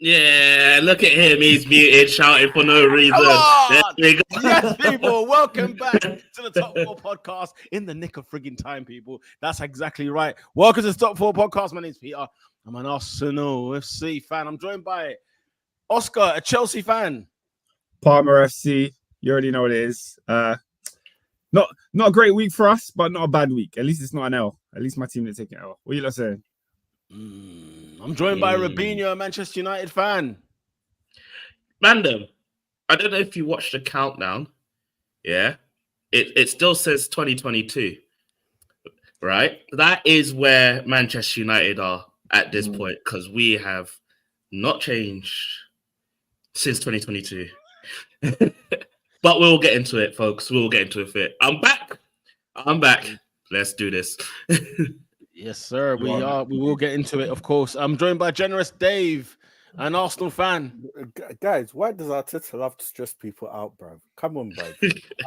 Yeah, look at him. He's muted, shouting for no reason. Come on! There we go. Yes, people, welcome back to the Top 4 Podcast in the nick of frigging time, people. That's exactly right. Welcome to the Top 4 Podcast. My name's Peter. I'm an Arsenal FC fan. I'm joined by Oscar, a Chelsea fan. Palmer FC. You already know what it is. Not a great week for us, but not a bad week. At least it's not an L. At least my team didn't take an L. What are you lot saying? I'm joined by Robinho, a Manchester United fan. Random. I don't know if you watched the countdown. Yeah. It still says 2022. Right? That is where Manchester United are at this point, because we have not changed since 2022. But we'll get into it, folks. We'll get into it. I'm back. Let's do this. Yes, sir. We will get into it, of course. I'm joined by Generous Dave, an Arsenal fan. Guys, why does Arteta love to stress people out, bro? Come on, bro.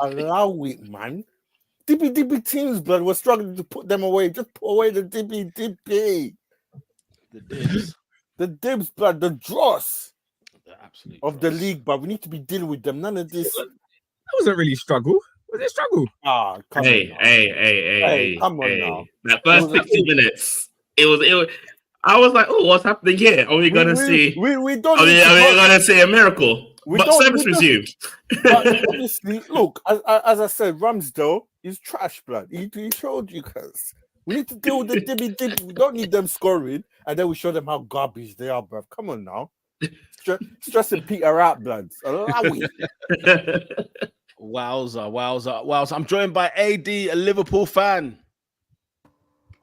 Allow it, man. Dibby teams, blood. We're struggling to put them away. Just put away the dibby. The dibs. The dibs, blood. The dross of the dross. league, but we need to be dealing with them. None of this. That wasn't really struggle. Was it struggle? Come Hey, come on now. That first 60 minutes, it was. I was like, oh, what's happening here? Are we gonna see? We don't. Are we gonna see a miracle? But service resumed. But honestly, look, as I said, Ramsdale is trash, blood. He showed you guys. We need to deal with the dibby. We don't need them scoring, and then we show them how garbage they are, bruv. Come on now. Stressing Peter out, blood. Allow it. Wowza. I'm joined by AD, a Liverpool fan.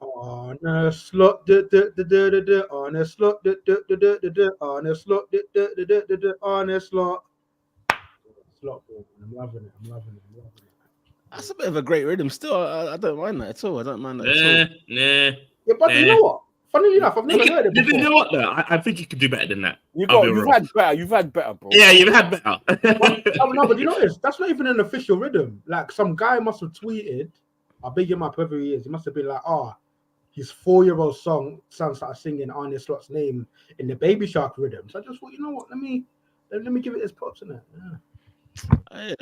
On a slot, on a slot, on a slot, on a slot. Slot, I'm loving it. That's a bit of a great rhythm. Still, I don't mind that at all. Nah. Yeah, but you know what? Funnily enough, I've never heard it before. You know what, though? I think you could do better than that. You've had better, bro. Yeah, you've had better. No, but you know this? That's not even an official rhythm. Like, some guy must have tweeted, I'll big him up whoever he is. He must have been like, his 4-year-old son started singing Arne Slot's name in the Baby Shark rhythm. So I just thought, you know what? Let me give it his props in it. Yeah.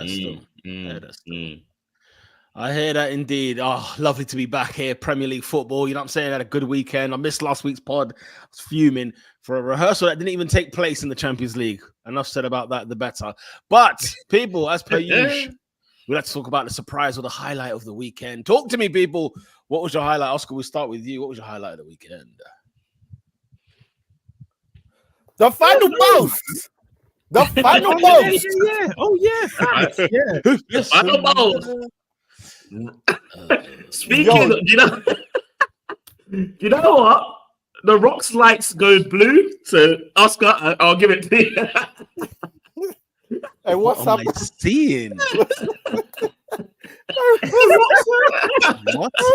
I hear that indeed. Oh, lovely to be back here. Premier League football. You know what I'm saying? I had a good weekend. I missed last week's pod. I was fuming for a rehearsal that didn't even take place in the Champions League. Enough said about that, the better. But people, as per usual, we like to talk about the surprise or the highlight of the weekend. Talk to me, people. What was your highlight? Oscar, we'll start with you. What was your highlight of the weekend? The final boast. The final boast. Yeah. Oh, yeah. Yeah. The final boast. Speaking of, you know what? The Rock's lights go blue. So, Oscar, I'll give it to you. Hey, what's up? What am I seeing? What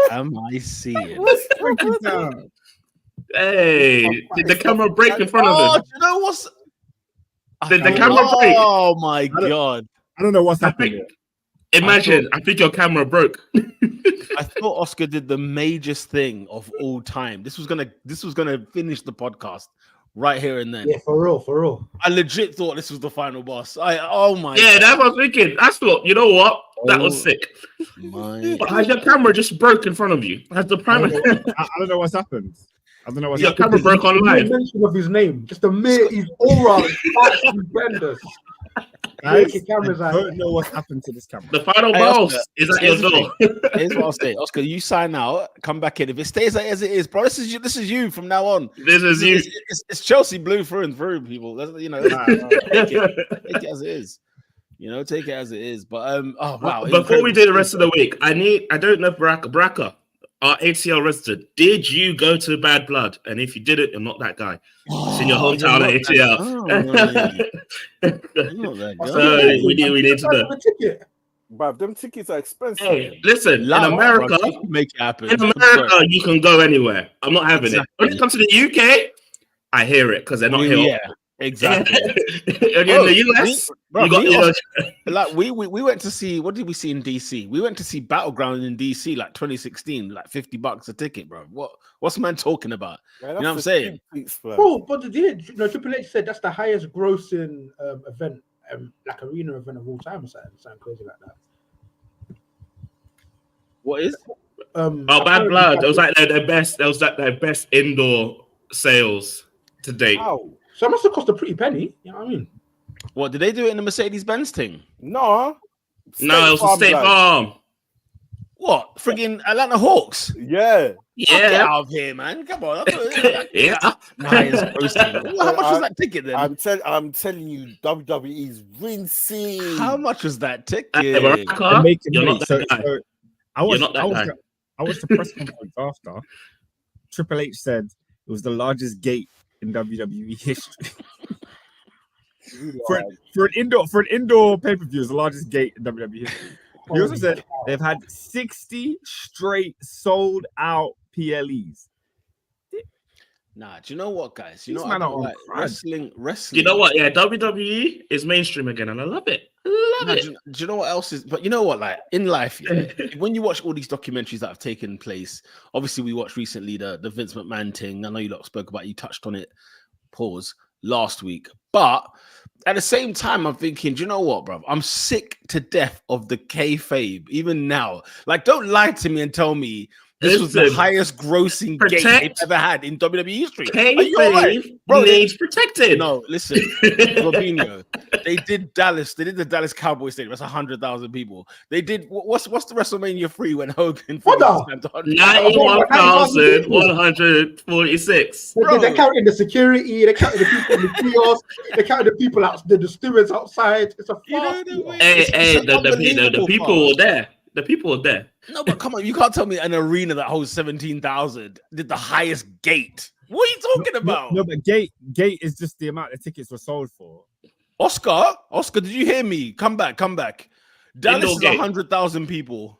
am I seeing? Hey, did the camera break in front of him? You know what's... Did the camera break? Oh, my God. I don't know what's happening. Imagine, I think your camera broke. I thought Oscar did the majest thing of all time. This was gonna finish the podcast right here and then. Yeah, for real. I legit thought this was the final boss. God. That's what I was thinking. I thought, you know what? That was sick. But has your camera just broke in front of you? Has the primary? I don't know what's happened. Your camera broke online. Mention of his name, just a mere his aura is stupendous. I don't know what happened to this camera. The final boss is at your door. Here's what I'll say, Oscar. You sign out, come back in. If it stays as it is, bro, this is you from now on. This is you. It's Chelsea blue through and through, people. Take it as it is. Take it as it is. But wow. Before we do the rest of the week, I don't know Baraka, our ATL resident, did you go to Bad Blood? And if you didn't, you're not that guy. It's in your hometown at ATL. So we need to know. But them tickets are expensive. Hey, listen, in America, make it happen. In America, you can go anywhere. I'm not having it. When it comes to the UK, I hear it because they're not here. Yeah. Exactly. And in the US, you got, you know, like we went to see, what did we see in DC? We went to see Battleground in DC like 2016, like $50 a ticket, bro. What's man talking about? Man, You know what I'm saying? Bro, but Triple H said that's the highest grossing event, like arena event of all time, or something crazy like that. What is? Bad Blood. It was like their best. That was like their best indoor sales to date. How? So it must have cost a pretty penny. You know what I mean? What did they do it in the Mercedes-Benz thing? No. No, it was a State Farm. What? Friggin' Atlanta Hawks? Yeah. Get Yeah. out of here, man. Come on. Yeah. Nice. How much was that ticket then? I'm telling you, WWE's rinsing. How much was that ticket? Hey, Baraka, They're making you're money. not that guy. So I You're was not that guy. I watched the press conference after. Triple H said it was the largest gate in WWE history. for an indoor pay-per-view, is the largest gate in WWE history. He also said they've had 60 straight sold out PLEs. Nah, do you know what, guys? You These know man what? are on Like, crud. wrestling. You know what? Yeah, WWE is mainstream again, and I love it. Nah, do you know what else is? But you know what? Like in life, yeah, when you watch all these documentaries that have taken place, obviously we watched recently the Vince McMahon thing. I know you lot spoke about, you touched on it. Pause last week, but at the same time, I'm thinking, do you know what, bro? I'm sick to death of the kayfabe. Even now, like, don't lie to me and tell me this was the highest grossing gate they've ever had in WWE history. Are you all right? Bro, needs protected. No, listen, Robinho. They did Dallas. They did the Dallas Cowboys Stadium. That's 100,000 people. They did what's the WrestleMania 3 when Hogan? 91,146. They counted the security. They counted the people in the kiosk. They counted the people out, the stewards outside. It's a farce. The people were there. The people were there. No, but come on, you can't tell me an arena that holds 17,000 did the highest gate. What are you talking about? No, but gate is just the amount the tickets were sold for. Oscar, did you hear me? Come back. Dallas is 100,000 people.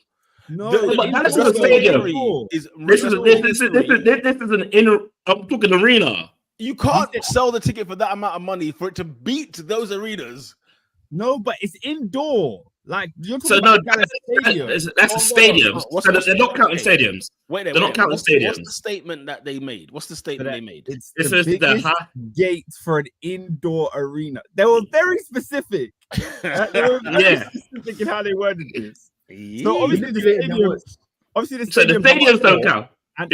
No, but Dallas is a stadium. This is an inner. I'm talking arena. You can't sell the ticket for that amount of money for it to beat those arenas. No, but it's indoor. Like you're talking So about no, Dallas Stadium. That's a stadium. So they're not counting stadiums. They're not counting stadiums. What's the statement that they made? What's the statement they made? It's the biggest gate for an indoor arena. They were very specific. They were very specific in how they worded this. So obviously the stadiums don't count. And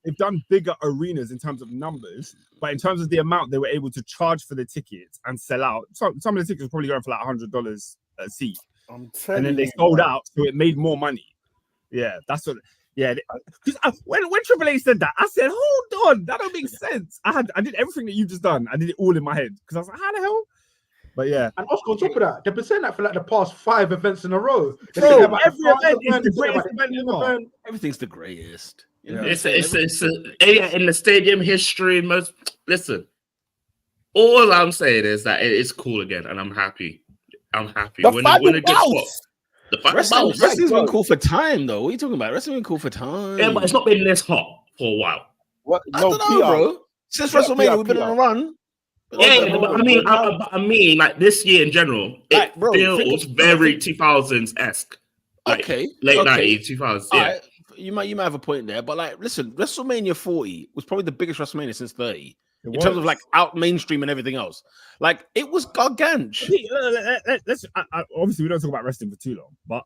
they've done bigger arenas in terms of numbers, but in terms of the amount they were able to charge for the tickets and sell out. Some of the tickets were probably going for like $100 a seat. And then they sold out, so it made more money. Yeah, that's what. Yeah, because when Triple H said that, I said, "Hold on, that don't make sense." I did everything that you just done. I did it all in my head because I was like, "How the hell?" But yeah, and Oscar, on top of that, they've been saying that for like the past 5 events in a row. Bro, every event is the greatest event ever. Everything's the greatest. You know? It's in the stadium history. Listen, all I'm saying is that it's cool again, and I'm happy. When it gets hot. Wrestling's been cool for time, though. What are you talking about? Wrestling's been cool for time. Yeah, but it's not been this hot for a while. I don't know, bro. Since WrestleMania, we've been on a run. Yeah, but I mean, like this year in general, it feels very 2000s-esque. Like, late 90s, 2000s. Yeah. Right. You might have a point there, but like, listen, WrestleMania 40 was probably the biggest WrestleMania since 30. In terms of like out mainstream and everything else, like it was gargantuan. Obviously we don't talk about wrestling for too long, but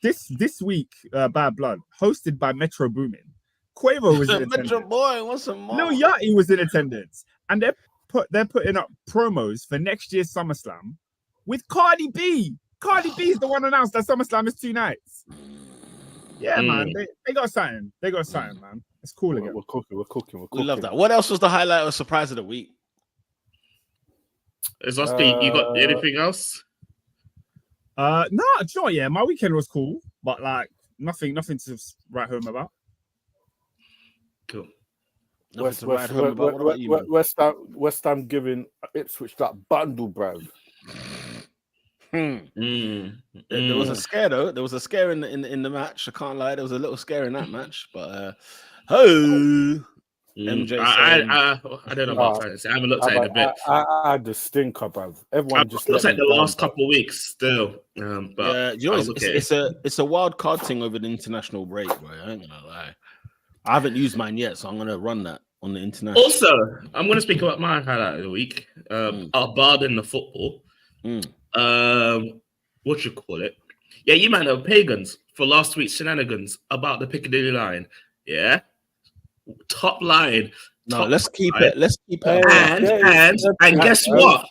this week, Bad Blood, hosted by Metro Boomin, Quavo was in attendance. Metro Boy, what's some more? Lil Yachty was in attendance, and they're putting up promos for next year's SummerSlam with Cardi B. Cardi B is the one announced that SummerSlam is 2 nights. Yeah, man, they got something. They got something, man. It's cool again. We're cooking. We love that. What else was the highlight or surprise of the week? Is you got anything else? No, sure, yeah. My weekend was cool, but like nothing to write home about. Cool. West Ham giving Ipswich that bundle, bro. There was a scare though. There was a scare in the match. I can't lie. There was a little scare in that match, but MJ I don't know about fantasy. I haven't looked at it in a bit. I had the stinker, bruv. Everyone just looks like the down, last couple of weeks still. But yeah, you know, it's a wild card thing over the international break, bro. I ain't gonna lie. I haven't used mine yet, so I'm gonna run that on the international. Also, I'm gonna speak about my highlight of the week. Our bard in the football. What you call it? Yeah, you might know pagans for last week's shenanigans about the Piccadilly line. Yeah. Top line. No, let's keep it. Let's keep it. And guess what?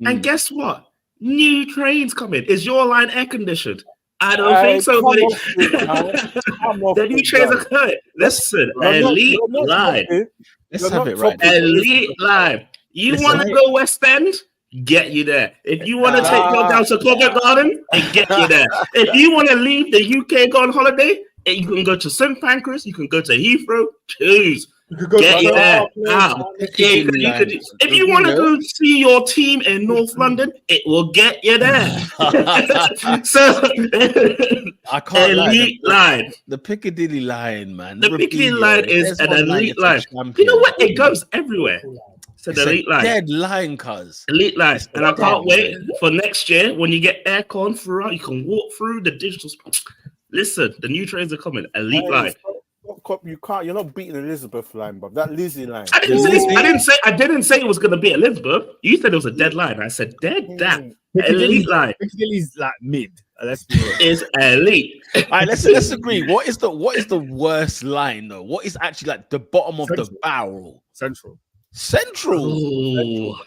And guess what? New trains coming. Is your line air conditioned? I don't think so, buddy. The new trains are coming. Listen, elite line. Let's have it right. Elite line. You want to go West End? Get you there. If you want to take your down to Covent Garden, and get you there. If you want to leave the UK, go on holiday, you can go to St Pancras, you can go to Heathrow, choose. Get you there. If you want to go see your team in North London, it will get you there. So, I can't elite line. The Piccadilly line, man. The Piccadilly line is an elite line. You know what? It goes everywhere. So the elite line. Dead line, cuz. Elite line. And I can't wait for next year when you get aircon throughout, you can walk through the digital. Listen, the new trains are coming. Elite line. You can't. You're not beating Elizabeth line, but that Lizzie line. I didn't say it was going to be Elizabeth. You said it was a dead line. I said dead. Elite line. Piccadilly's like mid. Let's be real. Is elite. All right, let's agree. What is the worst line though? What is actually like the bottom of the barrel? Central. Central.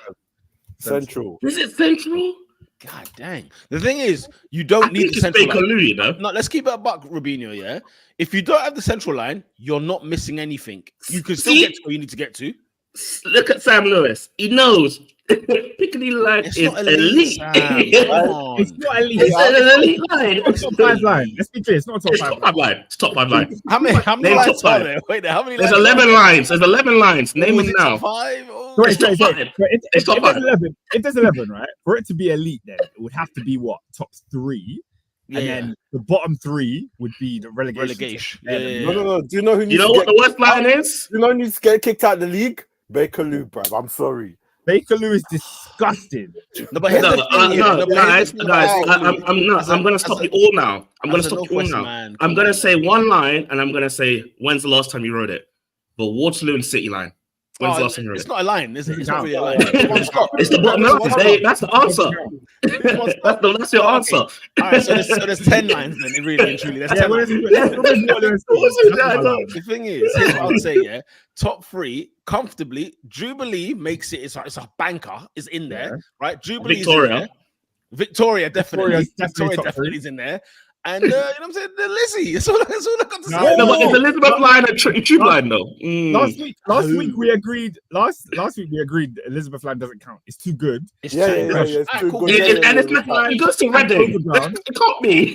Is it Central? God dang. The thing is, you don't need the central line. You know? No, let's keep it a buck, Rubinho, yeah? If you don't have the central line, you're not missing anything. You can still get to where you need to get to. Look at Sam Lewis. He knows. Piccadilly line is elite. It's not elite. It's an elite line. It's not a top 5 line. Let's be clear. It's not a top 5 line. It's top 5 line. How many lines are there? Wait, how many? There's 11 lines. There's 11 lines. Name them now. 5? Oh. If there's 11, right? For it to be elite, then it would have to be what? Top 3. Yeah. And then the bottom 3 would be the relegation. No. Do you know who? You know what the worst line is? You know who needs to get kicked out of the league? Bakerloo, bruv. I'm sorry. Bakerloo is disgusting. Guys, I'm gonna stop you all now. I'm gonna say one line, and I'm gonna say, when's the last time you wrote it? The Waterloo and City line. When's the last time you wrote it? It's not a line, is it? It's not really a line. It's the bottom line. That's the answer. That's your answer. All right, so there's 10 lines then, really and truly. There's 10 lines. The thing is, here's what I would say, yeah. Top 3 comfortably. Jubilee makes it. It's a banker. Is in there, right? Jubilee. Victoria definitely. Victoria definitely is in there. And you know what I'm saying? The Lizzie. That's all I got to say. No, but it's Elizabeth line and Tube line though. Last week we agreed. Last week we agreed Elizabeth line doesn't count. It's too good. It's too good. And it's like it goes to Reading. It can't be.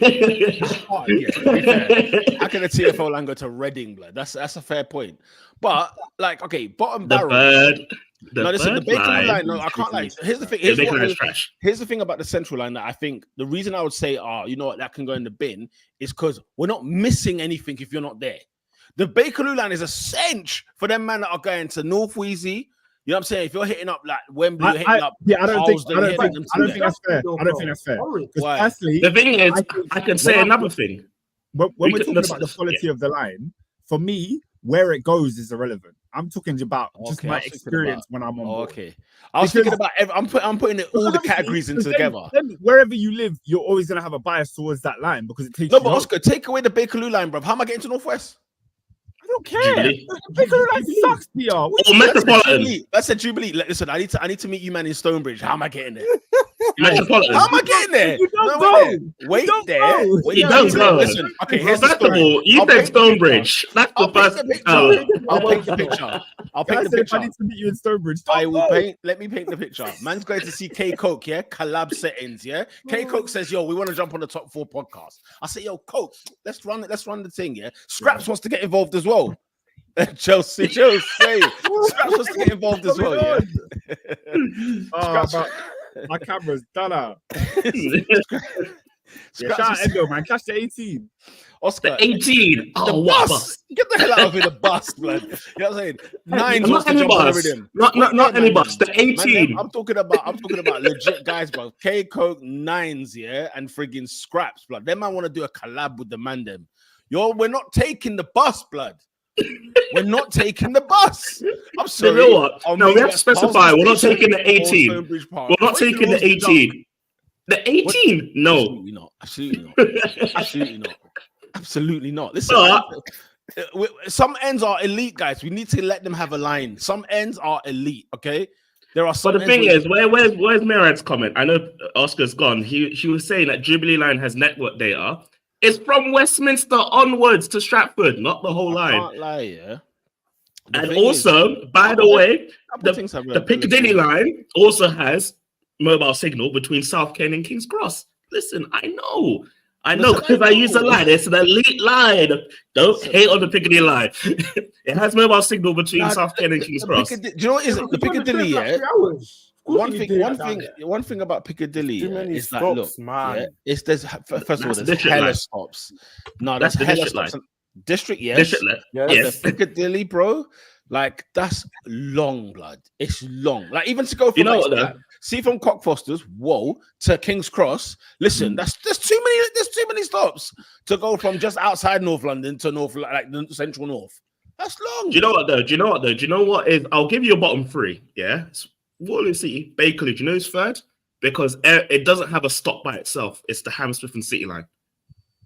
How can a TFO line go to Reading, blood? That's a fair point. But like, okay, bottom barrel. The Baker line. No, I can't like. Here's the thing. Here's the thing about the central line that I think the reason I would say, you know what, that can go in the bin is because we're not missing anything if you're not there. The Bakerloo line is a cinch for them man that are going to North Wheezy. You know what I'm saying? If you're hitting up like Wembley, you're hitting up. I don't think that's fair. Firstly, the thing is, I can say another thing. When we're talking about the quality of the line, for me, where it goes is irrelevant. I'm talking about just my experience when I'm on board. Okay, I was thinking about. I'm putting all the categories into together. Then wherever you live, you're always gonna have a bias towards that line because it takes. No, but Oscar, take away the Bakerloo line, bro. How am I getting to Northwest? I don't care. Bakerloo line sucks, PR. Or Metropolitan. I said Jubilee. Listen, I need to meet you, man, in Stonebridge. How am I getting there? Metropolitan. How am I getting there? You don't go. Wait there. You don't go. Listen, okay, here's the first of all, you said Stonebridge. That's the first. I'll paint the picture. I need to meet you in Stonebridge. I will paint. Let me paint the picture. Man's going to see K Coke, yeah? Collab settings, yeah? K Coke says, yo, we want to jump on the top 4 podcast. I say, yo, Coke, let's run the thing, yeah? Scraps wants to get involved as well. Chelsea. Scraps wants to get involved as well, yeah? My camera's done out. Yeah, shout out Endo, man. Catch the 18. Oscar, The 18. the Oh, what bus. Get the hell out of here, the bus, blood. You know what I'm saying? Nines Not any bus. Not any bus. The 18. I'm talking about legit guys, bro. K Coke 9s, yeah, and friggin' scraps, blood. Them man want to do a collab with the man them. We're not taking the bus, blood. We're not taking the bus. I'm sorry. You know what? No, we have to specify. We're not taking the 18. We're not taking the 18. The 18? No. Absolutely not. Absolutely not. Absolutely not. Listen, some ends are elite, guys. We need to let them have a line. Some ends are elite, okay? There are some. But the thing is, where's Mirad's comment? I know Oscar's gone. She was saying that Jubilee line has network data. It's from Westminster onwards to Stratford, not the whole line. I can't lie, yeah. And also, by the way, the Piccadilly line also has mobile signal between South Ken and King's Cross. Listen, I know because I use the line. It's an elite line. Don't hate on the Piccadilly line. It has mobile signal between South Ken and King's Cross. Do you know what is it? The Piccadilly, yeah. One thing about Piccadilly is that look, yeah, it's first of all there's hella stops. No, that's hella stops. District, yes. District, yes. Piccadilly, bro. Like that's long, blood. It's long. Like even to go from see from Cockfosters, to King's Cross. Listen, there's too many stops to go from just outside North London to North, like the Central North. That's long. Do you know what though? Do you know what is? I'll give you a bottom three. Yeah, Waterloo City, Bakerloo. Do you know who's third? Because it doesn't have a stop by itself. It's the Hammersmith and City line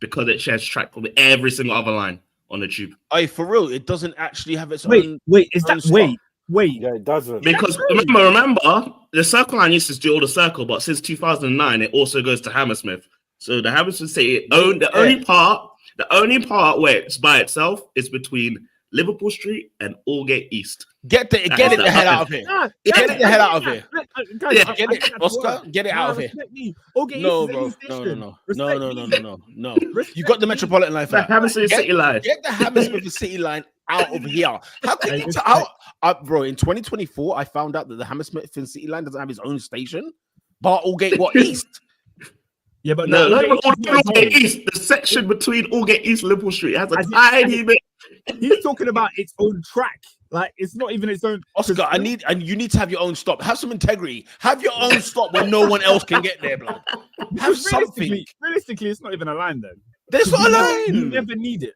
because it shares track with every single other line on the tube. Hey, for real, it doesn't actually have its own. Wait, yeah, it doesn't. Because remember, the Circle line used to do all the Circle, but since 2009, it also goes to Hammersmith. So the Hammersmith City, the only part where it's by itself is between Liverpool Street and Aldgate East. Get the hell out of here. Get the hell out of here. Get it, Oscar. Get it out of here. No, bro. No. You got the Metropolitan line. The Hammersmith City line. Get the Hammersmith City line out of here. How can you bro? In 2024, I found out that the Hammersmith City line doesn't have its own station. But Aldgate, East? Yeah, but no, Aldgate East. The section between Aldgate East and Liverpool Street has a tiny bit. He's talking about its own track. Like it's not even its own. Oscar, you need to have your own stop. Have some integrity. Have your own stop when no one else can get there, blood. Have something. Realistically, it's not even a line then. There's not a line. You never need it.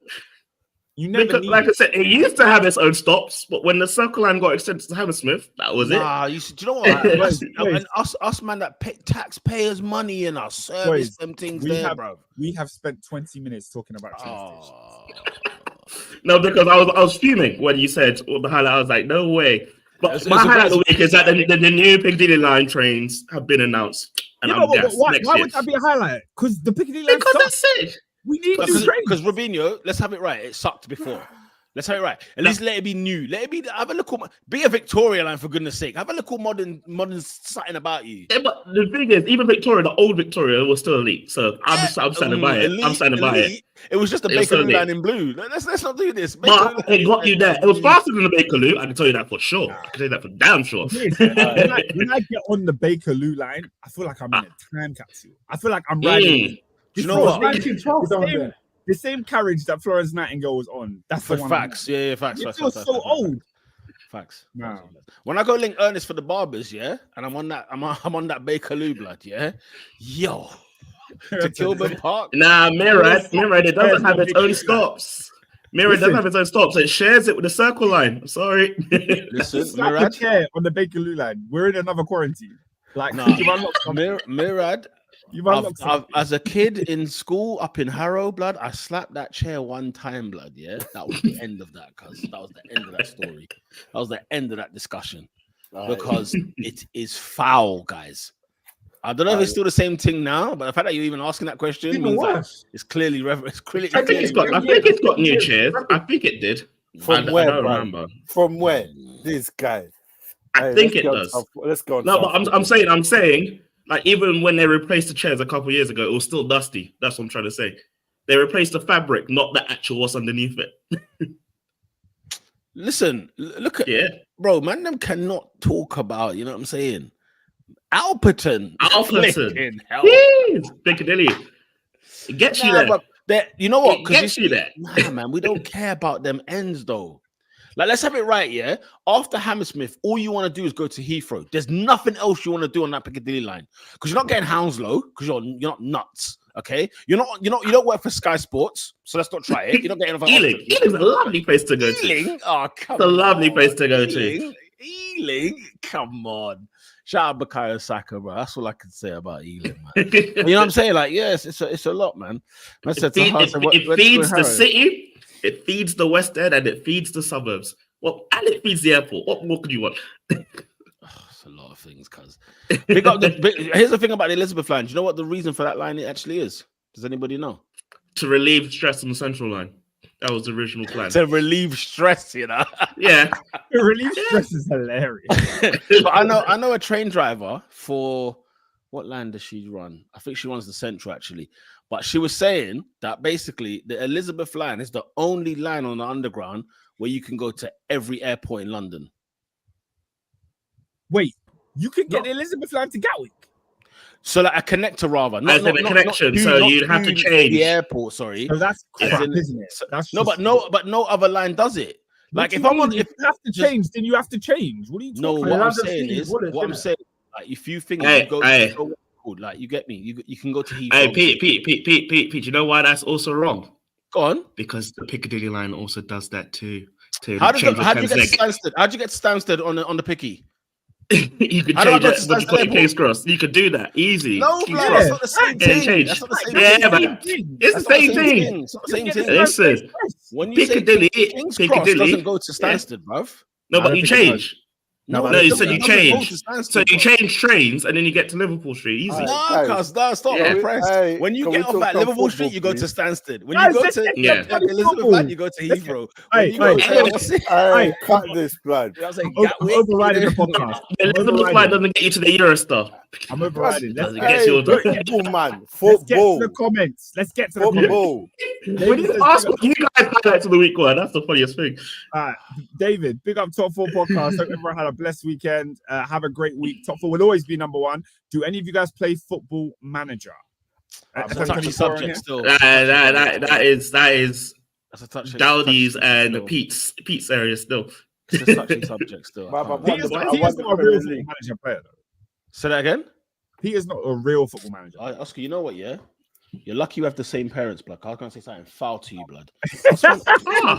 I said, it used to have its own stops, but when the Circle line got extended to Hammersmith, that was it. Do you know what? And us man that pay taxpayers' money and our service them things bro. We have spent 20 minutes talking about train stations. No, because I was fuming when you said the highlight. I was like, no way. But my highlight of the week is that the new Piccadilly line trains have been announced. And I'm gassed. Why would that be a highlight? Because the Piccadilly line that's it. We need new trains. Because Robinho, let's have it right. It sucked before. Let's have it right. At least let it be new. Let it be. Have a little. Be a Victoria line for goodness sake. Have a little modern something about you. Yeah, but the thing is, even Victoria, the old Victoria, was still elite. So I'm standing by it. I'm standing by it. It was just a Bakerloo line in blue. Let's not do this. But it got you there. It was faster than the Bakerloo. I can tell you that for sure. I can tell you that for damn sure. When I get on the Bakerloo line, I feel like I'm in a time capsule. I feel like I'm riding. Do you know what? 1912 down there. The same carriage that Florence Nightingale was on. That's for facts. Yeah, facts. It feels so old. Facts. No. When I go link Ernest for the barbers, yeah, and I'm on that Bakerloo blood, yeah. Yo, to Kilburn Park. Nah, Mirad, it doesn't have its own stops. Mirad doesn't have its own stops. It shares it with the Circle line. I'm sorry. Listen, Mirad, chair on the Bakerloo line. We're in another quarantine. Like, Mirad. As a kid in school up in Harrow, blood, I slapped that chair one time, blood. Yeah, that was the end of that, cuz that was the end of that story. That was the end of that discussion because it is foul, guys. I don't know if it's still the same thing now, but the fact that you're even asking that question means that it's clearly. I think it's got new chairs. I think it did. From where? I don't remember. From where? This guy. I think it does. Let's go. No, but I'm saying. Like, even when they replaced the chairs a couple of years ago, it was still dusty. That's what I'm trying to say. They replaced the fabric, not the actual what's underneath it. Listen, look at bro, man, them cannot talk about, you know what I'm saying? Alperton. Piccadilly. It gets you there. But you know what? It gets you there. Nah, man, we don't care about them ends though. Like, let's have it right, yeah? After Hammersmith, all you want to do is go to Heathrow. There's nothing else you want to do on that Piccadilly line. Because you're not getting Hounslow, because you're not nuts, okay? You don't work for Sky Sports, so let's not try it. You're not getting Ealing's a lovely place to go to. Ealing? Oh, come on. It's a lovely place to go to. Ealing? Come on. Shout out Bukayo Saka, bro. That's all I can say about Ealing, man. You know what I'm saying? Like, yes, it's a lot, man. It feeds the city. It feeds the West End and it feeds the suburbs. Well, and it feeds the airport. What more could you want? It's a lot of things, cuz. Here's the thing about the Elizabeth line. Do you know what the reason for that line actually is? Does anybody know? To relieve stress on the Central line. That was the original plan. To relieve stress, you know? Yeah. Relieve stress is hilarious. But I know a train driver for what line does she run? I think she runs the Central actually. But she was saying that basically the Elizabeth line is the only line on the underground where you can go to every airport in London. Wait, you can get the Elizabeth line to Gatwick? So like a connector rather. Not a connection, so you'd have to change. The airport, sorry. So that's crap, isn't it? That's but no other line does it. Like if you have to change, then you have to change. What are you talking about? What I'm saying is, like if you think you go like you get me, you can go to Heathrow. Hey, Pete, you know why that's also wrong? Go on. Because the Piccadilly line also does that too. How do you get to Stansted? How'd you get to Stansted on the Picky? You could change it when you put your King's Cross. You could do that easy. No, that's not the same thing. That's not the same thing. Man. It's the same thing. It's not the same thing. Listen, when you Piccadilly, say King's Cross doesn't go to Stansted, bruv. No, but you change. No, you said you change. So you change trains and then you get to Liverpool Street. Easy. No, cuz stop impressed. When you get off at Liverpool Street, you go to Stansted. When you go to Elizabeth line, you go to Heathrow. Hey, cut this, blood. I'm overriding the podcast. Elizabeth line doesn't get you to the Eurostar. I'm overriding. Football, man. Let's get to the comments. Football. When you ask what you guys highlights of the week were, that's the funniest thing. David, big up Top 4 podcast. Hope everyone had a blessed weekend. Have a great week. Top 4 will always be number one. Do any of you guys play Football Manager? That's a touchy subject still. That is that's a touchy Dowdy's and Pete's area still. It's a touchy subject still. Peter's not a real Football Manager player though. Say that again? Peter's not a real Football Manager. Oscar, you know what, yeah? You're lucky you have the same parents, blood. I was going to say something foul to you, blood.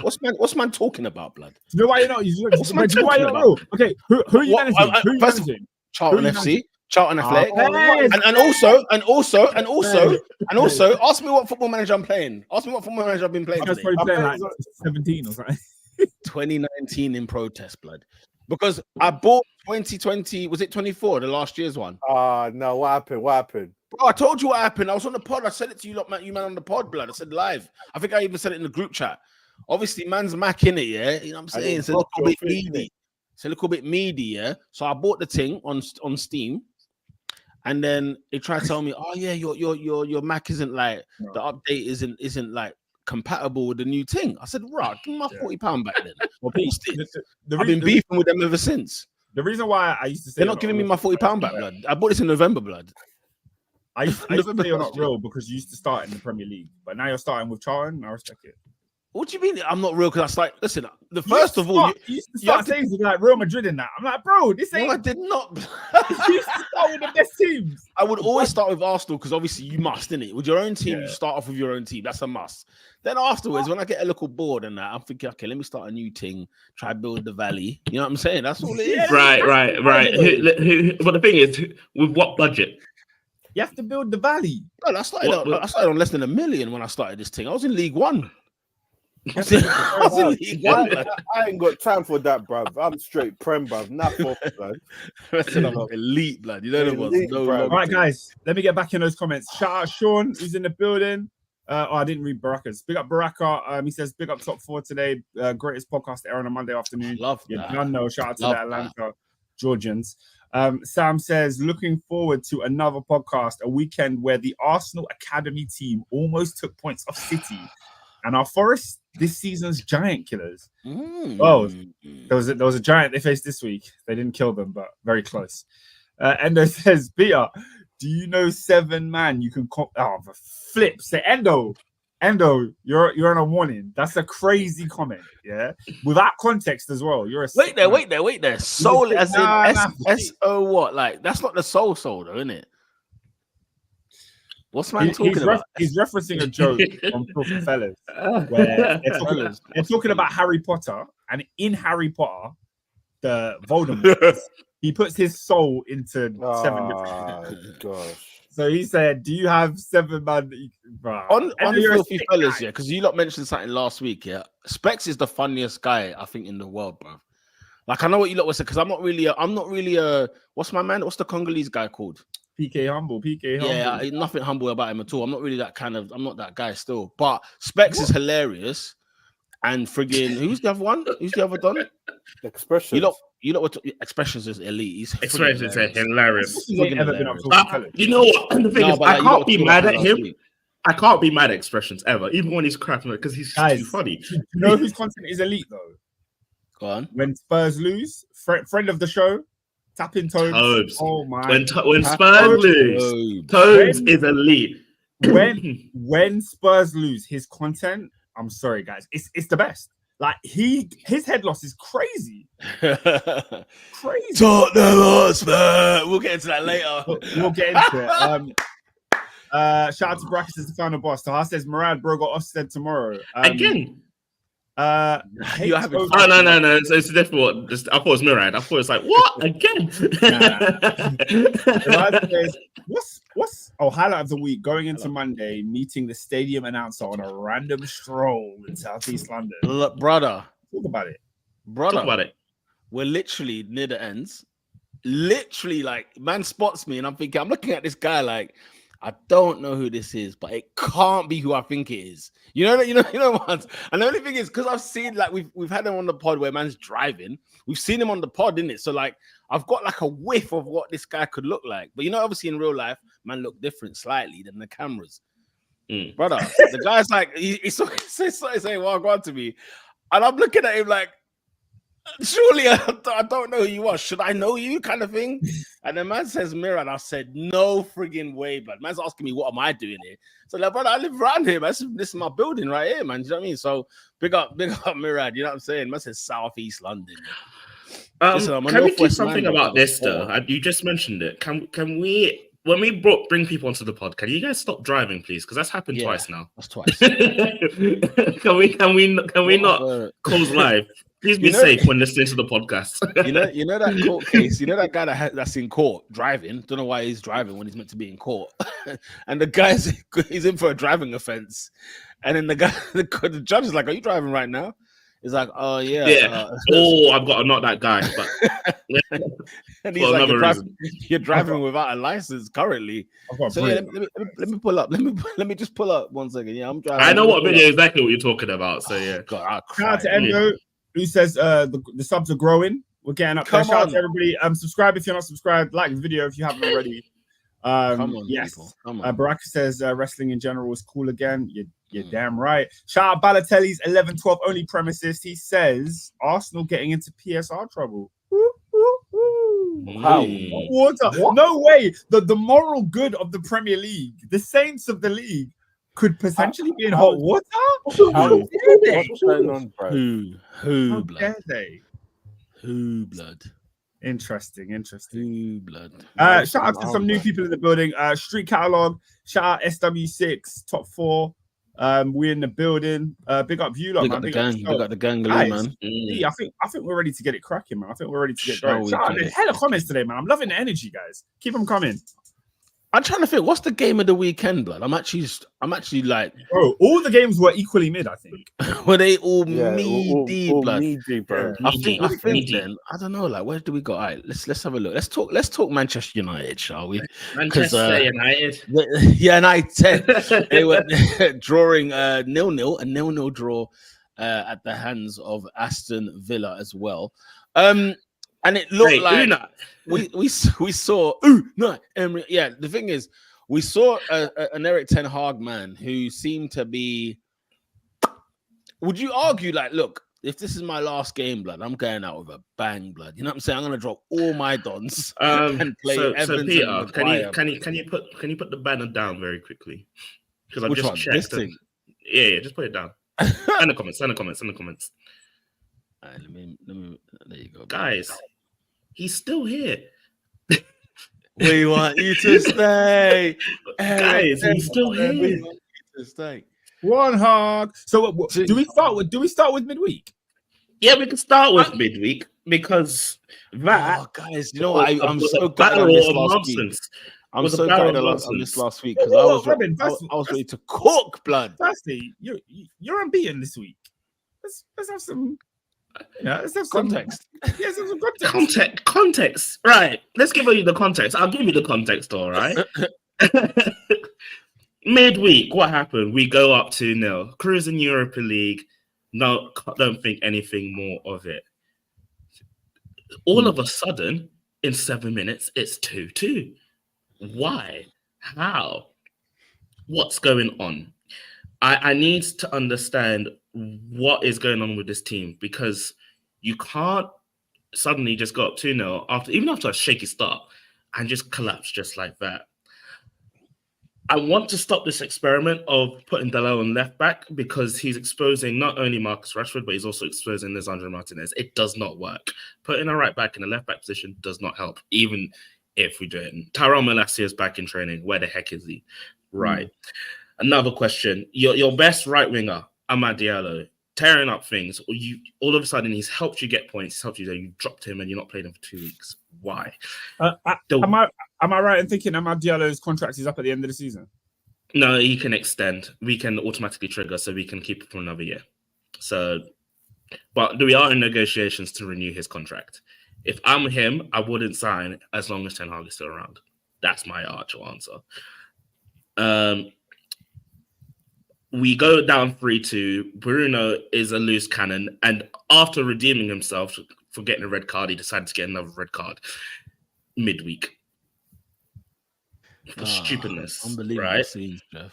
What's man talking about, blood? You know why you're not? Why you're not real? Okay, who are you managing? Charlton FC, Charlton Athletic, and also, ask me what Football Manager I'm playing. Ask me what Football Manager I've been playing. I was probably playing like 17 or something. 2019 in protest, blood. Because I bought 2020, was it 24, the last year's one? No, what happened? Bro, I told you what happened. I was on the pod. I said it to you, you man on the pod, blood. I said live. I think I even said it in the group chat. Obviously, man's Mac in it, yeah? You know what I'm saying? It's a little bit meaty. It's a little bit meaty, yeah? So I bought the thing on Steam, and then they tried to tell me, oh yeah, your Mac isn't like, the update isn't like compatible with the new thing. I said, right, give me my £40 back then. I've been beefing with them ever since. The reason why I used to say they're not giving me my £40 back, blood. I bought this in November, blood. I used to say you're not real because you used to start in the Premier League, but now you're starting with Charlton. I respect it. What do you mean I'm not real? Because I was like, listen, first of all, you used to start saying something like Real Madrid in that. I'm like, bro, this ain't. No, I did not. You used to start with the best teams. I would always start with Arsenal because obviously you must, innit? With your own team, you start off with your own team. That's a must. Then afterwards, when I get a little bored and that, I'm thinking, okay, let me start a new thing, try build the valley. You know what I'm saying? That's all it is. Right. But the thing is, with what budget? You have to build the valley. Well, I started on less than $1 million when I started this thing. I was in League One. I ain't got time for that, bruv. I'm straight Prem, bruv. Not for blood. I'm elite, blood. You know what? All right, guys. Let me get back in those comments. Shout out Sean, who's in the building. I didn't read Baraka's. Big up Baraka. He says, big up Top 4 today. Greatest podcast air on a Monday afternoon. Love that. No, shout out to the Atlanta Georgians. Sam says, looking forward to another podcast, a weekend where the Arsenal Academy team almost took points off City. And our Forest, this season's giant killers. Oh, there was a giant they faced this week. They didn't kill them, but very close. Endo says, Peter, Do you know 7 man? You can flip. Say Endo, you're on a warning. That's a crazy comment. Yeah, without context as well. You're a wait there. Soul as in SO what? Like that's not the soul though, isn't it? What's man talking about? He's referencing a joke from Filthy Fellas where they're talking about Harry Potter, and in Harry Potter, the Voldemort, he puts his soul into 7 different. Gosh. So he said, "Do you have 7 man?" On Filthy Fellas, yeah, because you lot mentioned something last week. Yeah, Specs is the funniest guy I think in the world, bro. Like I know what you lot were saying because I'm not really a what's my man? What's the Congolese guy called? PK Humble. Yeah, nothing humble about him at all. I'm not really I'm not that guy still. But Specs is hilarious. And friggin' who's the other one? Who's the other Don? Expressions. You lot were Expressions is elite. Expressions are hilarious. You know what? And the thing is, I can't be mad at him. I can't be mad at Expressions ever, even when he's crapping because he's too funny. You know whose content is elite though? Go on. When Spurs lose, friend of the show, tapping Tobes. Oh my! When Spurs lose, Tobes is elite. When Spurs lose, his content, I'm sorry guys, it's the best. Like his head loss is crazy. Crazy. Tottenham Hotspur. We'll get into that later. We'll get into it. Shout out to Brackets as the final boss. Taha says Murad bro got Ofsted tomorrow. Again. No. It's different. I thought it was Murad. I thought it was like, what? Again? What's highlight of the week going into Monday, meeting the stadium announcer on a random stroll in Southeast London. Look, brother. Talk about it. We're literally near the ends. Literally, like, man spots me and I'm looking at this guy like, I don't know who this is, but it can't be who I think it is. You know what? And the only thing is, because I've seen, like, we've had him on the pod where man's driving. We've seen him on the pod, innit? So, like, I've got like a whiff of what this guy could look like. But obviously in real life, man look different slightly than the cameras. Brother, the guy's like, he's saying, well, go on to me. And I'm looking at him like, surely I don't know who you are. Should I know you, kind of thing? And the man says Mirror, and I said, no friggin' way, but man's asking me, what am I doing here? So, like, brother, I live around here, man. This is my building right here, man. Do you know what I mean? So, big up Mirror, you know what I'm saying? Man says Southeast London. Can we do something about this, though? You just mentioned it. Can we, when we bring people onto the pod, can you guys stop driving, please? Because that's happened twice now. That's twice. Can we not cause live? Please be safe when listening to the podcast. you know that court case. You know that guy that's in court driving. Don't know why he's driving when he's meant to be in court. And the guy's he's in for a driving offense. And then the judge is like, "Are you driving right now?" He's like, "Oh yeah." I've got to knock that guy. But and he's like, "You're driving without a license currently." So let me pull up. Let me just pull up 1 second. Yeah, I'm driving. I know what video exactly what you're talking about. So yeah. God, shout out to Endo, who says the subs are growing. We're getting up there. Shout out to everybody. Subscribe if you're not subscribed. Like the video if you haven't already. Come on, yes. People. Come on. Baraka says wrestling in general is cool again. You're damn right. Shout out Balotelli's 11-12 only premises. He says Arsenal getting into PSR trouble. How? Water. No way. The moral good of the Premier League, the saints of the league, could potentially be in hot water. What's going on, bro? Who blood? Who blood? Interesting. Who blood? Shout out to some new people in the building. Street Catalog. Shout out SW6 top 4. We're in the building. Big up you, big up the gang. Big up the gang, man. I think we're ready to get it cracking, man. I think we're ready to get going. Shout out, there's hella comments today, man. I'm loving the energy, guys. Keep them coming. I'm trying to think, what's the game of the weekend, blood? I'm actually like, bro, all the games were equally mid, I think. Were they all meaty, blood? Meaty, bro. I think then, I don't know, like, where do we go? All right, let's have a look. Let's talk Manchester United, shall we? Manchester United. United. They were drawing 0-0, a 0-0 draw at the hands of Aston Villa as well. And it looked like we saw Emery. Yeah, the thing is, we saw an Eric Ten Hag man who seemed to be. Would you argue, like, look, if this is my last game, blood, I'm going out with a bang, blood. You know what I'm saying? I'm gonna drop all my dons and play so Evans Peter, and Maguire. can you put the banner down very quickly? Because I've Which just one? checked. This thing? Yeah, just put it down. Send the comments. All right, let me. There you go, Guys. He's still here. We want you to stay, guys. He's still here. We want you to stay. One hug. So do we start with midweek? Yeah, we can start with midweek because that. Guys, you know what? I'm so glad battle I missed of last week. nonsense. I'm so glad I missed last week because Robin, I was ready to cook, blood. Firstly, you're unbeaten this week. Let's have some. Let's have some Context. Yeah, some context. Context. Right. Let's give you the context. I'll give you the context, all right? Midweek, what happened? We go up 2-0. Cruising Europa League. No, don't think anything more of it. All of a sudden, in 7 minutes, it's 2-2. Why? How? What's going on? I need to understand what is going on with this team because you can't suddenly just go up 2-0 after a shaky start and just collapse just like that. I want to stop this experiment of putting Dalot on left back because he's exposing not only Marcus Rashford, but he's also exposing Lisandro Martinez. It does not work. Putting a right back in a left back position does not help, even if we do it. Tyrone Malacia is back in training. Where the heck is he? Right. Another question. Your best right winger, Amad Diallo, tearing up things. All of a sudden, he's helped you get points. He's helped you. You dropped him and you're not playing him for 2 weeks. Why? Am I right in thinking Amad Diallo's contract is up at the end of the season? No, he can extend. We can automatically trigger, so we can keep it for another year. So, but we are in negotiations to renew his contract. If I'm him, I wouldn't sign as long as Ten Hag is still around. That's my actual answer. We go down 3-2. Bruno is a loose cannon. And after redeeming himself for getting a red card, he decided to get another red card midweek. For stupidness. Unbelievable right? scenes, Jeff.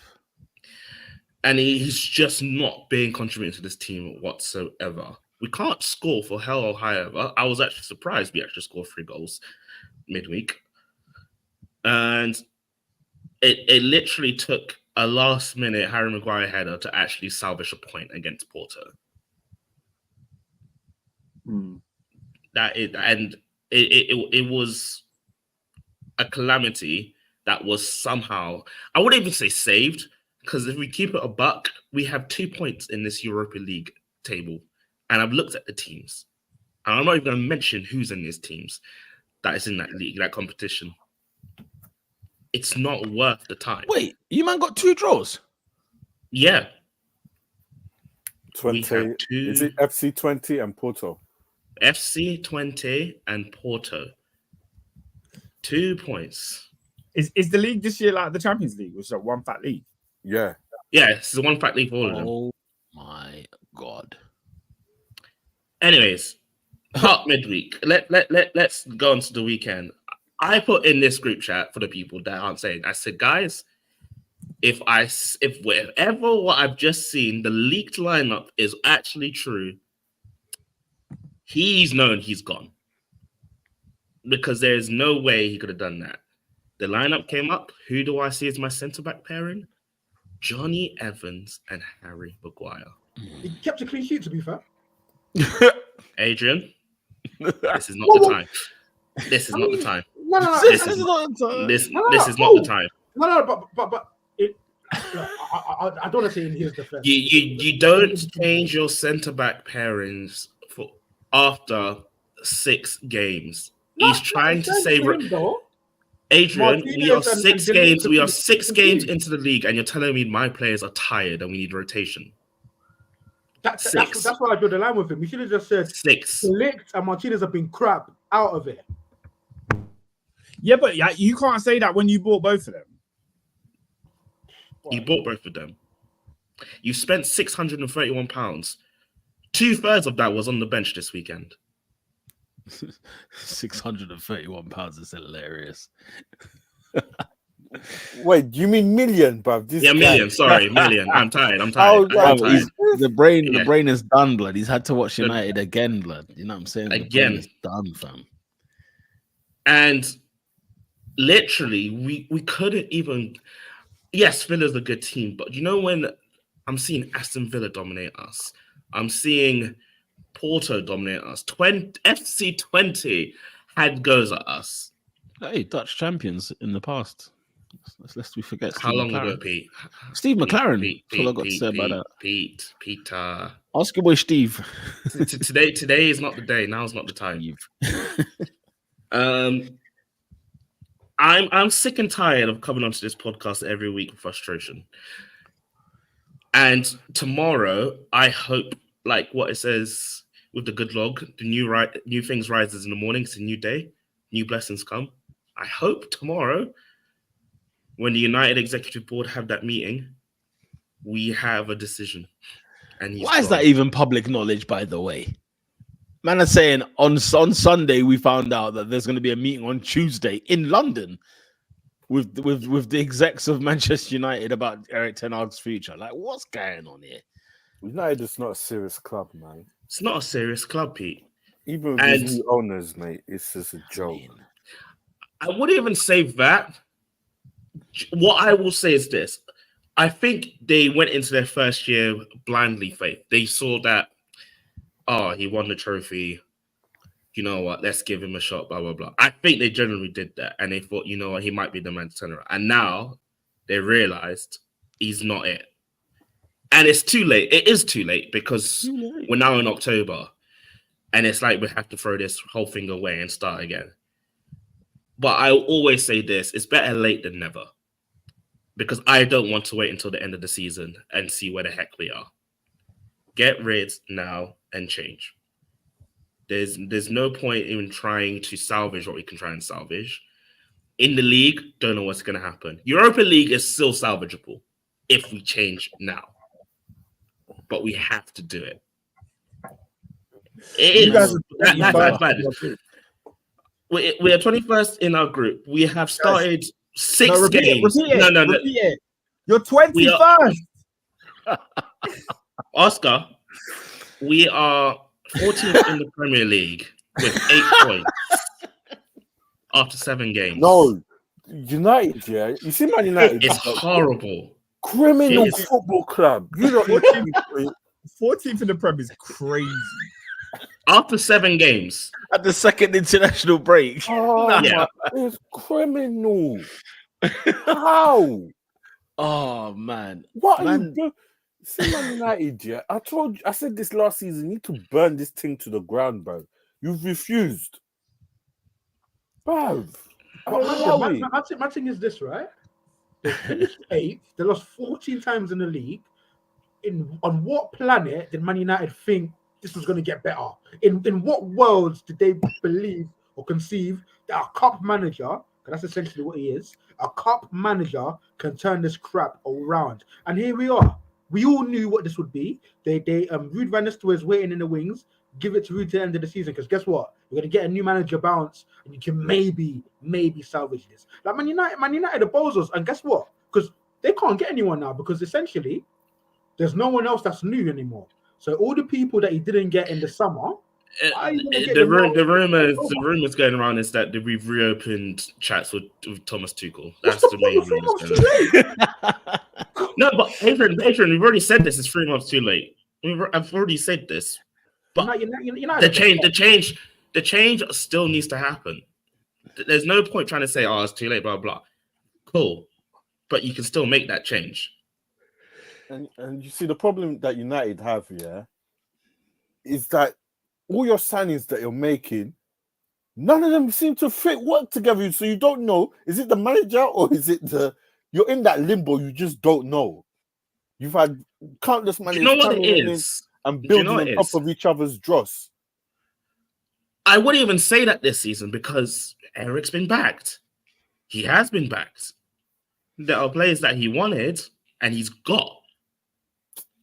And he's just not being contributing to this team whatsoever. We can't score for hell or high ever. I was actually surprised we actually scored 3 goals midweek. And it literally took a last-minute Harry Maguire header to actually salvage a point against Porto. It was a calamity that was somehow, I wouldn't even say saved, because if we keep it a buck, we have 2 points in this Europa League table. And I've looked at the teams. And I'm not even going to mention who's in these teams that is in that league, that competition. It's not worth the time. Wait, you man got 2 draws? Yeah. 20. Is it FC 20 and Porto? FC 20 and Porto. 2 points. Is the league this year like the Champions League, which is a one fat league? Yeah. Yeah, it's a one fat league for all of them. Oh my God. Anyways, hot midweek. Let's go on to the weekend. I put in this group chat for the people that aren't saying. I said, guys, if whatever what I've just seen, the leaked lineup is actually true, he's known he's gone. Because there's no way he could have done that. The lineup came up. Who do I see as my centre-back pairing? Johnny Evans and Harry Maguire. He kept a clean sheet, to be fair. Adrian, this is not the time. This is not the time. No. This is not the time. No, but I don't want to say in his defense. You don't change your centre-back pairings for after 6 games. He's trying to say, Adrian, we are 6 games. We are 6 games into the league, and you're telling me my players are tired and we need rotation. That's why I drew the line with him. We should have just said 6. Ligt and Martínez have been crap out of it. Yeah, but you can't say that when you bought both of them. You bought both of them. You spent £631. 2/3 of that was on the bench this weekend. £631 is hilarious. Wait, do you mean million, bruv? This Yeah, guy. million. Sorry, million. I'm tired. I'm Oh, tired. right. I'm Bro, tired. the brain Yeah. is done, blood. He's had to watch Good. United again, blood. You know what I'm saying? The Again. brain is done, fam. And literally, we couldn't even. Yes, Villa's a good team, but you know when I'm seeing Aston Villa dominate us, I'm seeing Porto dominate us. FC 20 had goes at us. Hey, Dutch champions in the past. Lest we forget How Steve long McLaren. ago, Pete? Steve McLaren. Pete, That's all I got to say about that. Peter. Ask your boy Steve. Today is not the day. Now's not the time. I'm sick and tired of coming onto this podcast every week with frustration. And tomorrow, I hope, like what it says with the good log, the new things rises in the morning. It's a new day, new blessings come. I hope tomorrow, when the United Executive Board have that meeting, we have a decision. And why is that even public knowledge, by the way? Man are saying on Sunday we found out that there's going to be a meeting on Tuesday in London with the execs of Manchester United about Eric Ten Hag's future. Like, what's going on here? United is not a serious club, man. It's not a serious club, Pete. Even with these new owners, mate, it's just a joke. I wouldn't even say that. What I will say is this. I think they went into their first year blindly faith. They saw that, he won the trophy. You know what? Let's give him a shot, blah, blah, blah. I think they generally did that. And they thought, you know what? He might be the man to turn around. And now they realized he's not it. And it's too late. It is too late because we're now in October. And it's like we have to throw this whole thing away and start again. But I always say this. It's better late than never. Because I don't want to wait until the end of the season and see where the heck we are. Get rid now and change. There's no point in trying to salvage what we can try and salvage. In the league, don't know what's going to happen. Europa League is still salvageable if we change now. But we have to do it. It is. That's bad. We are 21st in our group. We have started 6 games. Repeat it. You're 21st. Oscar, we are 14th in the Premier League with 8 points after 7 games. No, United, yeah. You see, Man United. It's horrible. Criminal football club. You know, 14th in the Prem is crazy. After 7 games. At the second international break. Oh, yeah. It's criminal. How? Oh, man. What are you doing? See, Man United, yeah. I said this last season, you need to burn this thing to the ground, bro. You've refused. Bro. My thing is this, right? They finished 8th. They lost 14 times in the league. On what planet did Man United think this was going to get better? In what worlds did they believe or conceive that a cup manager, because that's essentially what he is, a cup manager can turn this crap around? And here we are. We all knew what this would be. Ruud van Nistelrooy is waiting in the wings. Give it to Ruud to the end of the season, because guess what? You're going to get a new manager bounce, and you can maybe salvage this. Like Man United are bozos, and guess what? Because they can't get anyone now, because essentially there's no one else that's new anymore. So all the people that he didn't get in the summer, the rumors going around is that we've reopened chats with Thomas Tuchel. That's the main rumors. No, but Adrian, we've already said this. It's 3 months too late. I've already said this. But the change still needs to happen. There's no point trying to say, it's too late, blah, blah. Cool. But you can still make that change. And you see, the problem that United have, yeah, is that all your signings that you're making, none of them seem to work together. So you don't know, is it the manager or is it you're in that limbo, you just don't know. You've had countless managers coming in and building on top of each other's dross. I wouldn't even say that this season because Eric's been backed. He has been backed. There are players that he wanted and he's got.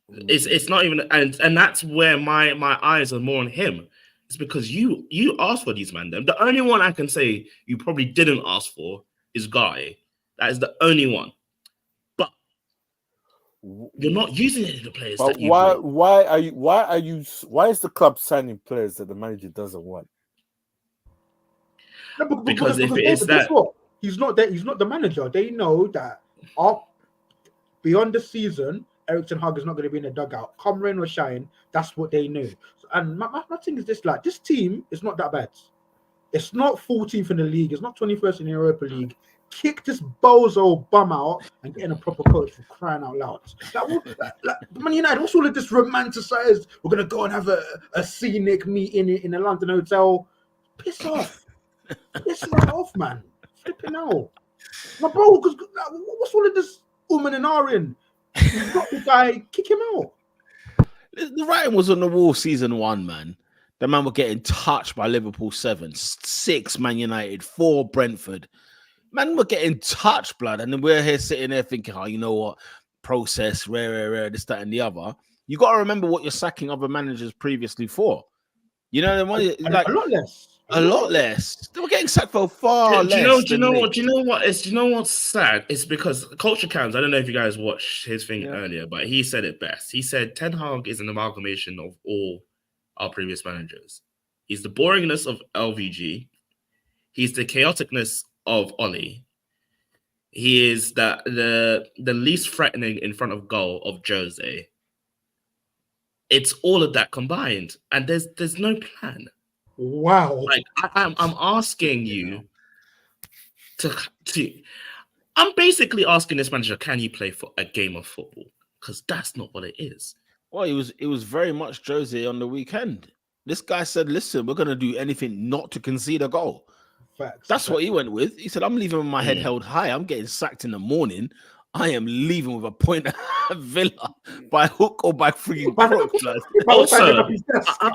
It's not even, and that's where my eyes are more on him. It's because you asked for these man. The only one I can say you probably didn't ask for is Guy. That is the only one. But you're not using any of the players. But that you why brought. is the club signing players that the manager doesn't want? No, Because if it David, is guess that, what? He's not the manager. They know that beyond the season, Eric Ten Hag is not going to be in the dugout. Come rain or shine, that's what they knew. And my thing is this: like, this team is not that bad. It's not 14th in the league. It's not 21st in the Europa League. Kick this bozo bum out and get in a proper coach for crying out loud. Man United, what's all of this romanticized? We're gonna go and have a scenic meeting in a London hotel. Piss off. Piss right off, man. Flipping out. My bro, because what's all of this woman and Arin? Got the guy, kick him out. The writing was on the wall season 1, man. The man were getting touched by Liverpool 7, 6 Man United, 4 Brentford. Man, we're getting touched, blood. And then we're here sitting there thinking, oh, you know what? Process, rare, this, that, and the other. You got to remember what you're sacking other managers previously for. You know, like, a lot less. A lot less. They were getting sacked for far less. Do you know what's sad? It's because Culture Cams, I don't know if you guys watched his thing earlier, but he said it best. He said Ten Hag is an amalgamation of all our previous managers. He's the boringness of LVG. He's the chaoticness of Ollie. He is the least threatening in front of goal of Jose. It's all of that combined, and there's no plan. Wow. Like I'm asking you to I'm basically asking this manager, can you play for a game of football? Because that's not what it is. Well, it was very much Jose on the weekend. This guy said, listen, we're gonna do anything not to concede a goal. Facts. That's what he went with. He said, I'm leaving with my head held high. I'm getting sacked in the morning. I am leaving with a point at Villa by hook or by freaking crook. Also,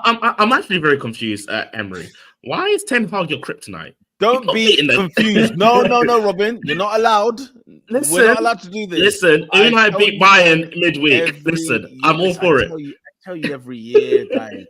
I'm actually very confused at Emery. Why is Ten Hag your kryptonite? Don't be confused. No, Robin. You're not allowed. We're not allowed to do this. Listen, Unai beat Bayern midweek. I'm all for it. I tell you every year, guys.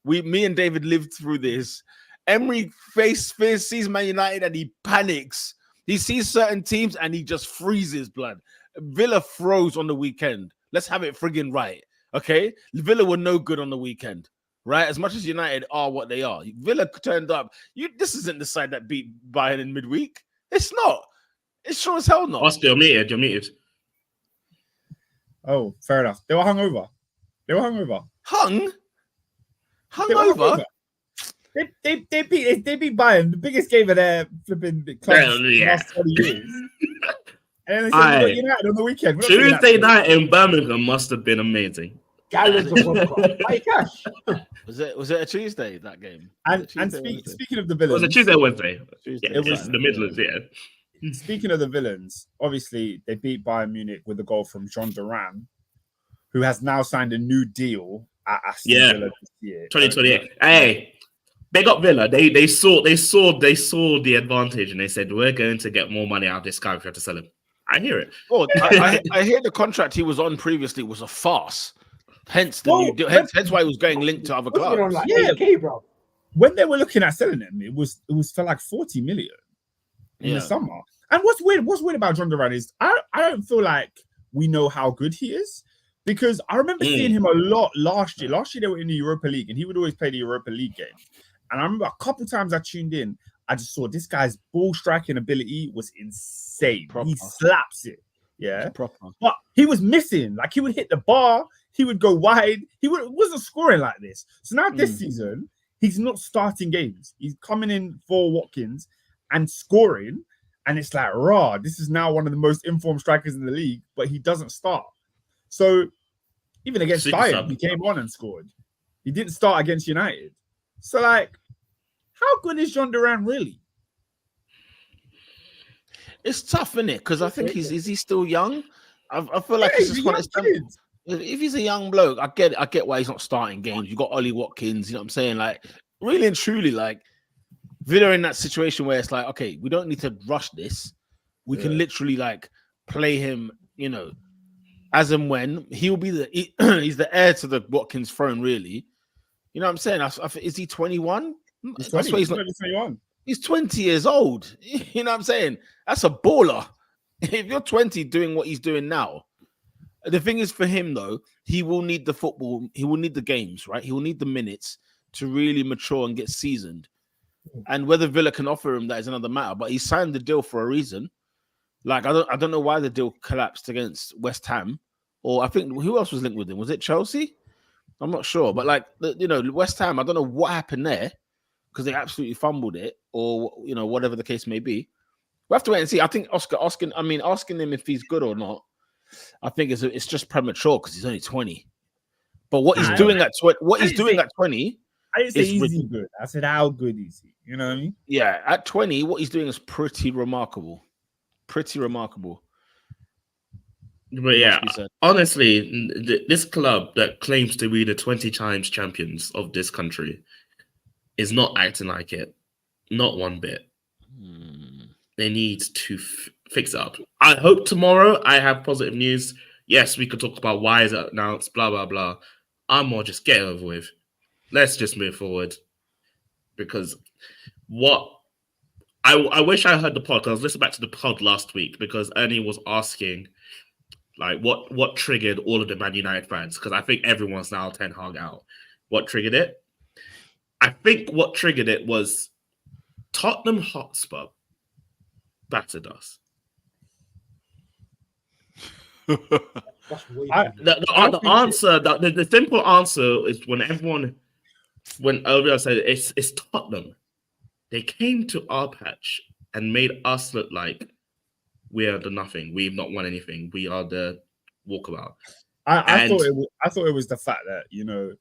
Me and David lived through this. Emery sees Man United and he panics. He sees certain teams and he just freezes, blood. Villa froze on the weekend. Let's have it friggin' right, okay? Villa were no good on the weekend, right? As much as United are what they are. Villa turned up. This isn't the side that beat Bayern in midweek. It's not. It's sure as hell not. Oscar, you're muted. Oh, fair enough. They were hungover. Hung over? They beat Bayern, the biggest game of their flipping clubs last 20 years. And then they said, United on the weekend. Tuesday night in Birmingham must have been amazing. Gallons of vodka. Hey, cash. Was it a Tuesday, that game? And speaking of the villains, it was a Tuesday or Wednesday. Tuesday. Yeah, it was the Midlands, yeah. Speaking of the villains, obviously they beat Bayern Munich with a goal from John Duran, who has now signed a new deal at Aston Villa this year. 2028. Hey. Big up Villa. They saw the advantage and they said, we're going to get more money out of this guy if we have to sell him. I hear it. Oh, I hear the contract he was on previously was a farce. Hence why he was getting linked to other clubs. Like 8K, bro. When they were looking at selling him, it was for like 40 million in the summer. And what's weird about John Duran is I don't feel like we know how good he is. Because I remember seeing him a lot last year. Last year they were in the Europa League and he would always play the Europa League games. And I remember a couple times I tuned in, I just saw this guy's ball striking ability was insane. Proper. He slaps it. Yeah. Proper. But he was missing. Like he would hit the bar, he would go wide. He wasn't scoring like this. So now this season, he's not starting games. He's coming in for Watkins and scoring. And it's like, raw, this is now one of the most informed strikers in the league, but he doesn't start. So even against Bayern, he came on and scored. He didn't start against United. So, like, how good is John Duran really? It's tough, isn't it? Because I think is he still young? I feel like he's just one of his. If he's a young bloke, I get why he's not starting games. You got Ollie Watkins, you know what I'm saying? Like, really and truly, like, Villa in that situation where it's like, okay, we don't need to rush this. We can literally like play him, you know, as and when he'll be he's the heir to the Watkins throne, really. You know what I'm saying? Is he 21? He's 20. He's not 21. He's 20 years old. You know what I'm saying? That's a baller. If you're 20 doing what he's doing now, the thing is for him though, he will need the football. He will need the games, right? He will need the minutes to really mature and get seasoned. And whether Villa can offer him that is another matter. But he signed the deal for a reason. Like I don't know why the deal collapsed against West Ham, or I think who else was linked with him? Was it Chelsea? I'm not sure. But like West Ham, I don't know what happened there because they absolutely fumbled it, or whatever the case may be. We have to wait and see. I think asking him if he's good or not, I think it's just premature because he's only 20. But what he's doing at 20. I didn't say easy good. I said how good is he? You know what I mean? Yeah, at 20, what he's doing is pretty remarkable. Pretty remarkable. But yeah, honestly, this club that claims to be the 20 times champions of this country is not acting like it. Not one bit. They need to fix it up. I hope tomorrow I have positive news. Yes, we could talk about why is it announced, blah, blah, blah. I'm more just get it over with. Let's just move forward. Because I wish I heard the pod, because I was listening back to the pod last week, because Ernie was asking, like, what triggered all of the Man United fans? Because I think everyone's now Ten Hag out. What triggered it? I think what triggered it was Tottenham Hotspur battered us. The answer, the simple answer is when Elvira said it's Tottenham. They came to our patch and made us look like we are the nothing. We've not won anything. We are the walkabout. I thought it was the fact that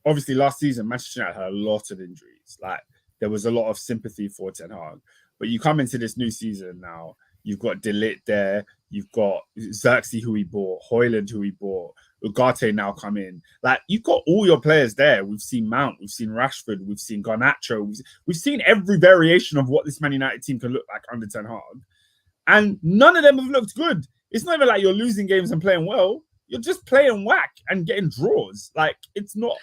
obviously last season Manchester United had a lot of injuries. Like there was a lot of sympathy for Ten Hag, but you come into this new season now. You've got De Ligt there. You've got Xerxes, who he bought, Højlund, who he bought, Ugarte now come in. Like, you've got all your players there. We've seen Mount, we've seen Rashford, we've seen Garnacho. We've seen every variation of what this Man United team can look like under Ten Hag. And none of them have looked good. It's not even like you're losing games and playing well. You're just playing whack and getting draws. Like, it's not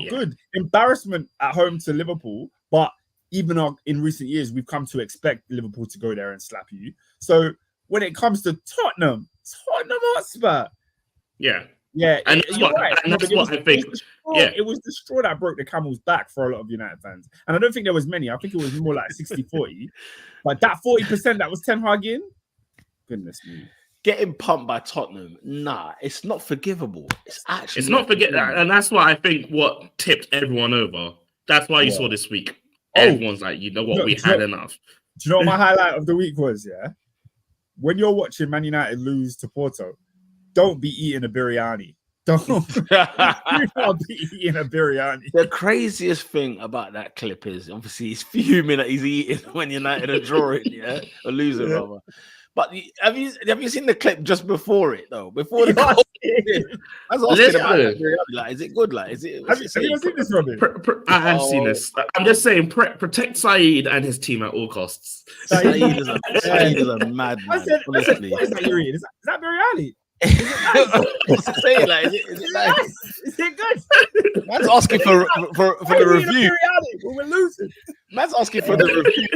good. Embarrassment at home to Liverpool, but even in recent years, we've come to expect Liverpool to go there and slap you. So when it comes to Tottenham Hotspur. Yeah. And that's what I think. It was the straw that broke the camel's back for a lot of United fans. And I don't think there was many. I think it was more like 60-40. But that 40% that was Ten Hag in, goodness me. Getting pumped by Tottenham, nah, it's not forgivable. It's not forgivable. And that's why I think what tipped everyone over. That's why you saw this week. Everyone's like, you know what, we had enough. Do you know what my highlight of the week was, yeah? When you're watching Man United lose to Porto, don't be eating a biryani. Don't be eating a biryani. The craziest thing about that clip is, obviously, he's fuming that he's eating when United are drawing, or losing, rather. But have you seen the clip just before it though? Before the goal? I was asking about it. Like, is it good? Like, is it? Have you seen this, Robin? I have seen this. I'm just saying, protect Saeed and his team at all costs. Saeed is a madman. Honestly, what is that you're eating? Is that biryani? Is it nice? Is it good? Man's asking for the review. When we're losing. Man's asking for the review.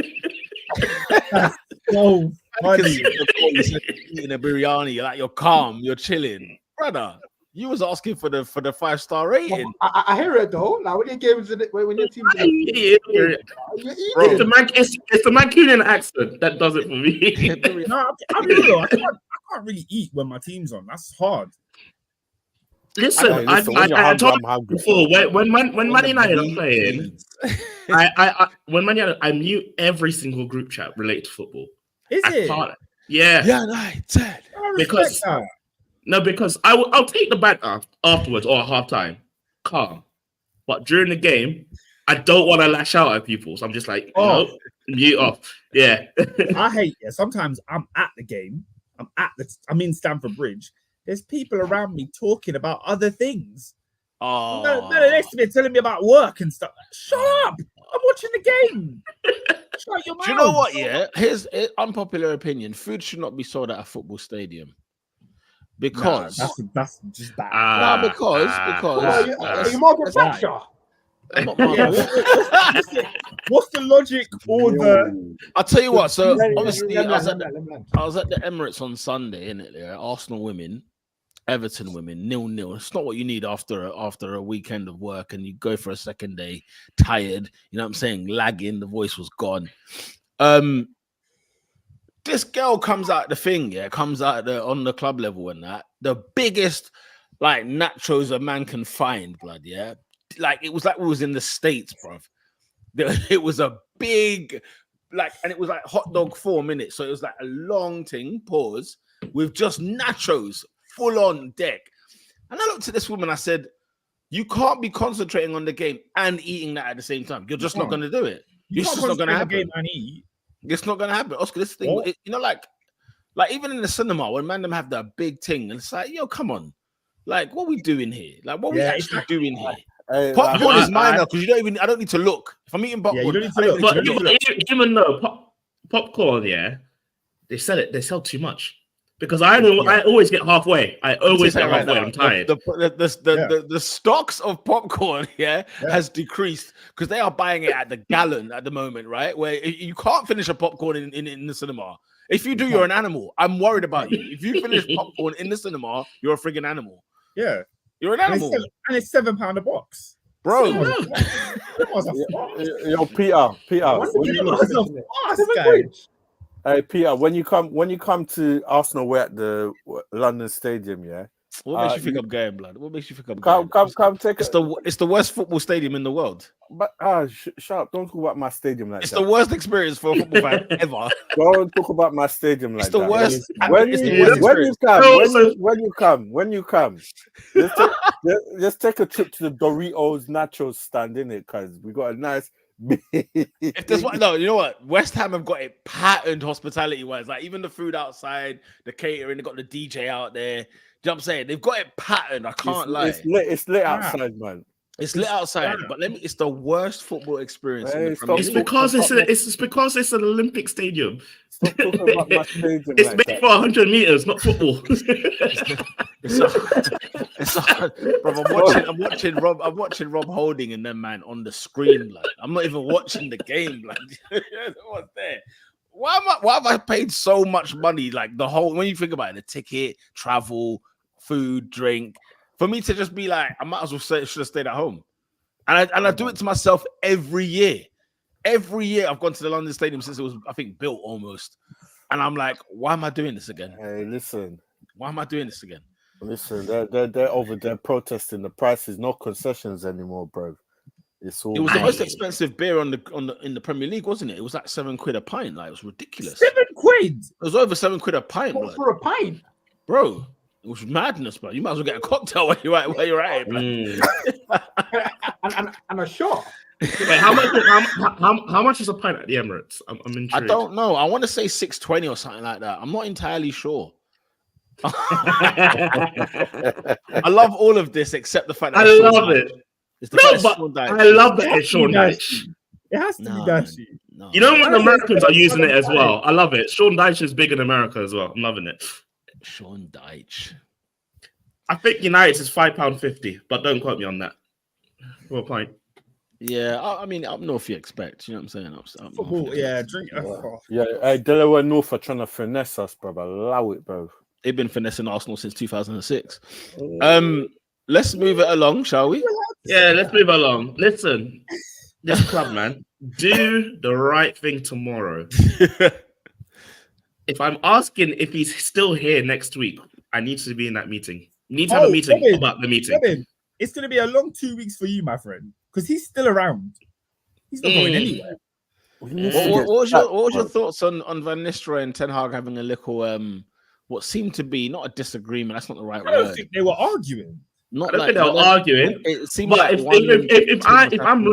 Oh, funny. Eating a biryani, like you're calm, you're chilling, brother. You was asking for the 5-star rating. I hear it though. Like when your games when your team's it's the Mancunian accent that does it for me. No, I can't really eat when my team's on. That's hard. Listen, I told you before when Man United are playing, when Man United, I mute every single group chat related to football. Is it? Yeah. United. Because I'll take the banter afterwards or at halftime, calm. But during the game, I don't want to lash out at people, so I'm just like, no, mute off. Yeah. I hate it. Sometimes I'm at the game. I'm in Stamford Bridge. There's people around me talking about other things. No, next to me telling me about work and stuff. Shut up! I'm watching the game. Shut your mouth. Do you know what? Yeah, here's an unpopular opinion: food should not be sold at a football stadium because that's just bad. because are you Margaret Thatcher? I'm not Mark. Yeah, what's the logic or the? I'll tell you what. So Let- obviously, let- I was let- at let- let- I was at the Emirates on Sunday, innit? Yeah, Arsenal women, Everton women, 0-0. It's not what you need after a weekend of work, and you go for a second day tired. You know what I'm saying? Lagging, the voice was gone. This girl comes out the thing, comes out on the club level and that. The biggest like nachos a man can find, blood, yeah. Like it was like we was in the States, bruv. It was a big, like, and it was like hot dog 4 minutes. So it was like a long thing, pause, with just nachos full on deck. And I looked at this woman, I said, you can't be concentrating on the game and eating that at the same time. You're just not going to do it. It's just not going to happen. Game and eat. It's not going to happen. Oscar, this thing, you know, like even in the cinema, when man them have that big thing, and it's like, yo, come on. Like, what we doing here? Like, what we actually doing here? Popcorn is minor because I don't need to look. If I'm eating popcorn, you don't need to look. But even though popcorn, they sell too much. Because I always get halfway. I'm tired. The stocks of popcorn, has decreased because they are buying it at the gallon at the moment, right? Where you can't finish a popcorn in the cinema. If you do, you're an animal. I'm worried about you. If you finish popcorn in the cinema, you're a friggin' animal. Yeah, you're an animal. And it's £7 a box, bro. Yo, Peter. Hey Peter, when you come to Arsenal, we're at the London Stadium, yeah. What makes you think I'm going, blood? What makes you think I'm going? Come take it's the worst football stadium in the world. But shut up! Don't talk about my stadium like that. It's the worst experience for a football fan ever. Don't talk about my stadium like that. It's the worst. When you come, just take a trip to the Doritos Nachos stand, innit? Because we got a nice. If there's one, no, you know what? West Ham have got it patterned hospitality wise. Like even the food outside, the catering, they got the DJ out there. Do you know what I'm saying? They've got it patterned. I can't lie. It's lit outside, man. It's lit outside, but it's the worst football experience. It's because it's an Olympic stadium. Stop talking about my stadium. It's like made for 100 meters, not football. Bro, I'm watching Rob Holding and them man on the screen. Like I'm not even watching the game. Like what's there? Why have I paid so much money? Like the whole when you think about it, the ticket, travel, food, drink. For me to just be like, I might as well say should have stayed at home. And I do it to myself every year. Every year I've gone to the London Stadium since it was, I think, built almost. And I'm like, why am I doing this again? Hey, listen. Why am I doing this again? Listen, they're over there protesting the prices, no concessions anymore, bro. It was the most expensive beer in the Premier League, wasn't it? It was like £7 a pint. Like it was ridiculous. £7? It was over £7 a pint. What, for a pint, bro. It was madness, bro. You might as well get a cocktail where you're at it, and a shot. Wait, how much is a pint at the Emirates? I'm intrigued. I don't know. I want to say 620 or something like that. I'm not entirely sure. I love all of this except the fact that I love it. I love that it's Sean Dyche. It has to be Dyche. No. You know when Americans are using it as well. I love it. Sean Dyche is big in America as well. I'm loving it. Sean Dyche. I think United's is £5.50, but don't quote me on that. For a pint. Yeah, I mean, up north you expect. You know what I'm saying? Football, drink. Yeah, Delaware North are trying to finesse us, bro. Allow it, bro. They've been finessing Arsenal since 2006. Let's move it along, shall we? Yeah, let's move along. Listen, this club, man, do the right thing tomorrow. If I'm asking if he's still here next week, I need to be in that meeting. You need to have a meeting about the meeting. Kevin, it's going to be a long 2 weeks for you, my friend, because he's still around. He's not going anywhere. What was your thoughts on Van Nistelrooy and Ten Hag having a little, what seemed to be not a disagreement? That's not the right word. I don't think they were arguing. I don't think they were arguing. It seemed but like if I'm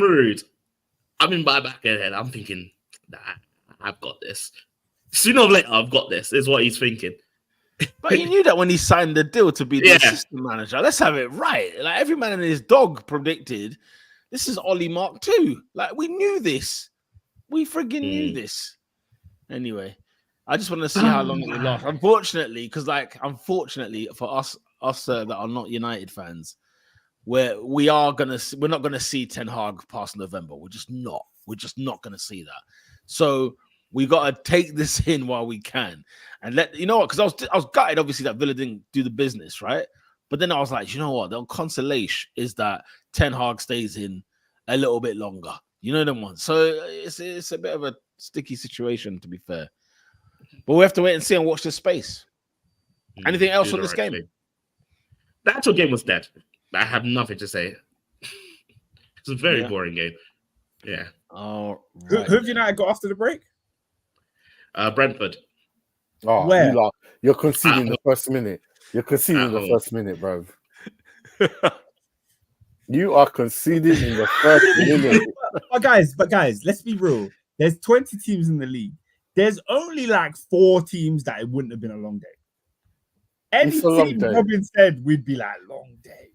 rude, I'm in my back of the head. I'm thinking, nah, I've got this. Sooner or later, I've got this, is what he's thinking. But he knew that when he signed the deal to be the assistant manager. Let's have it right. Like every man and his dog predicted, this is Ollie Mark II. Like we knew this. We friggin' knew this. Anyway, I just want to see how long it will last. Unfortunately for us that are not United fans, where we're not gonna see Ten Hag past November. We're just not gonna see that. So we gotta take this in while we can, and let you know what, because I was gutted obviously that Villa didn't do the business, right? But then I was like, you know what, the consolation is that Ten Hag stays in a little bit longer. You know them ones. So it's a bit of a sticky situation, to be fair. But we have to wait and see and watch this space. Anything else on this game? The actual game was dead. I have nothing to say. It's a very boring game. Yeah. Oh, right. Who have United got after the break? Brentford. Oh, where? You're conceding the first minute. You're conceding the first minute, bro. You are conceding in the first minute. But guys, let's be real. There's 20 teams in the league. There's only like 4 teams that it wouldn't have been a long day. Any team Robin said we'd be like long day.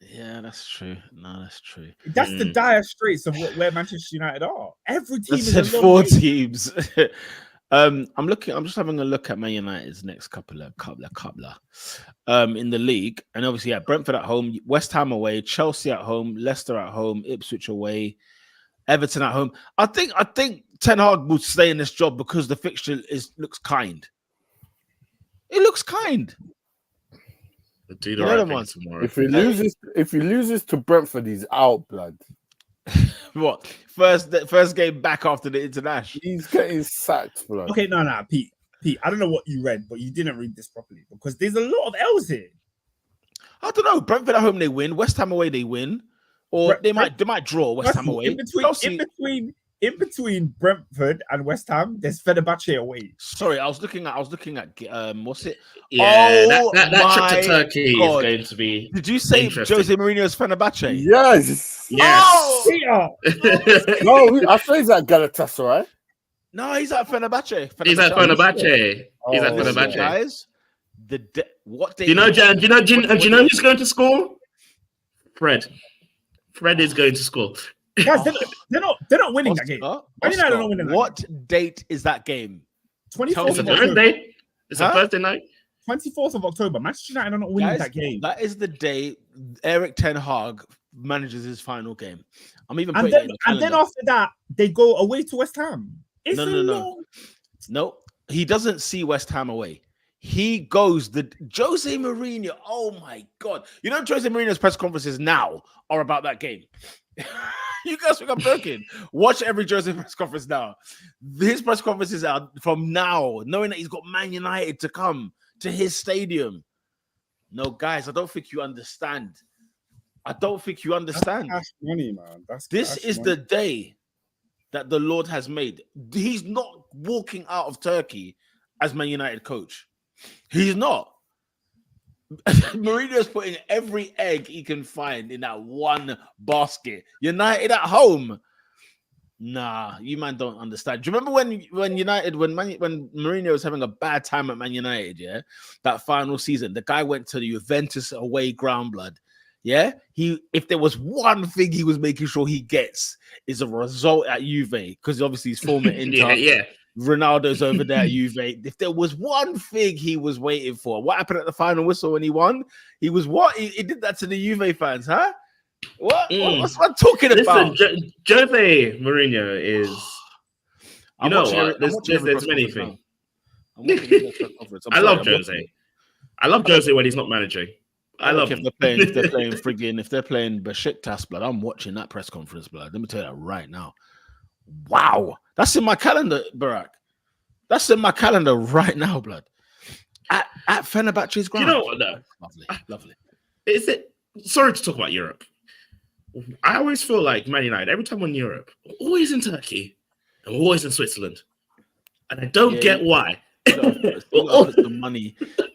Yeah, that's true. No, that's true. That's the dire straits of where Manchester United are. Every team is said 4 teams. I'm just having a look at Man United's next couple in the league, and obviously Brentford at home, West Ham away, Chelsea at home, Leicester at home, Ipswich away, Everton at home. I think Ten Hag will stay in this job because the fixture looks kind. It looks kind. Do the right thing tomorrow. If he loses to Brentford, he's out, blood. What? First game back after the international. He's getting sacked, blood. Okay, no, Pete, I don't know what you read, but you didn't read this properly because there's a lot of L's here. I don't know. Brentford at home they win. West Ham away they win, or they might draw West Ham away. In between Brentford and West Ham, there's Fenerbahce away. Sorry, I was looking at what's it? Yeah, that trip to Turkey is going to be. Did you say Jose Mourinho's Fenerbahce? Yes. Oh, no, I think he's at Galatasaray. No, he's at Fenerbahce. He's at Fenerbahce. He's at Fenerbahce. Guys, what day? Do you know who's going to score? Fred. Fred is going to score. Guys, they're not winning that game. What date is that game? 24th It's a Thursday. It's a Thursday night. 24th of October. Manchester United are not winning that game. That is the day Erik Ten Hag manages his final game. I'm even and then after that, they go away to West Ham. No. He doesn't see West Ham away. He goes Jose Mourinho. Oh my God! You know Jose Mourinho's press conferences now are about that game. You guys think I'm joking? Watch every Jose press conference now. His press conferences are from now, knowing that he's got Man United to come to his stadium. No, guys, I don't think you understand. That's cash money, man. This is the day that the Lord has made. He's not walking out of Turkey as Man United coach. He's not. Mourinho's putting every egg he can find in that one basket. United at home. Nah, you man don't understand. Do you remember when Mourinho was having a bad time at Man United, yeah? That final season, the guy went to the Juventus away ground, blood. Yeah? If there was one thing he was making sure he gets is a result at Juve, because obviously he's former Inter. Yeah. Ronaldo's over there at Juve. If there was one thing he was waiting for, what happened at the final whistle when he won? He was what? He did that to the Juve fans, huh? What's what talking about? Listen, Jose Mourinho is. You know what? There's many things. I love Jose. I love Jose when he's not managing. I love him. If they're playing Besiktas, blood. I'm watching that press conference, blood. Let me tell you that right now. Wow, that's in my calendar, Barack. That's in my calendar right now, blood. At Fenerbahce's ground. You know what, though? Lovely. Is it? Sorry to talk about Europe. I always feel like Man United, every time we're in Europe, we're always in Turkey and we're always in Switzerland. And I don't get why. You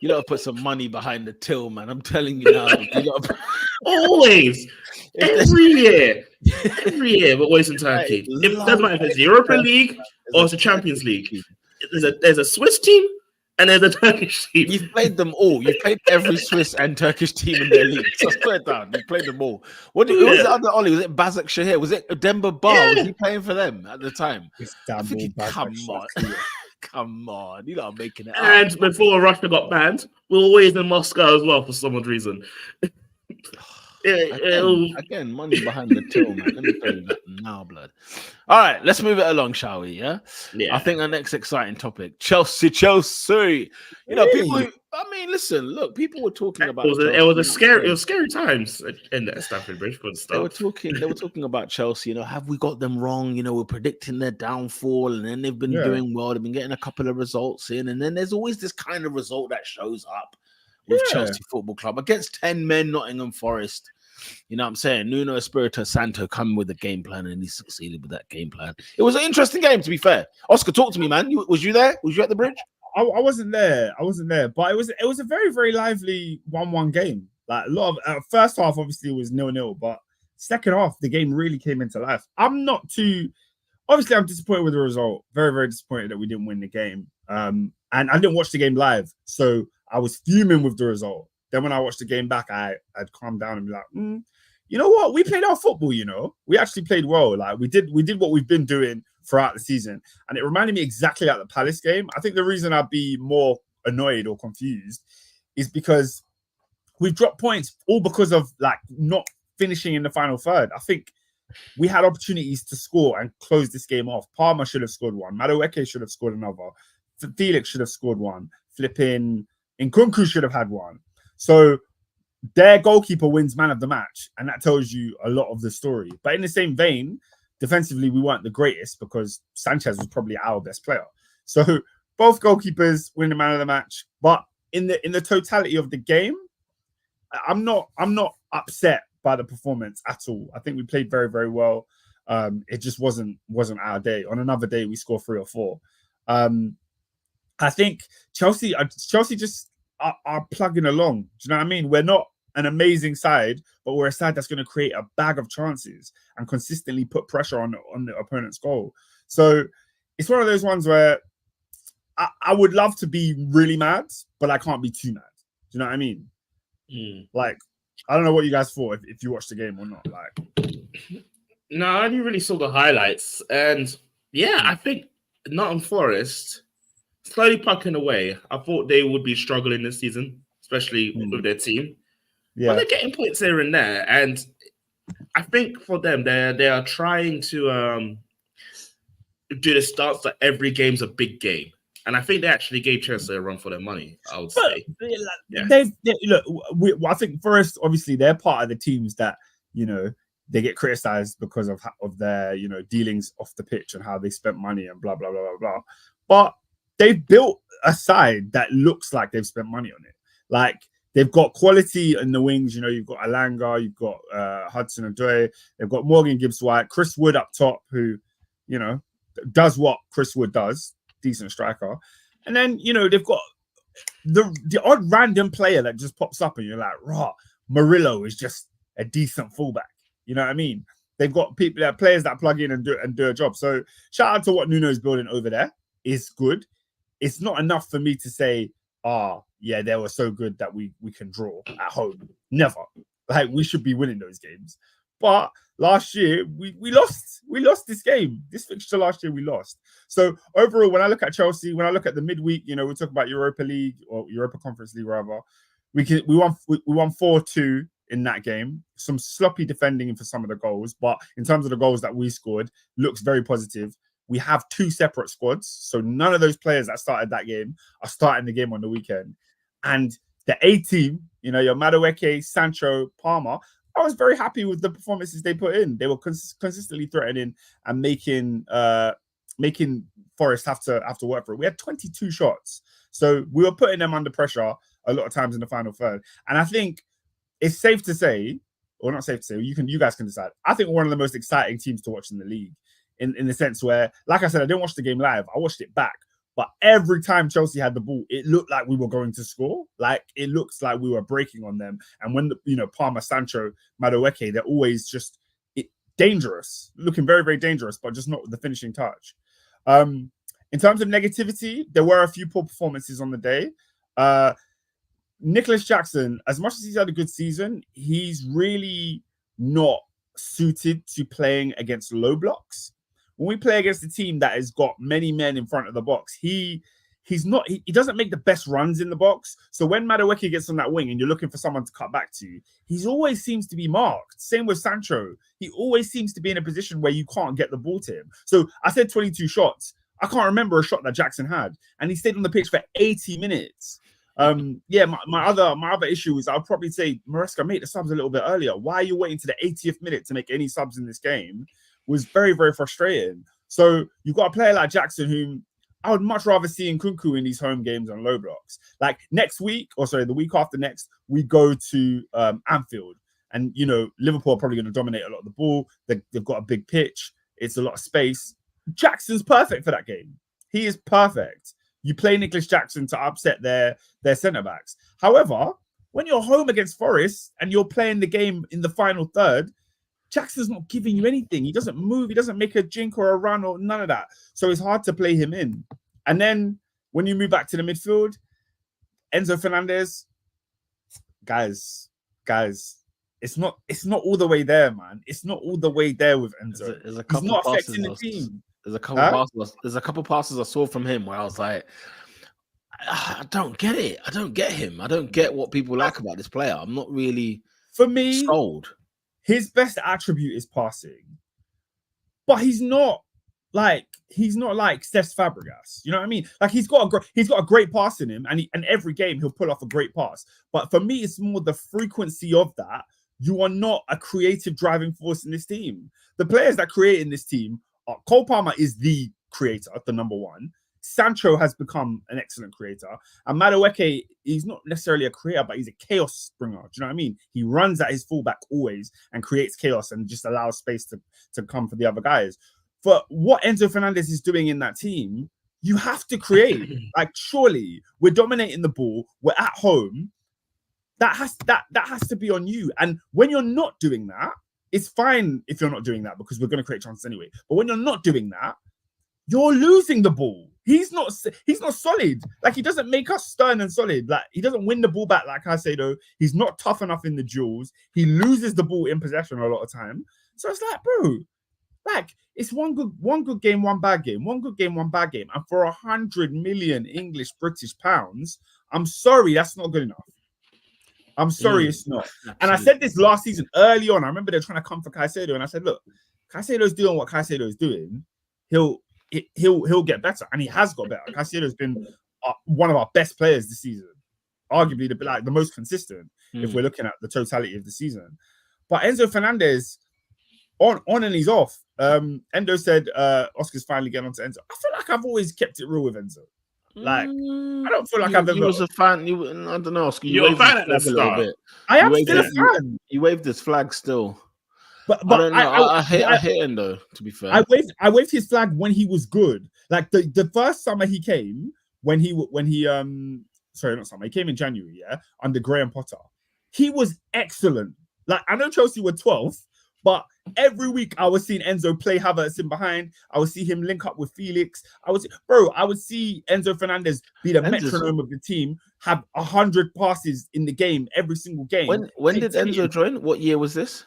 gotta put some money behind the till, man. I'm telling you now. Always. Every year, we're always in Turkey. It doesn't matter if it's the European League or it's the Champions League. There's a Swiss team and there's a Turkish team. You've played them all. You've played every Swiss and Turkish team in their league. So swear it down. You played them all. Who was it under Oli? Was it Basak Shahir? Was it Demba Ba? Yeah. Was he playing for them at the time? Come on. You're not making it up. And before Russia got banned, we're always in Moscow as well for some odd reason. Again, money behind the till, man. Let me tell you that now, blood. All right, let's move it along, shall we? Yeah. I think our next exciting topic, Chelsea. You know, people. Listen, look, people were talking about. It was scary times in that Stamford Bridge for the stuff. They were talking about Chelsea. You know, have we got them wrong? You know, we're predicting their downfall, and then they've been doing well. They've been getting a couple of results in, and then there's always this kind of result that shows up with Chelsea Football Club against 10 men, Nottingham Forest. You know what I'm saying? Nuno Espirito Santo coming with a game plan, and he succeeded with that game plan. It was an interesting game, to be fair. Oscar, talk to me, man. Was you there? Was you at the bridge? I wasn't there. But it was a very, very lively 1-1 game. Like a lot of first half, obviously, it was 0-0, but second half, the game really came into life. I'm disappointed with the result. Very, very disappointed that we didn't win the game. And I didn't watch the game live, so I was fuming with the result. Then when I watched the game back, I'd calm down and be like, you know what? We played our football, you know. We actually played well. Like we did what we've been doing throughout the season. And it reminded me exactly like the Palace game. I think the reason I'd be more annoyed or confused is because we've dropped points all because of like not finishing in the final third. I think we had opportunities to score and close this game off. Palmer should have scored one. Madueke should have scored another. Felix should have scored one. Flipping Nkunku should have had one. So their goalkeeper wins man of the match, and that tells you a lot of the story. But in the same vein, defensively, we weren't the greatest because Sanchez was probably our best player. So both goalkeepers win the man of the match. But in the totality of the game, I'm not upset by the performance at all. I think we played very, very well. It just wasn't our day. On another day, we score 3 or 4. I think Chelsea just are plugging along. Do you know what I mean? We're not an amazing side, but we're a side that's going to create a bag of chances and consistently put pressure on the opponent's goal. So it's one of those ones where I would love to be really mad, but I can't be too mad. Do you know what I mean? Like, I don't know what you guys thought if you watched the game or not. Like, no, I only really saw the highlights, and I think Nottingham Forest slowly pucking away. I thought they would be struggling this season, especially with their team. Yeah, but they're getting points here and there, and I think for them, they are trying to do the stance that every game's a big game. And I think they actually gave Chelsea a run for their money, I would say. Look, I think Forest, obviously, they're part of the teams that, you know, they get criticized because of their, you know, dealings off the pitch and how they spent money and blah, blah, blah, blah, blah. But they've built a side that looks like they've spent money on it. Like, they've got quality in the wings. You know, you've got Alanga, you've got Hudson-Odoi, they've got Morgan Gibbs-White, Chris Wood up top, who, you know, does what Chris Wood does. Decent striker. And then, you know, they've got the odd random player that just pops up and you're like, rah, Murillo is just a decent fullback. You know what I mean? They've got players that plug in and do a job. So shout out to what Nuno's building over there. Is good. It's not enough for me to say, yeah, they were so good that we can draw at home. Never. Like, we should be winning those games. But last year, we lost. We lost this game. This fixture last year, we lost. So overall, when I look at Chelsea, when I look at the midweek, you know, we talk about Europa League or Europa Conference League, rather. We won 4-2 in that game. Some sloppy defending for some of the goals, but in terms of the goals that we scored, looks very positive. We have 2 separate squads, so none of those players that started that game are starting the game on the weekend. And the A team, you know, your Madueke, Sancho, Palmer, I was very happy with the performances they put in. They were consistently threatening and making Forest have to work for it. We had 22 shots, so we were putting them under pressure a lot of times in the final third. And I think it's safe to say, or not safe to say, you guys can decide. I think we're one of the most exciting teams to watch in the league, in the sense where, like I said, I didn't watch the game live. I watched it back. But every time Chelsea had the ball, it looked like we were going to score. Like, it looks like we were breaking on them. And when, Palmer, Sancho, Madueke, they're always just dangerous, looking very, very dangerous, but just not with the finishing touch. In terms of negativity, there were a few poor performances on the day. Nicholas Jackson, as much as he's had a good season, he's really not suited to playing against low blocks. When we play against a team that has got many men in front of the box, he he doesn't make the best runs in the box. So when Madueke gets on that wing and you're looking for someone to cut back to, he always seems to be marked. Same with Sancho. He always seems to be in a position where you can't get the ball to him. So I said 22 shots. I can't remember a shot that Jackson had, and he stayed on the pitch for 80 minutes. My other issue is I'll probably say, Maresca, made the subs a little bit earlier. Why are you waiting to the 80th minute to make any subs in this game? Was very, very frustrating. So you've got a player like Jackson, whom I would much rather see Nkunku in these home games on low blocks. Like the week after next, we go to Anfield. And, Liverpool are probably going to dominate a lot of the ball. They've got a big pitch. It's a lot of space. Jackson's perfect for that game. He is perfect. You play Nicholas Jackson to upset their centre-backs. However, when you're home against Forest and you're playing the game in the final third, Jackson's not giving you anything. He doesn't move. He doesn't make a jink or a run or none of that. So it's hard to play him in. And then when you move back to the midfield, Enzo Fernandez, guys, it's not all the way there, man. It's not all the way there with Enzo. He's not affecting the team. There's a couple passes I saw from him where I was like, I don't get it. I don't get him. I don't get what people like about this player. I'm not really sold. His best attribute is passing, but he's not like Cesc Fabregas. You know what I mean? Like he's got a great pass in him, and every game he'll pull off a great pass. But for me, it's more the frequency of that. You are not a creative driving force in this team. The players that create in this team are Cole Palmer is the creator, the number one. Sancho has become an excellent creator. And Madueke, he's not necessarily a creator, but he's a chaos springer. Do you know what I mean? He runs at his fullback always and creates chaos and just allows space to come for the other guys. For what Enzo Fernandez is doing in that team, you have to create. Like, surely we're dominating the ball. We're at home. That has to be on you. And when you're not doing that, it's fine if you're not doing that because we're going to create chances anyway. But when you're not doing that, you're losing the ball. He's not solid. Like, he doesn't make us stern and solid. Like, he doesn't win the ball back like Caicedo. He's not tough enough in the duels. He loses the ball in possession a lot of time. So it's like, bro, like, it's one good game, one bad game. One good game, one bad game. And for 100 million British pounds, I'm sorry, that's not good enough. I'm sorry, it's not. Absolutely. And I said this last season early on. I remember they're trying to come for Caicedo, and I said, look, Caicedo's doing what Caicedo is doing. He'll get better, and he has got better. Caicedo's been one of our best players this season, arguably the most consistent if we're looking at the totality of the season. But Enzo Fernandez, on and he's off. Endo said Oscar's finally getting onto Enzo. I feel like I've always kept it real with Enzo. Like, I don't feel like I've ever. You was a fan. I don't know, Oscar. You're a fan at the start. I am still a fan. You waved this flag still. But I don't know. I hate Endo, to be fair. I waved his flag when he was good. Like the first summer he came, he came in January, under Graham Potter. He was excellent. Like, I know Chelsea were 12th, but every week I was seeing Enzo play Havertz in behind. I would see him link up with Felix. I would see Enzo Fernandez be the metronome of the team, have 100 passes in the game, every single game. When did Enzo join? What year was this?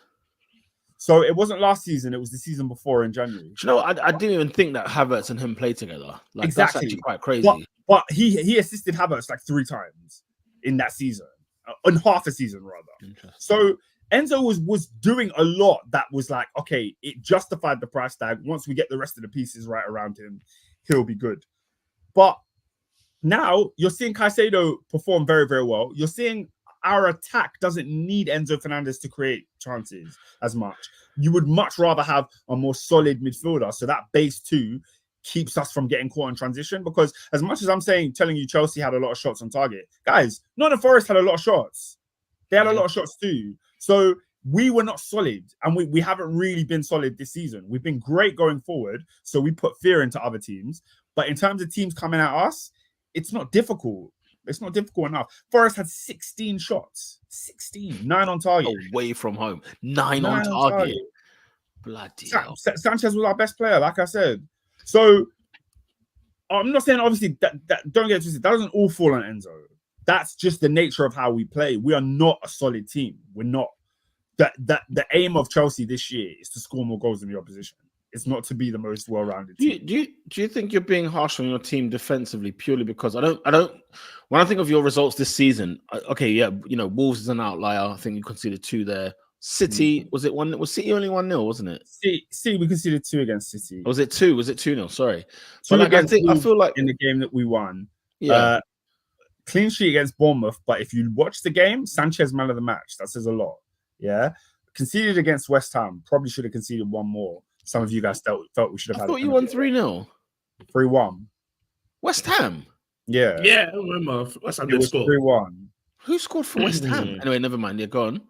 So it wasn't last season; it was the season before in January. You know, I didn't even think that Havertz and him played together. Like, exactly, that's actually quite crazy. But he assisted Havertz like 3 times in that season, in half a season rather. So Enzo was doing a lot that was like, okay, it justified the price tag. Once we get the rest of the pieces right around him, he'll be good. But now you're seeing Caicedo perform very, very well. You're seeing our attack doesn't need Enzo Fernandez to create chances as much. You would much rather have a more solid midfielder. So that base 2 keeps us from getting caught in transition. Because as much as I'm telling you Chelsea had a lot of shots on target, guys, Nottingham Forest had a lot of shots. They had a lot of shots too. So we were not solid, and we haven't really been solid this season. We've been great going forward, so we put fear into other teams. But in terms of teams coming at us, it's not difficult. It's not difficult enough. Forest had 16 shots. 16. 9 on target. Away from home. 9 on target. Bloody hell. Sanchez was our best player, like I said. So I'm not saying, obviously, that don't get twisted. That doesn't all fall on Enzo. That's just the nature of how we play. We are not a solid team. We're not. The aim of Chelsea this year is to score more goals than the opposition. it's not to be the most well-rounded Do team. you think you're being harsh on your team defensively purely because I don't when I think of your results this season, okay, yeah, Wolves is an outlier. I think you conceded 2 there. City, was it 1? Was City only 1-0, wasn't it? See, we conceded 2 against City. Or was it 2? Was it 2-0? Sorry. 2 But against I feel like in the game that we won. Yeah. Clean sheet against Bournemouth, but if you watch the game, Sanchez man of the match. That says a lot. Yeah. Conceded against West Ham. Probably should have conceded 1 more. Some of you guys felt we should have I had. thought you won 3-0. 3-1. West Ham. Yeah. Yeah, I remember. West Ham It did was score. 3-1. Who scored for West Ham? Anyway, never mind. Yeah, go on.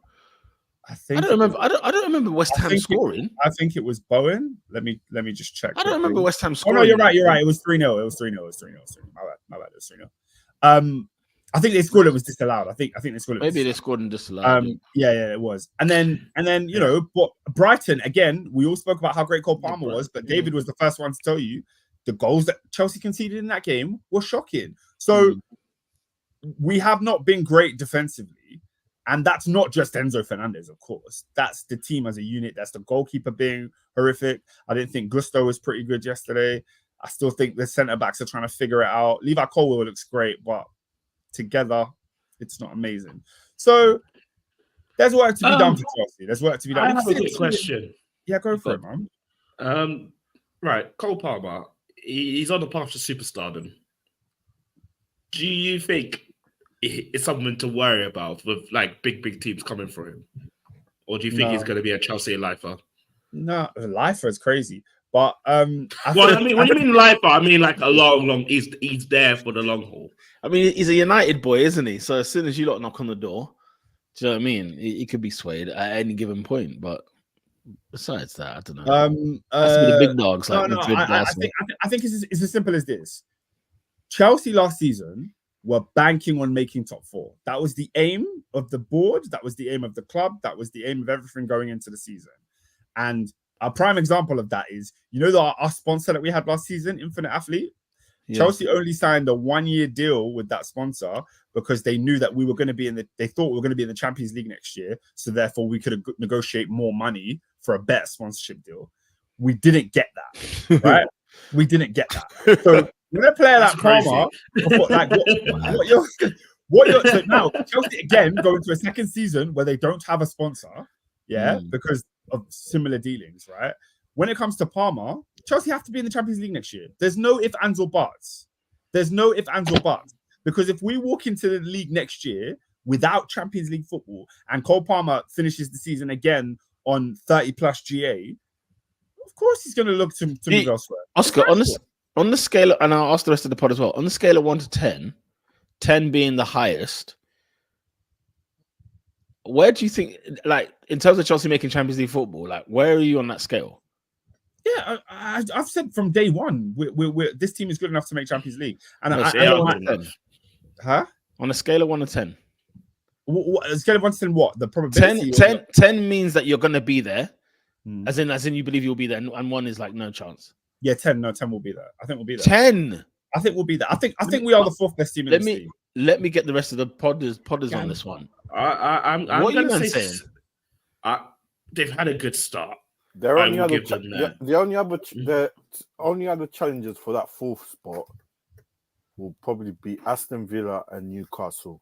I think I don't remember West Ham scoring. I think it was Bowen. Let me just check. I don't remember West Ham Oh scoring. no, you're right. It was 3-0. It was 3-0. My bad. It was 3-0. I think they scored. It was disallowed. I think they scored. Maybe they scored and disallowed. Yeah, it was. And then but Brighton again. We all spoke about how great Cole Palmer was, but David was the first one to tell you the goals that Chelsea conceded in that game were shocking. So we have not been great defensively, and that's not just Enzo Fernandez, of course. That's the team as a unit. That's the goalkeeper being horrific. I didn't think Gusto was pretty good yesterday. I still think the centre backs are trying to figure it out. Levi Colwill looks great, but together, it's not amazing. So there's work to be done for Chelsea. There's work to be done. I have a quick question. Yeah, go for it, man. Right, Cole Palmer, he's on the path to superstardom. Do you think it's something to worry about with like big teams coming for him, or do you think he's going to be a Chelsea lifer? No, lifer is crazy. But when you mean lifer, I mean like a long. He's there for the long haul. I mean, he's a United boy, isn't he? So as soon as you lot knock on the door, do you know what I mean? He could be swayed at any given point. But besides that, I don't know. Has to be the big dogs like Madrid. I think it's as simple as this. Chelsea last season were banking on making top 4. That was the aim of the board. That was the aim of the club. That was the aim of everything going into the season. And a prime example of that is, our sponsor that we had last season, Infinite Athlete. Yeah. Chelsea only signed a 1-year deal with that sponsor because they knew that they thought we were going to be in the Champions League next year. So therefore we could negotiate more money for a better sponsorship deal. We didn't get that, right? We didn't get that. So when a player like Palmer, so now Chelsea again go into a second season where they don't have a sponsor, because of similar dealings, right? When it comes to Palmer, Chelsea have to be in the Champions League next year. There's no ifs, ands, or buts. Because if we walk into the league next year without Champions League football and Cole Palmer finishes the season again on 30 plus GA, of course he's going to look to move elsewhere. Oscar, on the scale, and I'll ask the rest of the pod as well, on the scale of 1 to 10, 10 being the highest, where do you think, like, in terms of Chelsea making Champions League football, like, where are you on that scale? Yeah, I've said from day one, this team is good enough to make Champions League. And On a scale of 1 to 10. What, a scale of 1 to 10, what? The probability? 10 means that you're going to be there, as in you believe you'll be there, and 1 is like no chance. Yeah, 10 will be there. I think we'll be there. 10? I think we'll be there. I think we are the 4th best team in the league. Let me get the rest of the podders on this one. I'm going to say they've had a good start. The only other challenges for that 4th spot will probably be Aston Villa and Newcastle.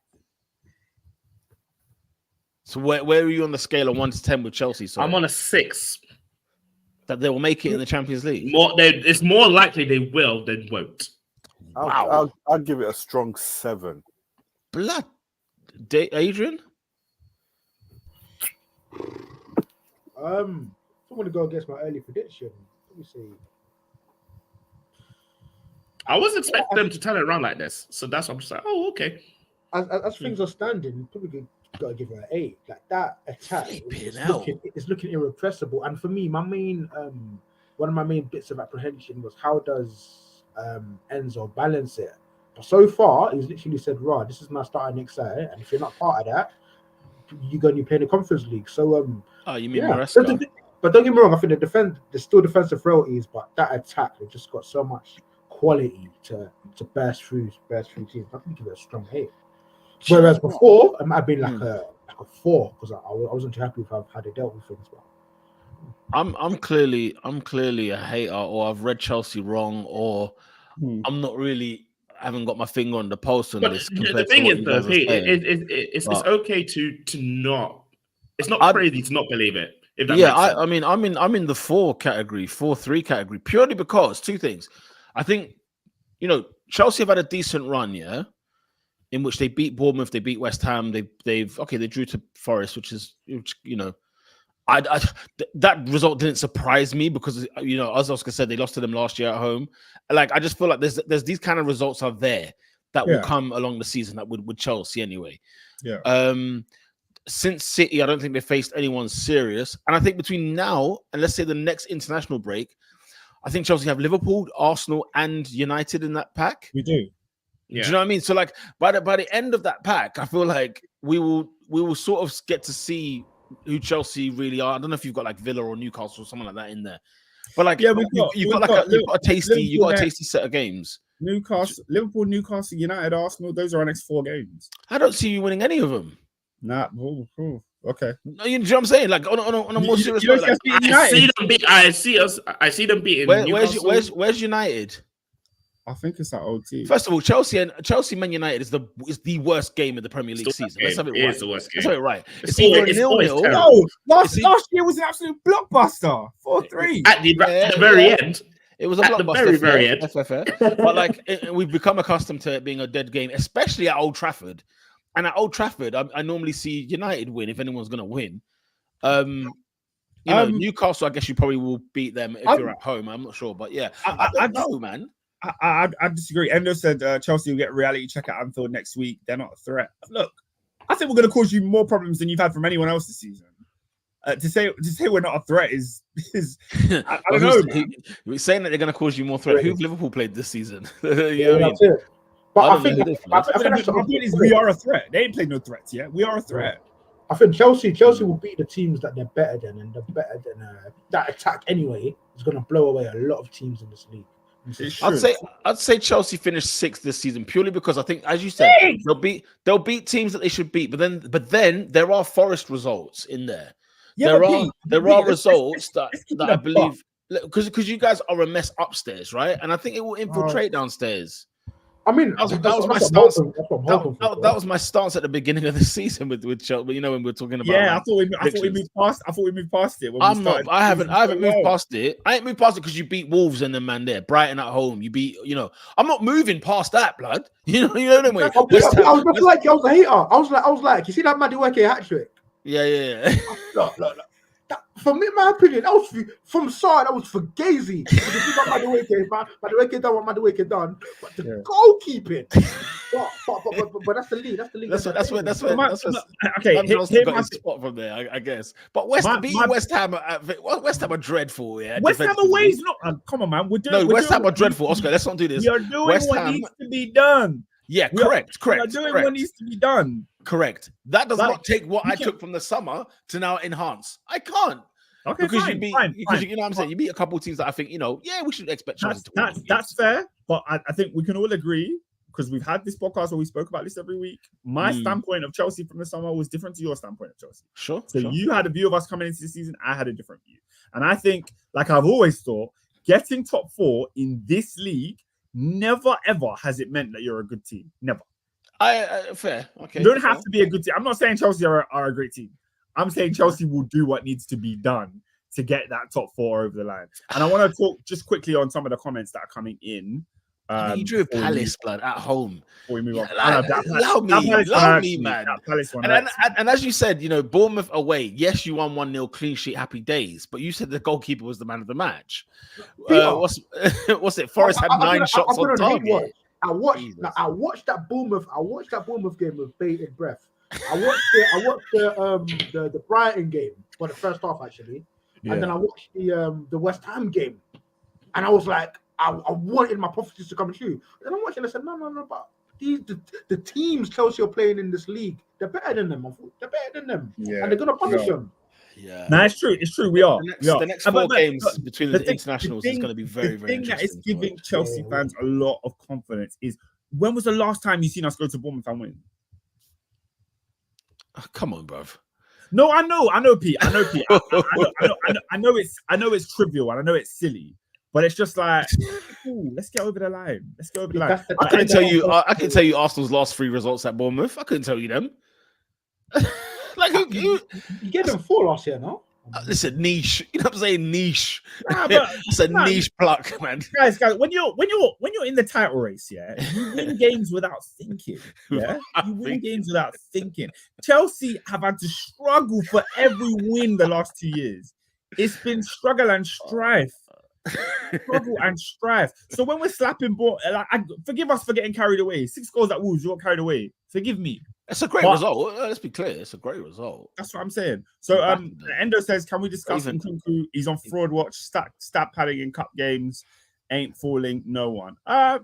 So where are you on the scale of 1 to 10 with Chelsea? Sorry? I'm on a 6. That they will make it in the Champions League. It's more likely they will than won't. I'll give it a strong 7. Blood, Adrian. I'm going to go against my early prediction. Let me see. I was expecting them to turn it around like this, so that's why I'm just like, oh, okay. As things are standing, probably got to give her an 8. Like that attack is looking irrepressible. And for me, my main one of my main bits of apprehension was how does Enzo balance it? But so far, he's literally said, "Rah, this is my starting next year, and if you're not part of that, you're going to play in the Conference League." So, you mean Maresca? But don't get me wrong, I think there's still defensive frailties, but that attack, they've just got so much quality to burst through teams. I think give it a strong 8. Whereas before, it might have been like a 4 because I wasn't too happy with how they dealt with things. But I'm clearly a hater, or I've read Chelsea wrong, or I'm not really haven't got my finger on the pulse on But this the compared to thing what is, you though, guys are saying. it's But okay to not. It's not I crazy to not believe it. If that yeah, makes sense. I mean, I'm in the 4-3 category purely because two things. I think Chelsea have had a decent run, yeah, in which they beat Bournemouth, they beat West Ham, they drew to Forest, which that result didn't surprise me because as Oscar said, they lost to them last year at home. Like I just feel like there's these kind of results are there that will come along the season that with Chelsea anyway. Yeah. Since City, I don't think they faced anyone serious, and I think between now and let's say the next international break, I think Chelsea have Liverpool, Arsenal, and United in that pack. We do. Yeah. Do you know what I mean? So like by the end of that pack, I feel like we will sort of get to see who Chelsea really are. I don't know if you've got like Villa or Newcastle or something like that in there, but like you've got a tasty set of games. Liverpool, Newcastle, United, Arsenal. Those are our next 4 games. I don't see you winning any of them. Nah. Okay. No, you know what I'm saying? Like on a more serious note, like, I see them beating. Where's United? I think it's that old team. First of all, Chelsea Man United is the worst game of the Premier League season. Let's have it right. It is the worst game. Let's have it right. It's either 0-0. No, last year was an absolute blockbuster. 4-3 at the very end. It was a blockbuster. Very end. But like we've become accustomed to it being a dead game, especially at Old Trafford. And at Old Trafford, I normally see United win if anyone's going to win. Newcastle, I guess you probably will beat them if you're at home. I'm not sure, but yeah, I don't know, man. I disagree. Endo said Chelsea will get a reality check at Anfield next week. They're not a threat. Look, I think we're going to cause you more problems than you've had from anyone else this season. To say we're not a threat is I don't know. We're saying that they're going to cause you more threat. Who've Liverpool played this season? What I mean? But I think we are a threat. They ain't played no threats yet. We are a threat. I think Chelsea will beat the teams that they're better than, and that attack anyway is going to blow away a lot of teams in this league. I'd say Chelsea finished 6th this season purely because I think, as you said, they'll beat teams that they should beat. But then there are Forest results in there. Yeah, there are results that I believe because you guys are a mess upstairs, right? And I think it will infiltrate downstairs. I mean, that was my stance. That was my stance at the beginning of the season with Chelsea. You know, when we're talking about. Yeah, I thought we moved past. I thought we moved past it. I haven't moved past it. I ain't moved past it because you beat Wolves and the man there, Brighton at home. You beat. I'm not moving past that, blood. You know what I mean. I was a hater. I was like, you see that Madueke hat trick? Yeah. Look. For me, my opinion, that was from Saar. That was for Gazy. Madueke done what Madueke done, but the goalkeeping. But that's the league. That's the league. That's where. Okay, got his spot from there, I guess. But West Ham are dreadful. Yeah, West Ham away is not. Come on, man. West Ham are dreadful. Oscar, let's not do this. We are doing what needs to be done. Yeah, correct. We are doing what needs to be done. Correct. That does not take what I took from the summer to now enhance. I can't. Okay, because fine, you know what I'm saying. You beat a couple of teams that I think we should expect Chelsea to win. That's fair, but I think we can all agree because we've had this podcast where we spoke about this every week. My standpoint of Chelsea from the summer was different to your standpoint of Chelsea. Sure. So you had a view of us coming into the season. I had a different view, and I think, like I've always thought, getting top 4 in this league never ever has it meant that you're a good team. Never. Fair. Okay. You don't have to be a good team. I'm not saying Chelsea are a great team. I'm saying Chelsea will do what needs to be done to get that top 4 over the line. And I want to talk just quickly on some of the comments that are coming in. You drew Palace, blood, at home. Before we move on. Allow me, man. And as you said, Bournemouth away. Yes, you won 1-0 clean sheet, happy days. But you said the goalkeeper was the man of the match. What's it? Forest had 9 shots on target. I watched that Bournemouth game with bated breath. I watched the Brighton game for the first half actually, and then I watched the West Ham game, and I was like, I wanted my prophecies to come true. Then I'm watching, I said, no, but the teams Chelsea are playing in this league, they're better than them. They're better than them, and they're gonna punish them. Yeah, no, it's true. It's true. We are. The next 4 games between the internationals is going to be very, very interesting. The thing that is giving Chelsea fans a lot of confidence is, when was the last time you seen us go to Bournemouth and win? Oh, come on, bruv. No, I know, Pete. I know, Pete. I know it's trivial and I know it's silly, but it's just like, ooh, let's get over the line. Let's go over the line. I couldn't tell you. I can tell you Arsenal's last 3 results at Bournemouth. I couldn't tell you them. Like you gave them 4 last year, no? Listen, niche. You know what I'm saying? Niche. Nah, but It's a niche pluck, man. Guys, when you're in the title race, yeah, you win games without thinking. Yeah, you win games without thinking. Chelsea have had to struggle for every win the last 2 years. It's been struggle and strife. Struggle and strife. So when we're slapping ball, forgive us for getting carried away. 6 goals at Wolves, you got carried away. Forgive me. It's a great result. Let's be clear. It's a great result. That's what I'm saying. So Endo says, can we discuss Nkunku? He's on fraud watch, stat padding in cup games, ain't fooling no one. I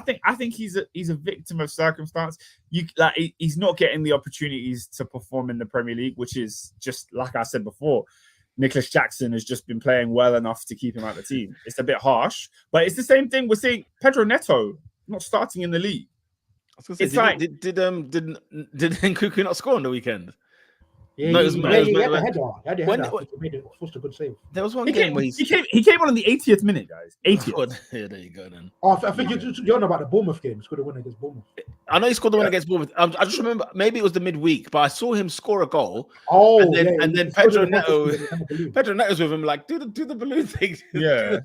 think he's a victim of circumstance. He's not getting the opportunities to perform in the Premier League, which is just like I said before. Nicholas Jackson has just been playing well enough to keep him out of the team. It's a bit harsh, but it's the same thing. We're seeing Pedro Neto not starting in the league. It's like did Nkunku not score on the weekend? Yeah, no, he had the header. It was a good save. There was one game where he came on in the 80th minute, guys. 80th. Yeah, there you go then. Oh, I think you're about the Bournemouth game. He scored the win against Bournemouth. I know he scored the win against Bournemouth. I just remember maybe it was the midweek, but I saw him score a goal. Oh, and then Pedro Neto's with him like do the balloon thing. Yeah.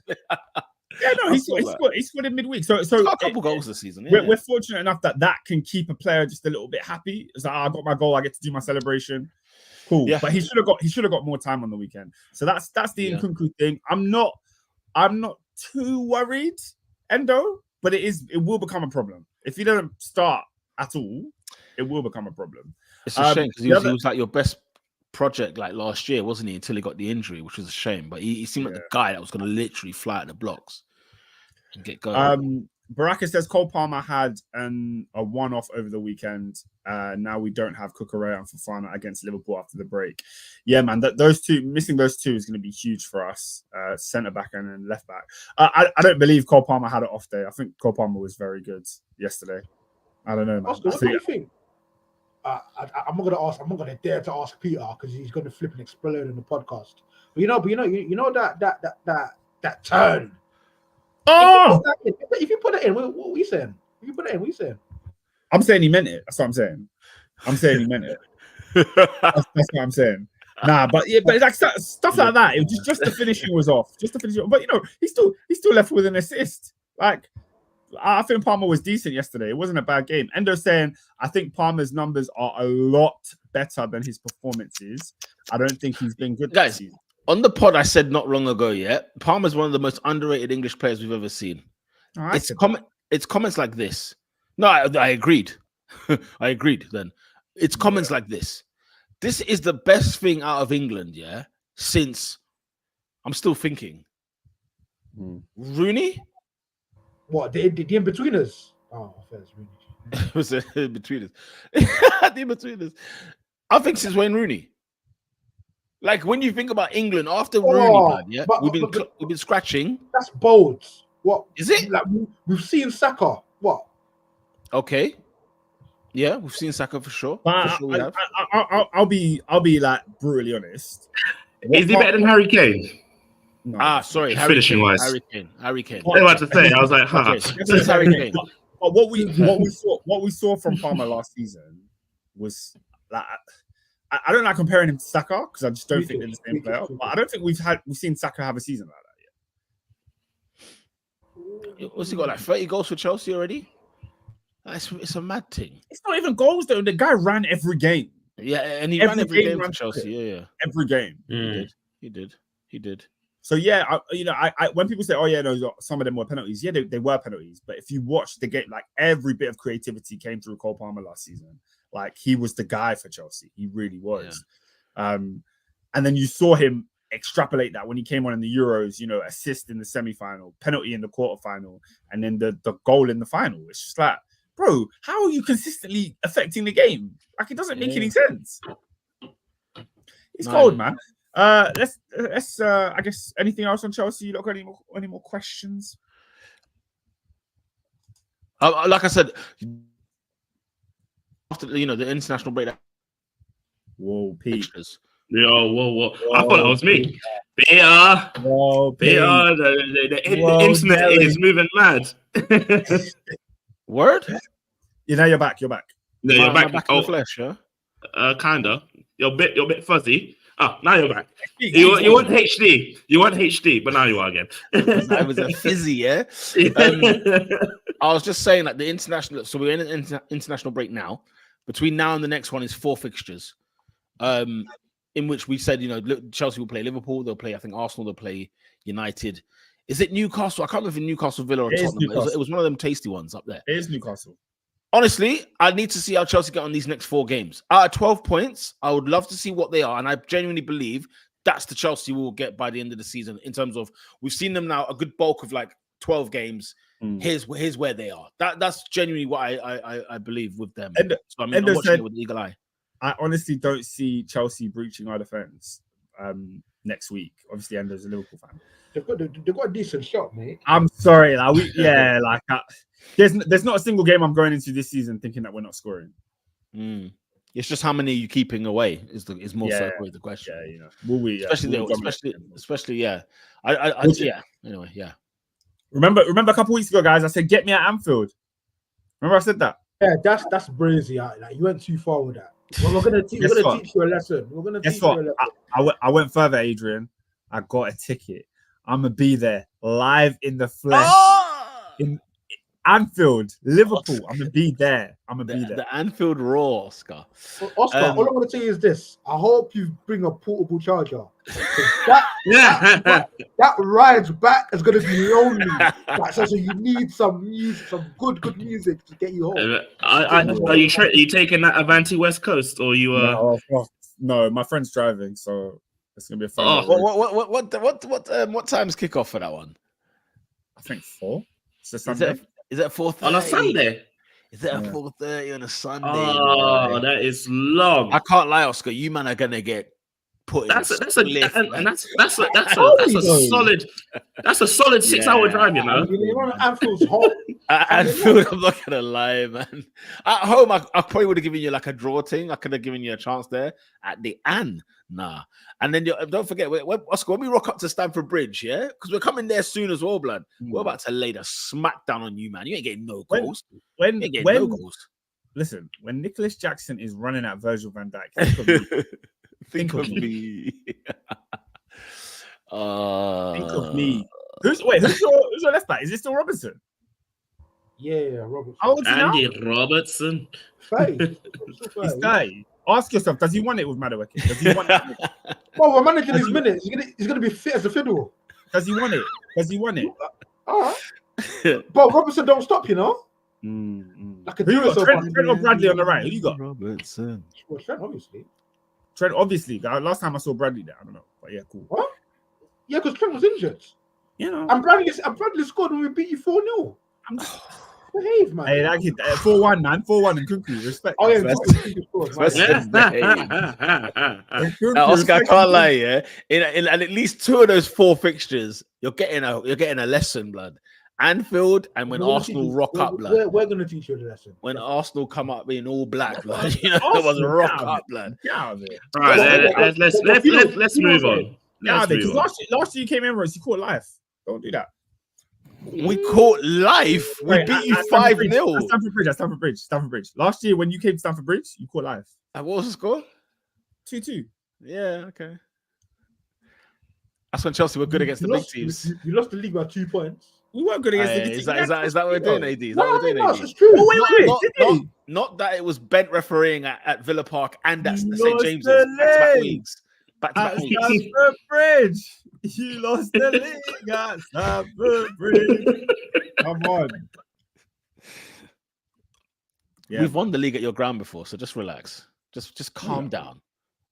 Yeah, no, he scored in midweek. So a couple goals this season. Yeah. We're fortunate enough that can keep a player just a little bit happy. It's like, I got my goal, I get to do my celebration. Cool. Yeah. But he should have got more time on the weekend. So that's the Nkunku thing. I'm not too worried, Endo, but it will become a problem. If he doesn't start at all, it will become a problem. It's a shame because he was like your best project like last year, wasn't he? Until he got the injury, which was a shame. But he seemed like the guy that was going to literally fly at the blocks and get going. Baraka says Cole Palmer had a one-off over the weekend. Now we don't have Cucurella and Fofana against Liverpool after the break. Yeah, man, missing those two is going to be huge for us. Centre back and then left back. I don't believe Cole Palmer had an off day. I think Cole Palmer was very good yesterday. I don't know, man. Oscar, what do you think? I'm not gonna dare to ask Peter because he's gonna flip and explode in the podcast. But you know that turn. Oh, if you put it in, what are we saying? If you put it in, what are you saying? I'm saying he meant it. That's what I'm saying. I'm saying he meant it. That's what I'm saying. Nah, but it's like stuff like that. It was just the finishing was off. Just the finishing, but he's still left with an assist. Like, I think Palmer was decent yesterday. It wasn't a bad game. Endo saying, I think Palmer's numbers are a lot better than his performances. I don't think he's been good. Guys, on the pod, I said not long ago, Palmer's one of the most underrated English players we've ever seen. It's comments like this. No, I agreed. I agreed then. It's comments like this. This is the best thing out of England, since I'm still thinking. Rooney? What, the in-betweeners? Oh, first Rooney. It was in-betweeners. The in-betweeners. I think since Wayne Rooney. Like, when you think about England, after Rooney, we've been scratching. That's bold. What? Is it? Like, we've seen Saka. What? Okay. Yeah, we've seen Saka for sure. I'll be like brutally honest. Is he better than Harry Kane? No. Sorry, finishing wise. Harry Kane. What I was about to say, I was like, huh. Okay. Harry Kane. But what we saw from Palmer last season was like, I don't like comparing him to Saka because I just don't think they're the same player. But I don't think we've seen Saka have a season like that yet. What's he got, like 30 goals for Chelsea already? It's a mad thing. It's not even goals though. The guy ran every game. Yeah, and he ran every game for Chelsea. Yeah. Every game. He did. So I when people say, "Oh yeah, no, some of them were penalties," they were penalties. But if you watch the game, like every bit of creativity came through Cole Palmer last season. Like he was the guy for Chelsea. He really was. Yeah. And then you saw him extrapolate that when he came on in the Euros. Assist in the semi-final, penalty in the quarterfinal, and then the goal in the final. It's just like, bro, how are you consistently affecting the game? Like it doesn't make any sense. It's cold, man. Let's I guess anything else on Chelsea? You got any more questions? Like I said, after the international break, Whoa, Pete. Fixtures. Yo, whoa. I thought that was me. Peter. Whoa, Pete. Peter, the Whoa, internet Derek. is moving mad. Word? Now you're back. You're back. No, Am you're I back. back in the flesh, yeah? Kinda. You're a bit fuzzy. Oh, now you're back. You want HD. You want HD, but now you are again. I was a fizzy, yeah? I was just saying, like, the international... So we're in an international break now. Between now and the next one is 4 fixtures. In which we said, Chelsea will play Liverpool. They'll play, I think, Arsenal. They'll play United. Is it Newcastle? I can't remember if Newcastle, Villa, or Tottenham. It was one of them tasty ones up there. It is Newcastle. Honestly, I need to see how Chelsea get on these next 4 games. Out of 12 points, I would love to see what they are. And I genuinely believe that's the Chelsea we'll get by the end of the season in terms of we've seen them now a good bulk of like 12 games. Here's where they are. That's genuinely what I believe with them. And, so I'm watching it with the eagle eye. I honestly don't see Chelsea breaching our defense next week. Obviously, Endo's a Liverpool fan. They've got a decent shot, mate. I'm sorry, there's not a single game I'm going into this season thinking that we're not scoring. It's just how many are you keeping away is more so the question. Yeah, will we? Especially, yeah. Anyway, yeah. Remember a couple weeks ago, guys, I said get me at Anfield. Remember I said that? Yeah, that's brazy. Like you went too far with that. Well, we're gonna teach you a lesson. I went further, Adrian. I got a ticket. I'm gonna be there live in the flesh in Anfield, Liverpool. I'm gonna be there. The Anfield Raw, Oscar. Well, Oscar, all I want to tell you is this: I hope you bring a portable charger. That ride's back is gonna be lonely. So you need some music, some good music to get you home. Are you taking that Avanti West Coast or you? No, my friend's driving, so it's gonna be a fun. What time's kickoff for that one? I think 4. It's a Sunday. Is it 4:30 on a Sunday? Is it 4:30 on a Sunday? Oh, that is long. I can't lie, Oscar. You man are gonna get put. That's a solid 6-hour drive, you know. Anfield's hot. Anfield, I'm not gonna lie, man. At home, I probably would have given you like a draw thing. I could have given you a chance there. At the nah. And then don't forget, Oscar, when we rock up to Stamford Bridge, yeah, because we're coming there soon as well, blood. We're about to lay the smack down on you, man. You ain't getting no goals. No goals. Listen, when Nicholas Jackson is running at Virgil van Dijk, think of me. Think of me. Who's your left back? Is it still Robinson? Yeah, Robertson. How old is he now? Andy Robertson. He's 30. Ask yourself, does he want it with Madueke? Does he want it? Well, we're managing his minutes. He's gonna be fit as a fiddle. Does he want it? All right. But Robertson don't stop, you know. Like Who you got? Trent or Bradley on the right? Who you got? Robertson. Well, Trent, obviously. Last time I saw Bradley there, I don't know, but yeah, cool. What? Yeah, because Trent was injured. You know, and Bradley scored when we beat you 4-0. Behave, man. Hey, that kid, 4-1, man. 4-1 and Kunku. Respect. Oh, yeah, Oscar, I can't lie, yeah. In at least 2 of those 4 fixtures, you're getting a lesson, blood. Anfield and when Arsenal rock up, blood. We're gonna teach you a lesson. When Arsenal come up being all black, blood. You know, it was rock up, blood. All right, let's move on. Because last year you came in, Rose, you caught life. Don't do that. We caught life. We beat you 5-0. At Stamford Bridge. Last year when you came to Stamford Bridge, you caught life. And what was the score? 2-2. Yeah, okay. That's when Chelsea were good against the big teams. You lost the league by 2 points. We weren't good against the big teams. Is that what we're doing, AD? It's true. Wait. Not that it was bent refereeing at Villa Park and at St. James's back-to-back weeks. Stamford Bridge. You lost the league at Stamford Bridge. Come on. Yeah. We've won the league at your ground before, so just relax. Just calm down.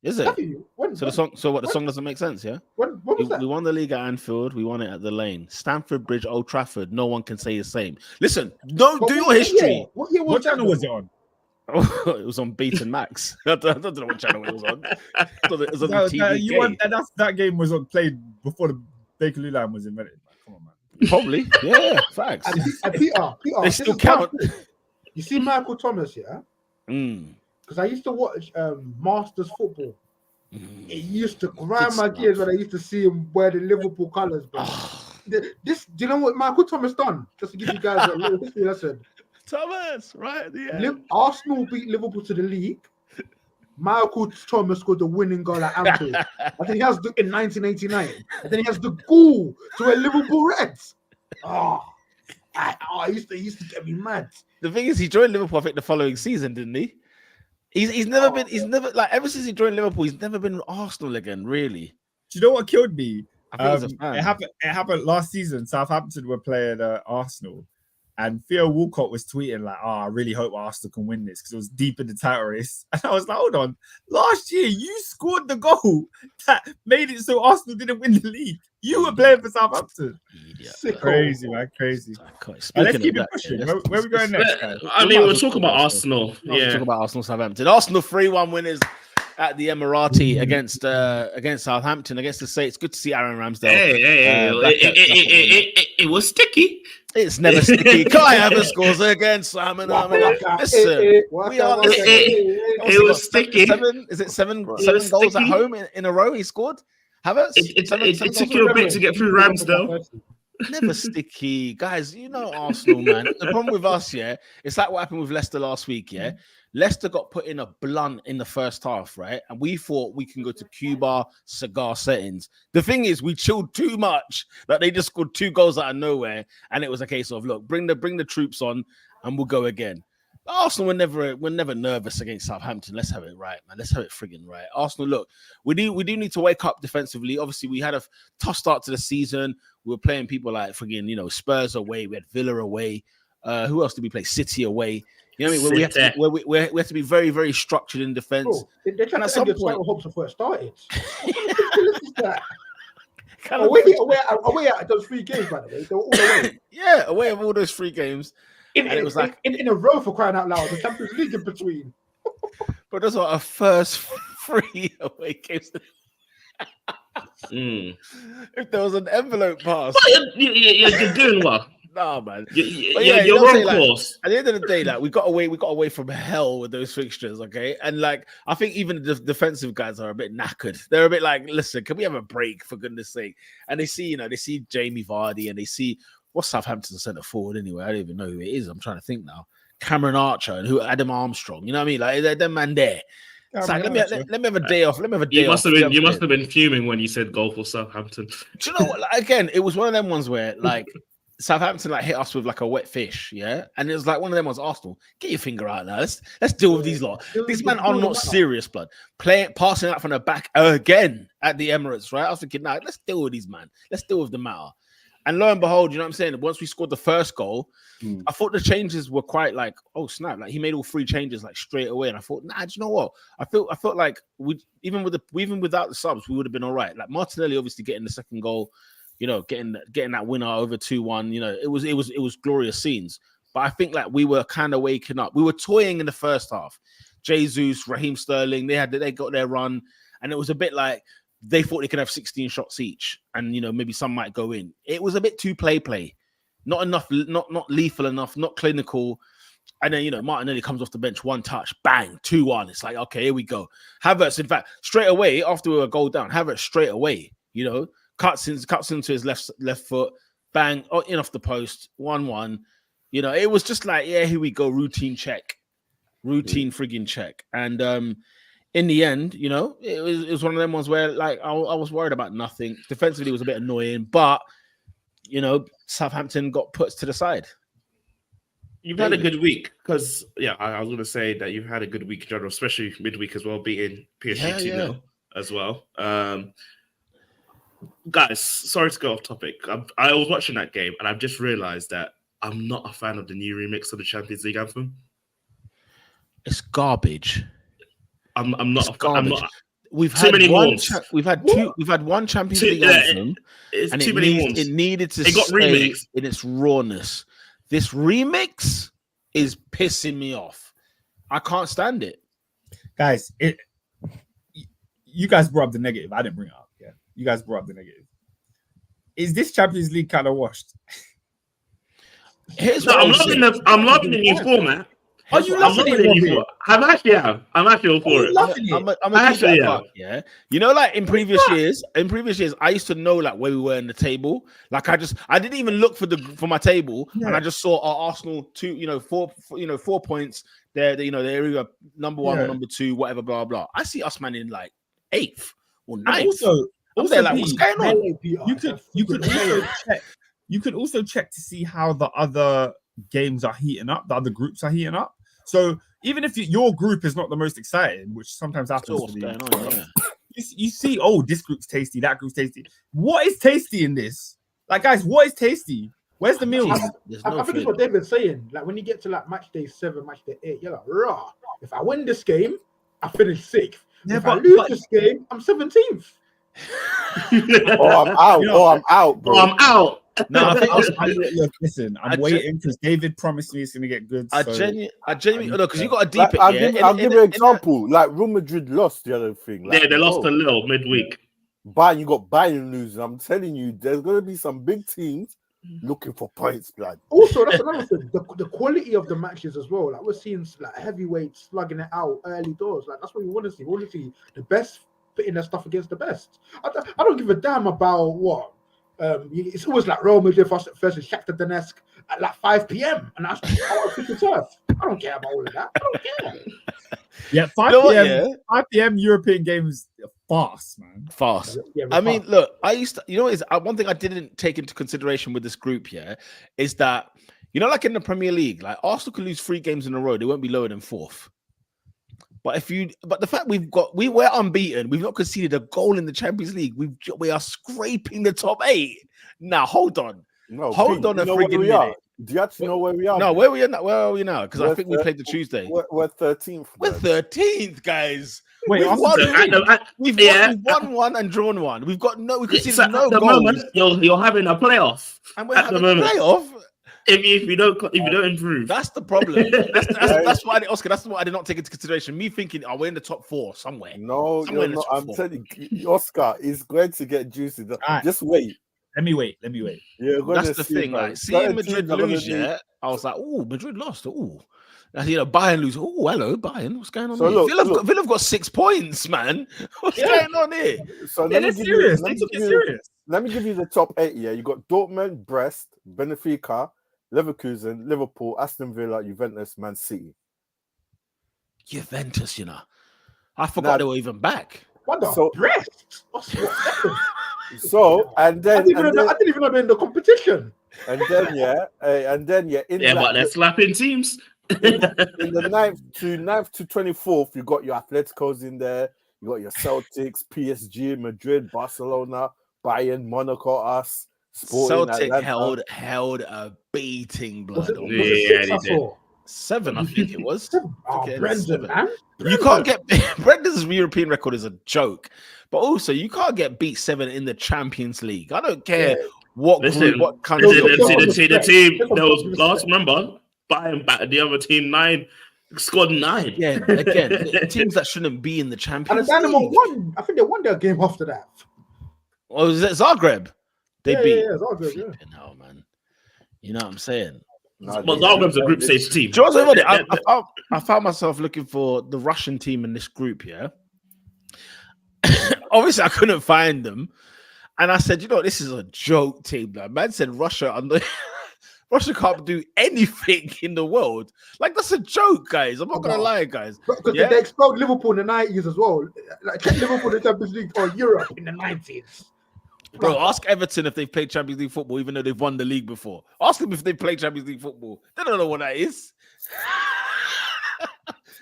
Is it? The song doesn't make sense, yeah? When was that? We won the league at Anfield. We won it at the Lane. Stamford Bridge, Old Trafford. No one can say the same. Listen, do your history. What channel was it on? It was on Beaton Max. I don't know what channel it was on. It was on TV. That game was played before the Bakerloo line was invented. Come on, man. Probably. Yeah, facts. And Peter, they still count. You see Michael Thomas, yeah? because I used to watch Masters football. It used to grind my gears when I used to see him wear the Liverpool colours. Do you know what Michael Thomas done? Just to give you guys a little history lesson. Thomas, right? Yeah. Arsenal beat Liverpool to the league. Michael Thomas scored the winning goal at Anfield. I think he has in 1989. And then he has the goal to wear Liverpool Reds. It used to get me mad. The thing is, he joined Liverpool, I think, the following season, didn't he? He's never been, ever since he joined Liverpool, he's never been Arsenal again, really. Do you know what killed me? I think it happened last season. Southampton were playing Arsenal, and Theo Walcott was tweeting like, I really hope Arsenal can win this because it was deep in the title race. And I was like, hold on, last year you scored the goal that made it so Arsenal didn't win the league. You were playing for Southampton. Crazy, man, crazy. Let's keep it pushing. Where are we going next, guys? I mean, we'll talk about Arsenal. We'll talk about Arsenal, Southampton. Arsenal 3-1 winners at the Emirati against Southampton, against the Saints. Good to see Aaron Ramsdale. It was sticky. It's never sticky. Kai Evans scores again, Simon. Listen, it was sticky. Seven goals at home in a row he scored? Havertz? It took you a bit to get through Ramsdale. Never sticky. Guys, you know Arsenal, man. The problem with us, it's like what happened with Leicester last week, Leicester got put in a blunt in the first half, right? And we thought we can go to Cuba cigar settings. The thing is, we chilled too much that they just scored 2 goals out of nowhere. And it was a case of, look, bring the troops on and we'll go again. Arsenal were never nervous against Southampton. Let's have it right, man. Let's have it friggin' right. Arsenal, look, we do need to wake up defensively. Obviously, we had a tough start to the season. We were playing people like friggin', Spurs away. We had Villa away. Who else did we play? City away. You know what I mean? We have to be very, very structured in defense. They tried to end your title hopes before it started. Away at those 3 games, by the way. They were all away. Yeah, away of all those 3 games. It was like in a row, for crying out loud. The Champions League in between. But those are our first 3 away games. If there was an envelope pass, you're doing well. No, man. You're wrong course. At the end of the day, we got away from hell with those fixtures, okay? And I think even the defensive guys are a bit knackered. They're a bit like, listen, can we have a break for goodness sake? And they see Jamie Vardy and they see what's Southampton's centre forward anyway. I don't even know who it is. I'm trying to think now. Cameron Archer and Adam Armstrong. You know what I mean? Like they're man there. It's like, let me have a day off. Let me have a day off. You must have been fuming when you said goal for Southampton. Do you know what? Again, it was one of them ones where Southampton hit us with a wet fish, and it was like one of them ones. Arsenal, get your finger out now. Let's deal with these lot. These men are not serious, blood. Passing out from the back again at the Emirates, right? I was thinking, let's deal with these man. Let's deal with the matter. And lo and behold, you know what I'm saying? Once we scored the first goal, I thought the changes were quite oh snap! He made all 3 changes straight away, and I thought, do you know what? I felt like even without the subs, we would have been all right. Like Martinelli, obviously getting the second goal. Getting that winner over 2-1, it was glorious scenes. But I think we were kind of waking up. We were toying in the first half. Jesus, Raheem Sterling, they got their run, and it was a bit like they thought they could have 16 shots each, and maybe some might go in. It was a bit too play, not enough, not lethal enough, not clinical. And then Martinelli comes off the bench, 1 touch, bang, 2-1. It's like, okay, here we go. Havertz, in fact, straight away after we were goal down, Havertz straight away, cuts into his left foot, bang, in off the post, 1-1. It was just like, here we go, routine friggin' check. And in the end, it was one of them ones where I was worried about nothing. Defensively, it was a bit annoying, but Southampton got put to the side. You've had a good week because I was going to say that you've had a good week in general, especially midweek as well, beating PSG 2-0 as well. Guys, sorry to go off topic. I was watching that game and I've just realized that I'm not a fan of the new remix of the Champions League anthem. It's garbage. I'm not. We've had one Champions League anthem, and it needed to got remixed in its rawness. This remix is pissing me off. I can't stand it, guys. You guys brought up the negative. I didn't bring it up. Yeah, you guys brought up the negative. Is this Champions League kind of washed? I'm loving the new format. Are you I'm loving not it, really Robbie? for. I'm actually all for it. Loving it. I'm gonna keep Actually, that yeah. fuck, yeah. You know, like in previous years, I used to know like where we were in the table. Like I didn't even look for my table, and I just saw our Arsenal 4 points. They're either number one or number two, whatever, blah blah. I see us man in like 8th or 9th. And also I'm there like, what's going on? You could also check to see how the other games are heating up, the other groups are heating up. So even if your group is not the most exciting, which sometimes happens to What's going on, yeah. you see, oh, this group's tasty, that group's tasty. What is tasty in this? Like, guys, what is tasty? Where's the meal? I think it's what David's saying. Like when you get to like match day 7, match day 8, you're like, raw. If I win this game, I finish 6th. If I lose this game, I'm 17th. I'm out, bro. I'm out. No, look, listen, I'm waiting because David promised me it's going to get good. I genuinely, because you got to deep it. I'll give you an example. Like Real Madrid lost the other thing. Like, yeah, they lost a little midweek. You got Bayern losing. I'm telling you, there's going to be some big teams looking for points, blood. Also, that's another thing. The quality of the matches as well. Like we're seeing like heavyweights slugging it out early doors. Like that's what we want to see. We want to see the best putting their stuff against the best. I don't give a damn about what. It's always like Real Madrid versus Shakhtar Donetsk at like 5 p.m. and that's our official turf. I don't care about all of that. I don't care. Yeah, 5 p.m. European games fast, man. Fast. Yeah, I mean, look, I used to, one thing I didn't take into consideration with this group here is that, like in the Premier League, like Arsenal could lose 3 games in a row, they won't be lower than 4th. But the fact we're unbeaten, we've not conceded a goal in the Champions League. We are scraping the top 8. Now hold on, hold on a friggin' minute. Do you actually know where we are? No, where are we now? Because I think we played the Tuesday. We're 13th. We're 13th, guys. Wait, we've won 1 and drawn 1. We conceded no goals. At the moment, you're having a playoff. And we're having a playoff. If you don't improve, that's the problem. That's why, Oscar. That's what I did not take into consideration. Me thinking, we're in the top 4 somewhere. No, I'm telling you, Oscar is going to get juicy. Just wait. Let me wait. That's the thing. Like seeing Madrid lose, I was like, oh, Madrid lost. Oh, Bayern lose. Oh, hello, Bayern. What's going on here? Villa have got 6 points, man. What's going on here? So Let me give you the top 8. Yeah, you got Dortmund, Brest, Benfica, Leverkusen, Liverpool, Aston Villa, Juventus, Man City. Juventus, I forgot they were even back. What the Brest? So and then I didn't even know they're in the competition. And then but they're slapping teams. in the 9th to 24th, you got your Atleticos in there. You got your Celtics, PSG, Madrid, Barcelona, Bayern, Monaco, us. Sporting, Celtic Atlanta. held a beating, blood. They did. 7, I think it was. Brendan, man. You can't get Brendan's European record is a joke, but also you can't get beat 7 in the Champions League. I don't care what country. The team that was last. Remember, Bayern battered the other team 9, scored 9. Again, teams that shouldn't be in the Champions League. And Dynamo won. I think they won their game after that. Oh, was it Zagreb? They beat. Yeah, Zagreb. No, man. You know what I'm saying? Well, Zagreb's a group stage team. I found myself looking for the Russian team in this group, yeah. Obviously, I couldn't find them. And I said, this is a joke team. Like, man said Russia Russia can't do anything in the world. Like, that's a joke, guys. I'm not going to lie, guys. Because they expelled Liverpool in the 90s as well. Like, Liverpool in the Champions League or Europe in the 90s. Bro, ask Everton if they've played Champions League football, even though they've won the league before. Ask them if they've played Champions League football. They don't know what that is.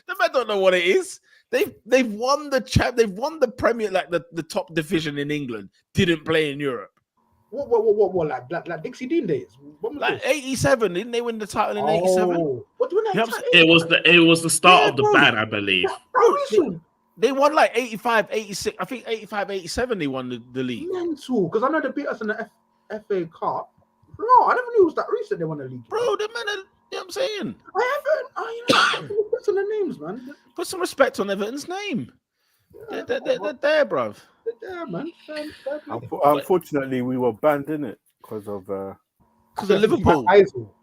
The men don't know what it is. They've won the Premier, like the top division in England. Didn't play in Europe. What like Dixie Dean days? Like 87, didn't they win the title in 87? What do It was the start of the ban, I believe. They won like 85, 86. I think 85, 87 they won the league. Mental, because I know they beat us in the FA Cup. No, I never knew it was that recent they won the league. Bro, the man, you know what I'm saying? I haven't. Put on the names, man. Put some respect on Everton's name. They're there, bruv. They're there, man. Unfortunately, we were banned in it because of Liverpool.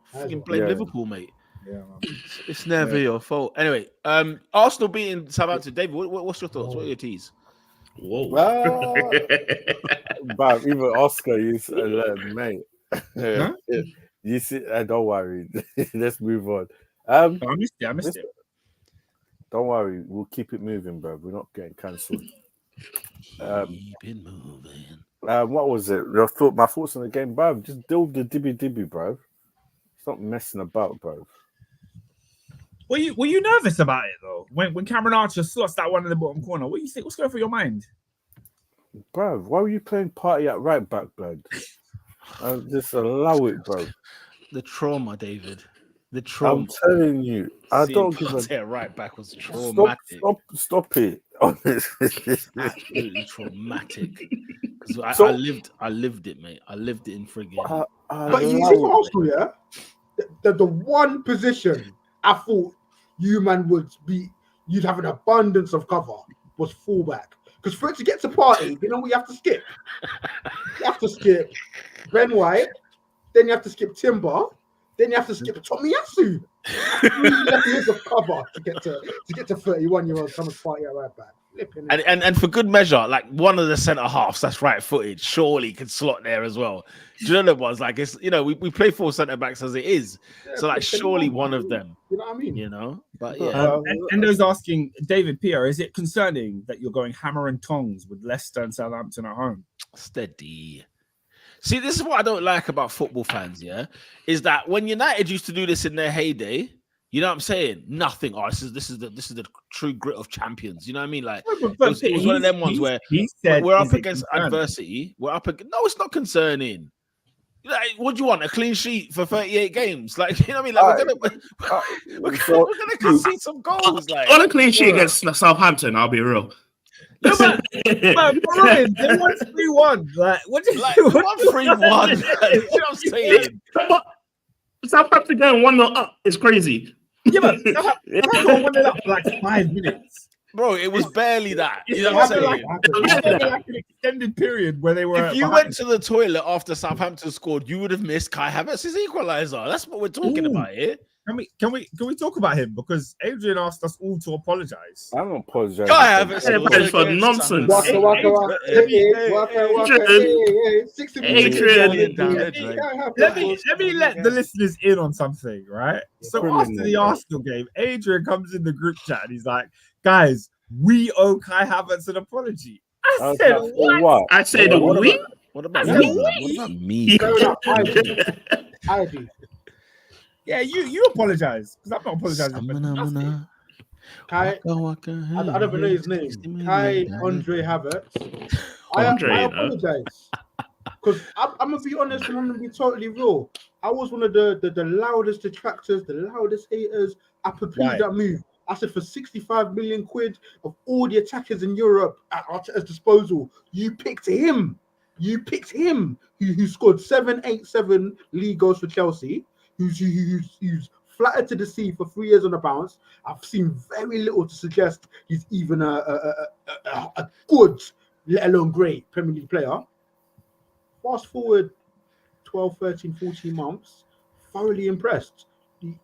Fucking playing Liverpool, mate. Yeah, man. It's never your fault. Anyway, Arsenal beating Southampton. David, what's your thoughts? What are your teas? Whoa. But even Oscar, mate. Huh? You see, don't worry. Let's move on. Oh, I missed it. Don't worry, we'll keep it moving, bro. We're not getting cancelled. Keep it moving. What was it? My thoughts on the game, bro. Just deal with the dibby, bro. Stop messing about, bro. Were you nervous about it though? When Cameron Archer slots that one in the bottom corner, what do you think? What's going through your mind? Bro, why were you playing party at right back, blood? Just allow it, bro. The trauma, David. The trauma. I'm telling you, I don't give a right back was traumatic. Stop it. Honestly, absolutely traumatic. Because I lived it, mate. I lived it in friggin'. But you see, for Arsenal, yeah, the one position I thought you man you'd have an abundance of cover was fullback. Because for it to get to party, you know what you have to skip? You have to skip Ben White, then you have to skip Timber, then you have to skip Tomiyasu. 3 years of cover to get to 31-year-old Thomas Partey at right back. And for good measure, like one of the centre halves that's right footed surely could slot there as well. Do you know what it was? Like it's we play 4 centre backs as it is. Yeah, so like surely one of them. You know what I mean? You know? But yeah. Endo's asking David Pierre, is it concerning that you're going hammer and tongs with Leicester and Southampton at home? Steady. See, this is what I don't like about football fans, yeah, is that when United used to do this in their heyday, you know what I'm saying? Nothing. Oh, this is the true grit of champions. You know what I mean? Like it was one of them ones where we're up against adversity. We're up against. No, it's not concerning. Like, what do you want? A clean sheet for 38 games? Like, you know what I mean? Like we're gonna concede some goals. Like on a clean sheet against Southampton, I'll be real. But they won 3-1. Like, what did you want 3-1? You know what I'm saying? Southampton going 1-0 up is crazy. Yeah, but Southampton won it up for like 5 minutes. Bro, it was barely that. You know what I'm saying? Like an extended period where they were. If you went to the toilet after Southampton scored, you would have missed Kai Havertz's equaliser. That's what we're talking about here. Can we talk about him? Because Adrian asked us all to apologize. I don't apologize. Kai Havertz for nonsense. Let me let the listeners in on something, right? So after the Arsenal game, Adrian comes in the group chat and he's like, "Guys, we owe Kai Havertz an apology." I said, "What?" I said, "We." What about me? I do. Yeah, you apologize because I'm not apologizing. Kai, I don't even know his name. Kai Andre Havertz. I apologize because I'm gonna be honest and I'm gonna be totally real. I was one of the loudest detractors, the loudest haters. I prepared that move. I said for 65 million quid of all the attackers in Europe at Arteta's disposal, you picked him. You picked him who scored 7 league goals for Chelsea. Who's flattered to the sea for 3 years on the bounce. I've seen very little to suggest he's even a good, let alone great Premier League player. Fast forward 12, 13, 14 months, thoroughly impressed.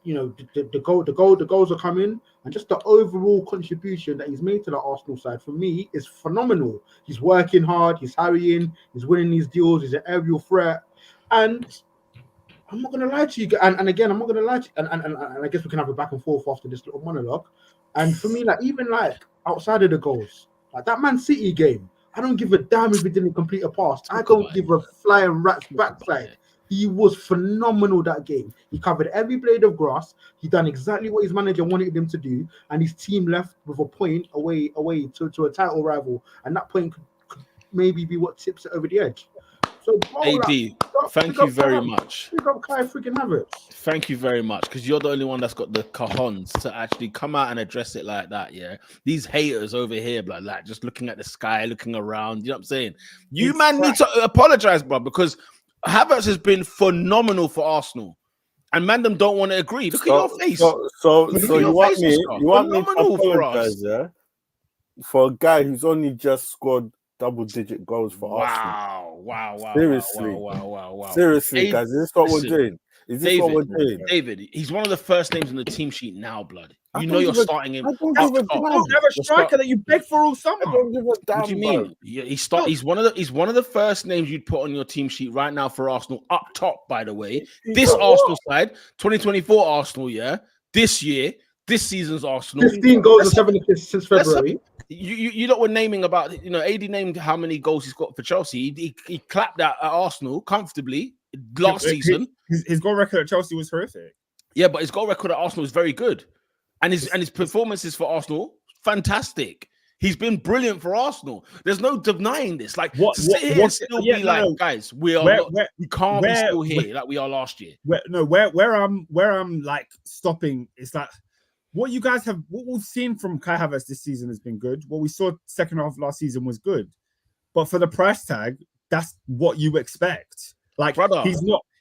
You know, the goals are coming, and just the overall contribution that he's made to the Arsenal side for me is phenomenal. He's working hard, he's harrying, he's winning these deals, he's an aerial threat, and I'm not going to lie to you. And again, I'm not going to lie to you. And I guess we can have a back and forth after this little monologue. And for me, like, even like outside of the goals, like that Man City game, I don't give a damn if he didn't complete a pass. I don't give a flying rat's backside. He was phenomenal that game. He covered every blade of grass. He done exactly what his manager wanted him to do. And his team left with a point away to a title rival. And that point could maybe be what tips it over the edge. So, AD, thank you very much. Thank you very much, because you're the only one that's got the cajons to actually come out and address it like that. Yeah, these haters over here, like just looking at the sky, looking around. You know what I'm saying? You need to apologize, bro, because Havertz has been phenomenal for Arsenal, and them don't want to agree. Look at your face. So you want me to apologize, yeah, for a guy who's only just scored double-digit goals for Arsenal. Wow. Seriously. Wow. Seriously, guys, this is what we're doing. Is this what we're doing? David, he's one of the first names on the team sheet now, blood. I You don't know you're give a- starting him. I don't up give a top. damn. You don't have a striker that you beg for all I summer. don't give a damn. What do you bro. mean? He's one of the first names you'd put on your team sheet right now for Arsenal up top. By the way, this Arsenal side, 2024 Arsenal, yeah. This year, this season's Arsenal, 15 goals and 7 assists since February. You know, we're naming about, AD named how many goals he's got for Chelsea. He clapped that at Arsenal comfortably last season. His goal record at Chelsea was horrific. Yeah, but his goal record at Arsenal is very good, and his performances for Arsenal fantastic. He's been brilliant for Arsenal. There's no denying this. Like, to sit here and still be like, guys, we can't be still here like we are last year. Where I'm like stopping, it's like what we've seen from Kai Havertz this season has been good. What we saw second half of last season was good, but for the price tag, that's what you expect. Like, brother,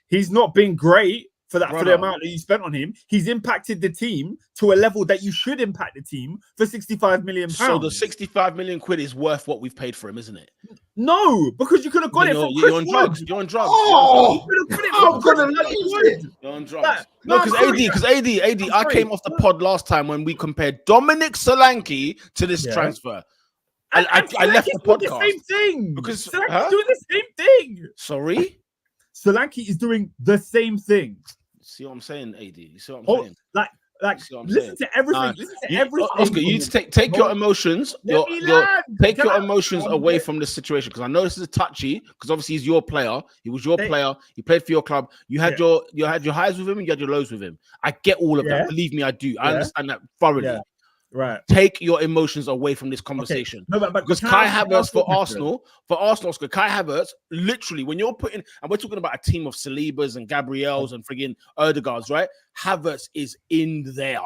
he's not been great for the amount that you spent on him. He's impacted the team to a level that you should impact the team for 65 million pounds. So the 65 million quid is worth what we've paid for him, isn't it? No, because you could have got it from you're on drugs. You're on drugs. Oh, you could have got it from You're on drugs. No, because AD, I came off the pod last time when we compared Dominic Solanke to this transfer. I left the podcast. The same thing. Because Solanke's doing the same thing. Sorry? Solanke is doing the same thing. See what I'm saying, AD? You see what I'm saying? Like, listen to everything. Listen to everything. Oscar, you need to take your emotions. Take your emotions away from the situation, because I know this is touchy. Because obviously he's your player. He was your player. He played for your club. You had your highs with him, and you had your lows with him. I get all of that. Believe me, I do. I understand that thoroughly. Yeah. Right. Take your emotions away from this conversation. Okay. No, but because Kai Havertz for Arsenal, Oscar, Kai Havertz, literally, when you're putting, and we're talking about a team of Salibas and Gabriels and friggin' Erdegaards, right? Havertz is in there.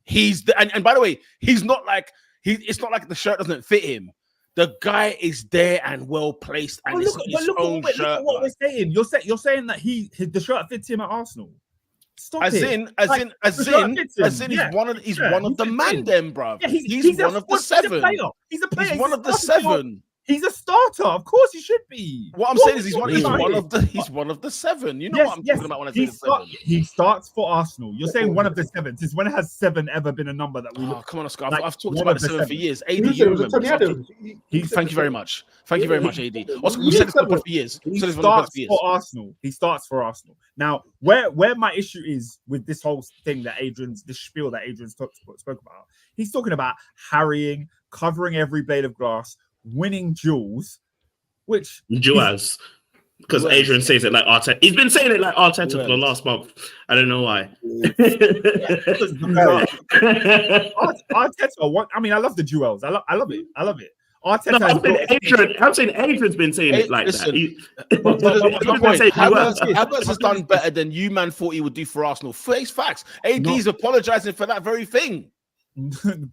He's and by the way, he's not like it's not like the shirt doesn't fit him. The guy is there and well placed, and it's his own shirt. Look at what we're saying. You're saying that the shirt fits him at Arsenal. Stop as in, he's one of the man, then, bro. Yeah, he's one of the seven. He's a player. He's one of the seven. He's a starter. Of course, he should be. What I'm saying is he's one of the seven. You know what I'm talking about when I say the seven. He starts for Arsenal. You're saying one of the seven. Since when has seven ever been a number that we? Oh, come on, Oscar. I've talked about the seven for years. AD, you remember? Thank you very much. Thank you very much, AD. Oscar, we said this for years. He starts for Arsenal. He starts for Arsenal. Now, where my issue is with this whole thing this spiel that Adrian spoke about, he's talking about harrying, covering every blade of grass, winning duels, because Adrian says it like Arteta. He's been saying it like Arteta for the last month. I don't know why. Arteta, I love the duels. I love it. Arteta. No, I'm saying Adrian's been saying it like that. Havertz has done better than you man thought he would do for Arsenal. Face facts. AD's apologizing for that very thing.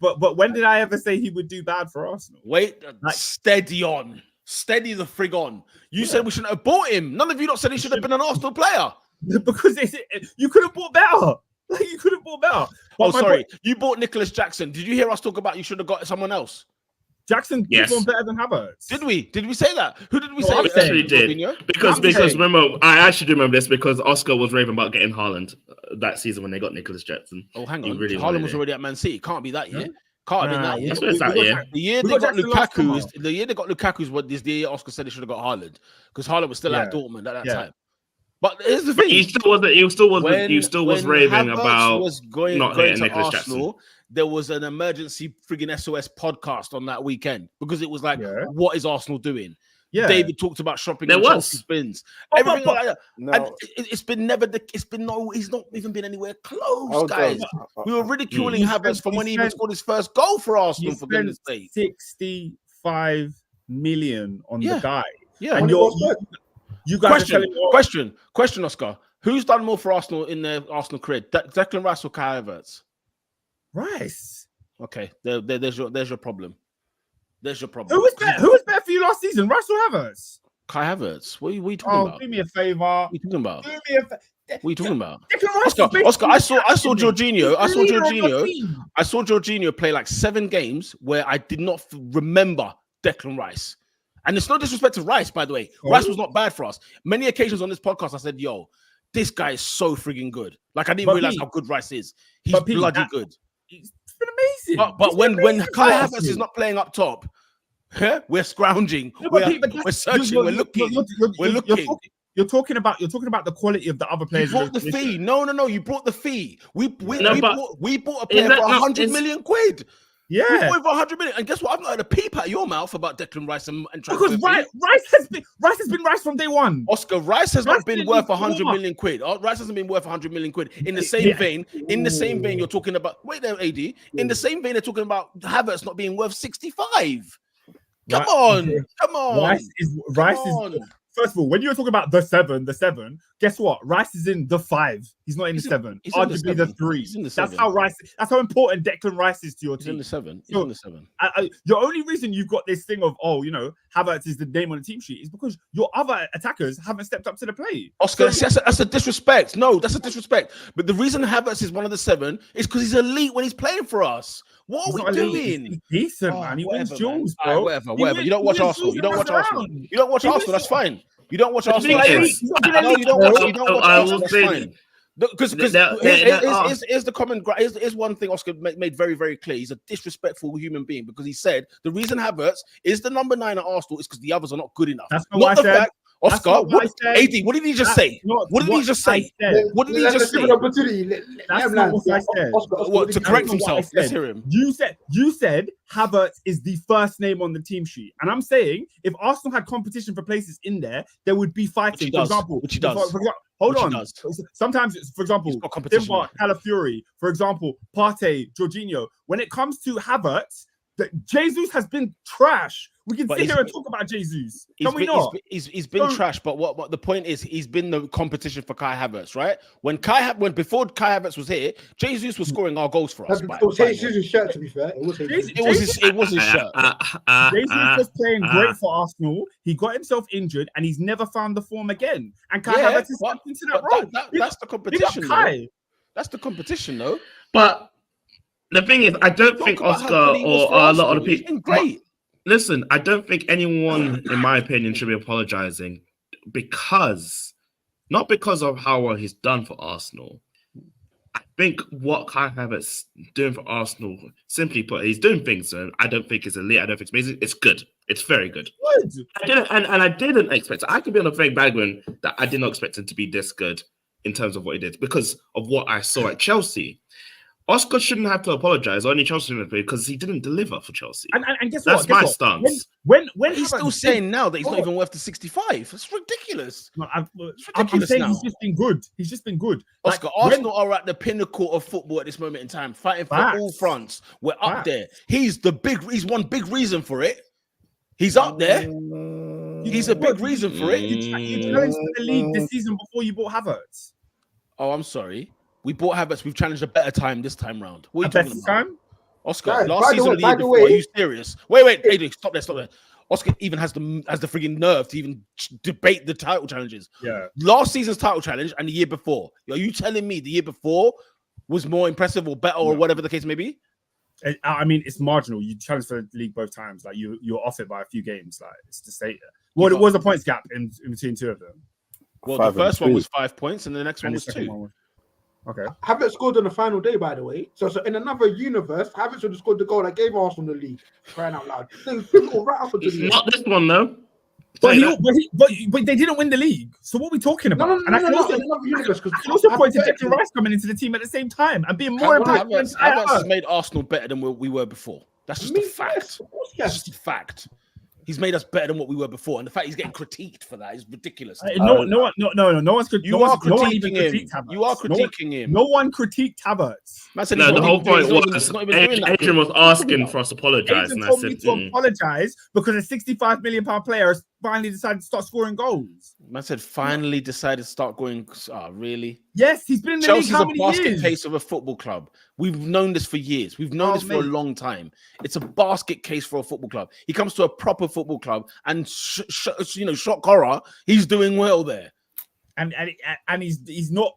But when did I ever say he would do bad for Arsenal? Wait, steady the frig on. You said we shouldn't have bought him. None of you not said he should have been an Arsenal player. Because you could have bought better. You could have bought better. Sorry. You bought Nicholas Jackson. Did you hear us talk about you should have got someone else? Jackson performed better than Havertz. Did we? Did we say that? Who did we say? We actually did. Because remember, I actually remember this because Oscar was raving about getting Haaland that season when they got Nicholas Jackson. Oh, hang on. Haaland was already at Man City. Can't be that year. Can't have been that year. The year they got Lukaku is the year Oscar said they should have got Haaland, because Haaland was still at Dortmund at that time. But here's the thing: he still was raving about not getting Nicholas Jackson. There was an emergency friggin' SOS podcast on that weekend, because it was like, what is Arsenal doing? Yeah. David talked about shopping. There was spins. Everything like that. No. And he's not even been anywhere close, guys. We were ridiculing Havertz from when he even scored his first goal for Arsenal, for goodness sake. 65 million on the guy. Yeah. And you guys question, Oscar. Who's done more for Arsenal in their Arsenal career? Declan Rice or Kai Havertz? Rice. Okay, there's your problem. There's your problem. Who was better for you last season, Rice or Havertz? Kai Havertz. What are you talking about? Do me a favor. What are you talking about? Do me a favor. What are you talking about? Oscar, I saw Jorginho. I saw Jorginho play like 7 games where I did not remember Declan Rice. And it's no disrespect to Rice, by the way. Rice was not bad for us. Many occasions on this podcast, I said, yo, this guy is so frigging good. Like, I didn't realize how good Rice is. He's bloody good. It's been amazing. But when Kai Havertz is not playing up top, we're scrounging. We're searching. We're looking. You're talking about the quality of the other players. You brought the fee. No. You brought the fee. We bought a player that for not- 100 million quid. We Yeah, bought him for 100 million. And guess what? I've not had a peep out of your mouth about Declan Rice and because transfer fee. Rice has been Rice from day one. Oscar, Rice has Rice not been didn't worth need to 100 warm up. million quid. Rice hasn't been worth 100 million quid. In the same vein, you're talking about. Wait there, AD. In the same vein, they're talking about Havertz not being worth 65. Come on. Rice is. First of all, when you were talking about the seven, guess what? Rice is in the 5. He's not in the 7. He's in the Arguably the 7. 3. He's in the That's 7. That's how important Declan Rice is to your He's team. in the 7. He's So, in the 7. The only reason you've got this thing of Havertz is the name on the team sheet is because your other attackers haven't stepped up to the plate. Oscar, that's a disrespect. No, that's a disrespect. But the reason Havertz is one of the 7 is because he's elite when he's playing for us. What are we doing? He's decent, man. He wins duels, bro. Whatever. You don't watch Arsenal. You don't watch Arsenal. That's fine. You don't watch Arsenal. No, you don't watch Arsenal. That's fine. Because here's the common. Here's one thing Oscar made very, very clear. He's a disrespectful human being because he said the reason Havertz is the number 9 at Arsenal is because the others are not good enough. That's not what I said. Oscar, AD, what did he just say? What did he just say? What did he just say? That's not what I said. What, to correct himself? Let's hear him. You said Havertz is the first name on the team sheet, and I'm saying if Arsenal had competition for places in there, there would be fighting. For example, which he does. Hold on. Sometimes, for example, Timber, Calafiori, for example, Partey, Jorginho. When it comes to Havertz, Jesus has been trash. We can sit here and talk about Jesus. Can we not? He's been trash, but what the point is, he's been the competition for Kai Havertz, right? Before Kai Havertz was here, Jesus was scoring our goals for us. It was Jesus' shirt, to be fair. It was his shirt. Jesus was playing great for Arsenal. He got himself injured, and he's never found the form again. And Kai Havertz is stepped into that role. That's the competition. That's the competition, though. But the thing is, I don't think Oscar or a lot of the people. Great. Listen, I don't think anyone, in my opinion, should be apologizing not because of how well he's done for Arsenal. I think what Kai Havertz doing for Arsenal, simply put, he's doing things that I don't think is elite. I don't think it's amazing. It's good. It's very good. I didn't expect it. I could be on a fake bandwagon that I did not expect him to be this good in terms of what he did because of what I saw at Chelsea. Oscar shouldn't have to apologize, or any Chelsea because he didn't deliver for Chelsea. And guess that's what? my stance. When he's still saying now that he's not even worth the 65. It's ridiculous. No, I'm saying now. He's just been good. He's just been good. Oscar, Arsenal are at the pinnacle of football at this moment in time, fighting for all fronts. We're up there. He's one big reason for it. He's up there. He's a big reason for it. You challenged the league this season before you bought Havertz. Oh, I'm sorry. We bought Havertz. We've challenged a better time this time round. What are you talking about? Time? Oscar, last season of the year before. Are you serious? Wait, AD, stop there. Oscar even has the freaking nerve to even debate the title challenges. Yeah. Last season's title challenge and the year before. Are you telling me the year before was more impressive or better or whatever the case may be? I mean, it's marginal. You challenged for the league both times. Like you're off it by a few games. Like it's to say that. Well, it was a points gap in between two of them. Well, the first one was 5 points and the next one was 2. Okay. Havertz scored on the final day, by the way. So in another universe, Havertz would have scored the goal that gave Arsenal the league. Crying out loud. Not this one, though. But they didn't win the league. So what are we talking about? No, I can also point to Declan Rice coming into the team at the same time and being more impactful. Havertz has made Arsenal better than we were before. That's just a fact. That's just a fact. He's made us better than what we were before, and the fact he's getting critiqued for that is ridiculous. No one's critiquing him. You are critiquing him. No one critiqued Havertz. The whole point was Adrian was asking for us to apologize, and I said to apologize because a £65 million player has finally decided to start scoring goals. Man said finally decided to start going. Really? Yes, he's been in the Chelsea's league how many years? a basket case of a football club. We've known this for years. We've known this for a long time. It's a basket case for a football club. He comes to a proper football club, and shock horror, he's doing well there. and he's not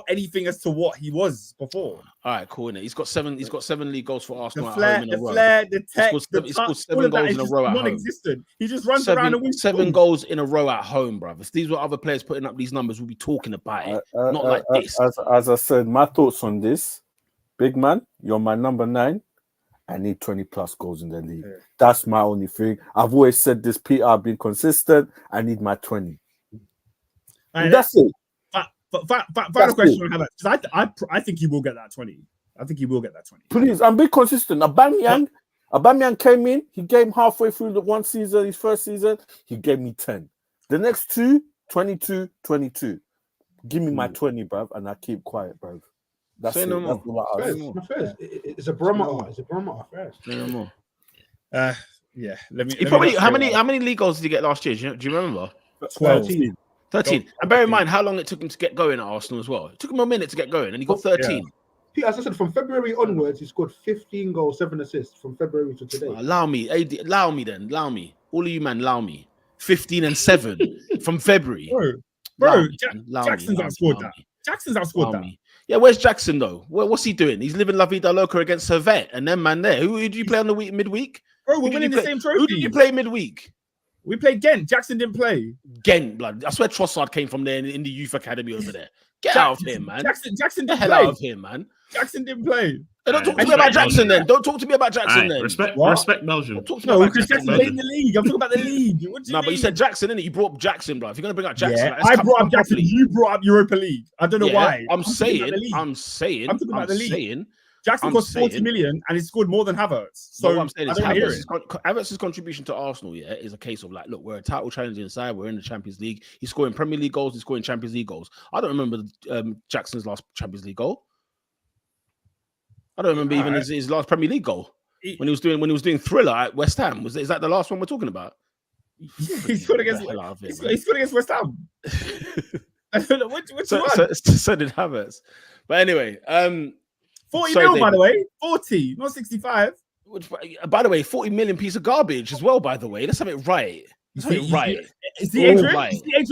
anything as to what he was before. All right, cool. Innit? He's got seven league goals for Arsenal. The flair, the tech, he scored 7 goals in a row at home. Non-existent. He just runs around and wins. 7 goals in a row at home, bruv. If these were other players putting up these numbers, we'll be talking about it. Not like this. As I said, my thoughts on this, big man, you're my number 9. I need 20 plus goals in the league. Yeah. That's my only thing. I've always said this, Peter. I've been consistent. I need my 20. And that's it. Final question on Havertz. I think he will get that 20. I think he will get that 20. Please, I'm being consistent. Aubameyang came in. He gave halfway through the one season, his first season. He gave me 10. The next 2, 22, 22. Give me my 20, bruv, and I keep quiet, bruv. That's it. No more. It's a barometer. It's a barometer first. No more. Yeah. How many league goals did he get last year? Do you remember? 12. 13. And bear in mind how long it took him to get going at Arsenal as well. It took him a minute to get going, and he got 13. Yeah. As I said, from February onwards, he scored 15 goals, 7 assists from February to today. Allow me. All of you, man, allow me. 15 and 7 from February. Bro, Jackson's outscored that. Jackson's outscored that. Yeah, where's Jackson though? What's he doing? He's living La Vida Loca against Servette and then man there. Who did you play on the midweek? Bro, we're winning the same trophy. Who did you play midweek? We played Ghent. Jackson didn't play. Ghent, blood. That's where Trossard came from there in the youth academy over there. Get out of here, man. Jackson didn't play. Out of here, man. Jackson didn't play. Don't talk to me about Jackson then. Don't talk to me about Jackson then. Respect Belgium. No, because Jackson played in the league. I'm talking about the league. No, but you said Jackson, innit? You brought up Jackson, bro. If you're going to bring up Jackson. Yeah, I brought up Jackson. You brought up Europa League. I don't know why. I'm saying. I'm talking about the league. Jackson cost 40 million and he scored more than Havertz. So what I'm saying is Havertz's contribution to Arsenal, is a case of like, look, we're a title challenging side, we're in the Champions League. He's scoring Premier League goals, he's scoring Champions League goals. I don't remember Jackson's last Champions League goal. I don't remember even his last Premier League goal when he was doing Thriller at West Ham. Is that the last one we're talking about? He scored against West Ham. I don't know which one. So did Havertz. But anyway, 40 mil, by the way. 40, not 65. Which, by the way, 40 million piece of garbage as well, by the way. Let's have it right. Is the Adrian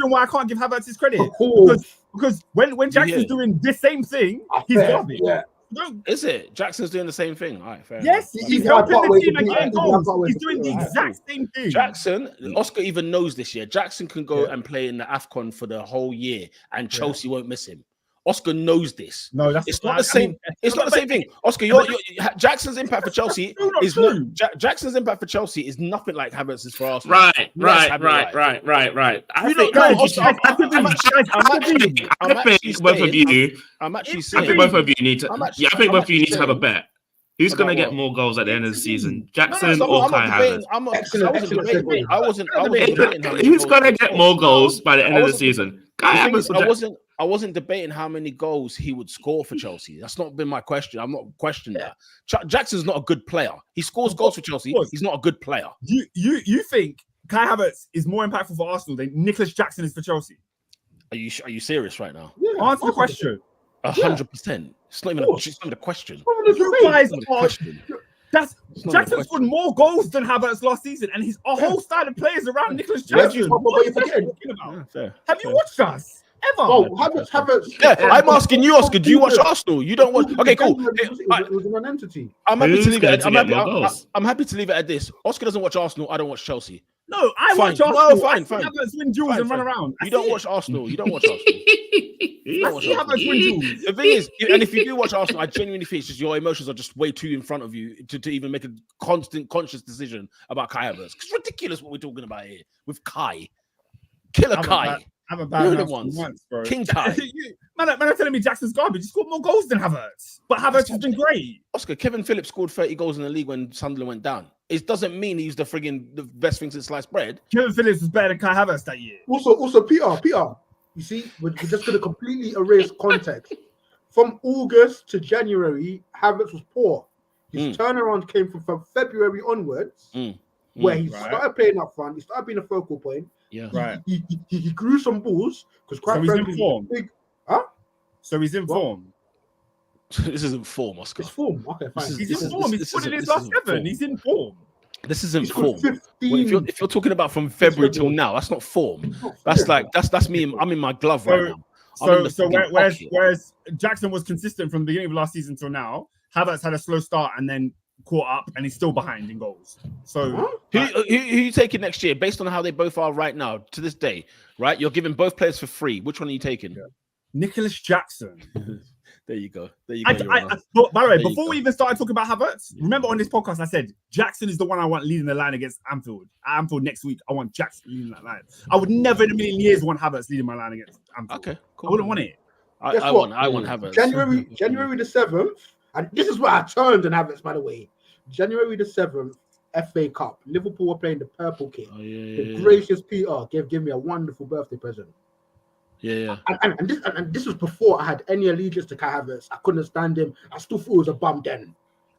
why I can't give Havertz his credit? Because when Jackson's doing this same thing, he's garbage. Yeah. No. Is it? Jackson's doing the same thing. All right, fair enough. He's helping the team and getting goals. He's doing the exact same thing. Jackson, Oscar even knows this year. Jackson can go and play in the AFCON for the whole year, and Chelsea won't miss him. Oscar knows this. No, it's not the same. It's not the same thing. Oscar, Jackson's impact for Chelsea is Jackson's impact for Chelsea is nothing like Havertz's for Arsenal. Right. I think both of you need to. I think both of you need to have a bet. Who's going to get more goals at the end of the season, Jackson or Kai Havertz? I wasn't debating. Who's going to get more goals by the end of the season? Kai Havertz. I wasn't debating how many goals he would score for Chelsea. That's not been my question. I'm not questioning that. Jackson's not a good player. He scores goals for Chelsea. He's not a good player. You think Kai Havertz is more impactful for Arsenal than Nicholas Jackson is for Chelsea? Are you serious right now? Yeah, answer the question. 100%. It's not even a question. Jackson scored more goals than Havertz last season, and he's a whole side of players around Nicholas Jackson. What are you talking about? Have you watched us? Ever? Oh, Havertz. Yeah, I'm asking you, Oscar. Do you watch Arsenal? You don't watch. Okay, cool. It was an entity. I'm happy to leave it. I'm happy to leave it at this. Oscar doesn't watch Arsenal. I don't watch Chelsea. No, I watch Arsenal. No, fine. Havertz win duels and run around. You don't watch Arsenal. You don't watch Arsenal. The thing is, and if you do watch Arsenal, I genuinely think it's just your emotions are just way too in front of you to even make a conscious decision about Kai Havertz. It's ridiculous what we're talking about here with Kai. Killer Kai. Have a bad once, bro. King Kai. Man are telling me Jackson's garbage. He scored more goals than Havertz. But Havertz has been great. Oscar, Kevin Phillips scored 30 goals in the league when Sunderland went down. It doesn't mean he's the best thing since sliced bread. Kevin Phillips was better than Kai Havertz that year. Also, Peter, you see, we're just going to completely erase context. From August to January, Havertz was poor. His turnaround came from February onwards, where he started playing up front. He started being a focal point. Yeah, right. He grew some balls because quite frankly, he's in form. So he's in form. This isn't form, Oscar. It's form. Okay, fine. He's in form. He's put in his last 7. He's in form. This isn't He scored form. 15. Well, if you're talking about from February till now, that's not form. That's like that's me. I'm in my glove right now. Whereas Jackson was consistent from the beginning of last season till now, Havertz had a slow start and then caught up, and he's still behind in goals. So who you taking next year based on how they both are right now to this day? Right, you're giving both players for free. Which one are you taking? Yeah. Nicholas Jackson. There you go. By the way, before we even started talking about Havertz, remember on this podcast I said Jackson is the one I want leading the line against Anfield. At Anfield next week, I want Jackson leading that line. I would never in a million years want Havertz leading my line against Anfield. Okay, cool. I wouldn't want it. I want Havertz. January the 7th, and this is where I turned on Havertz, by the way. January the 7th, FA Cup. Liverpool were playing the purple kit. The gracious Peter gave me a wonderful birthday present. Yeah. And this was before I had any allegiance to Kai Havertz. I couldn't stand him. I still thought he was a bum then.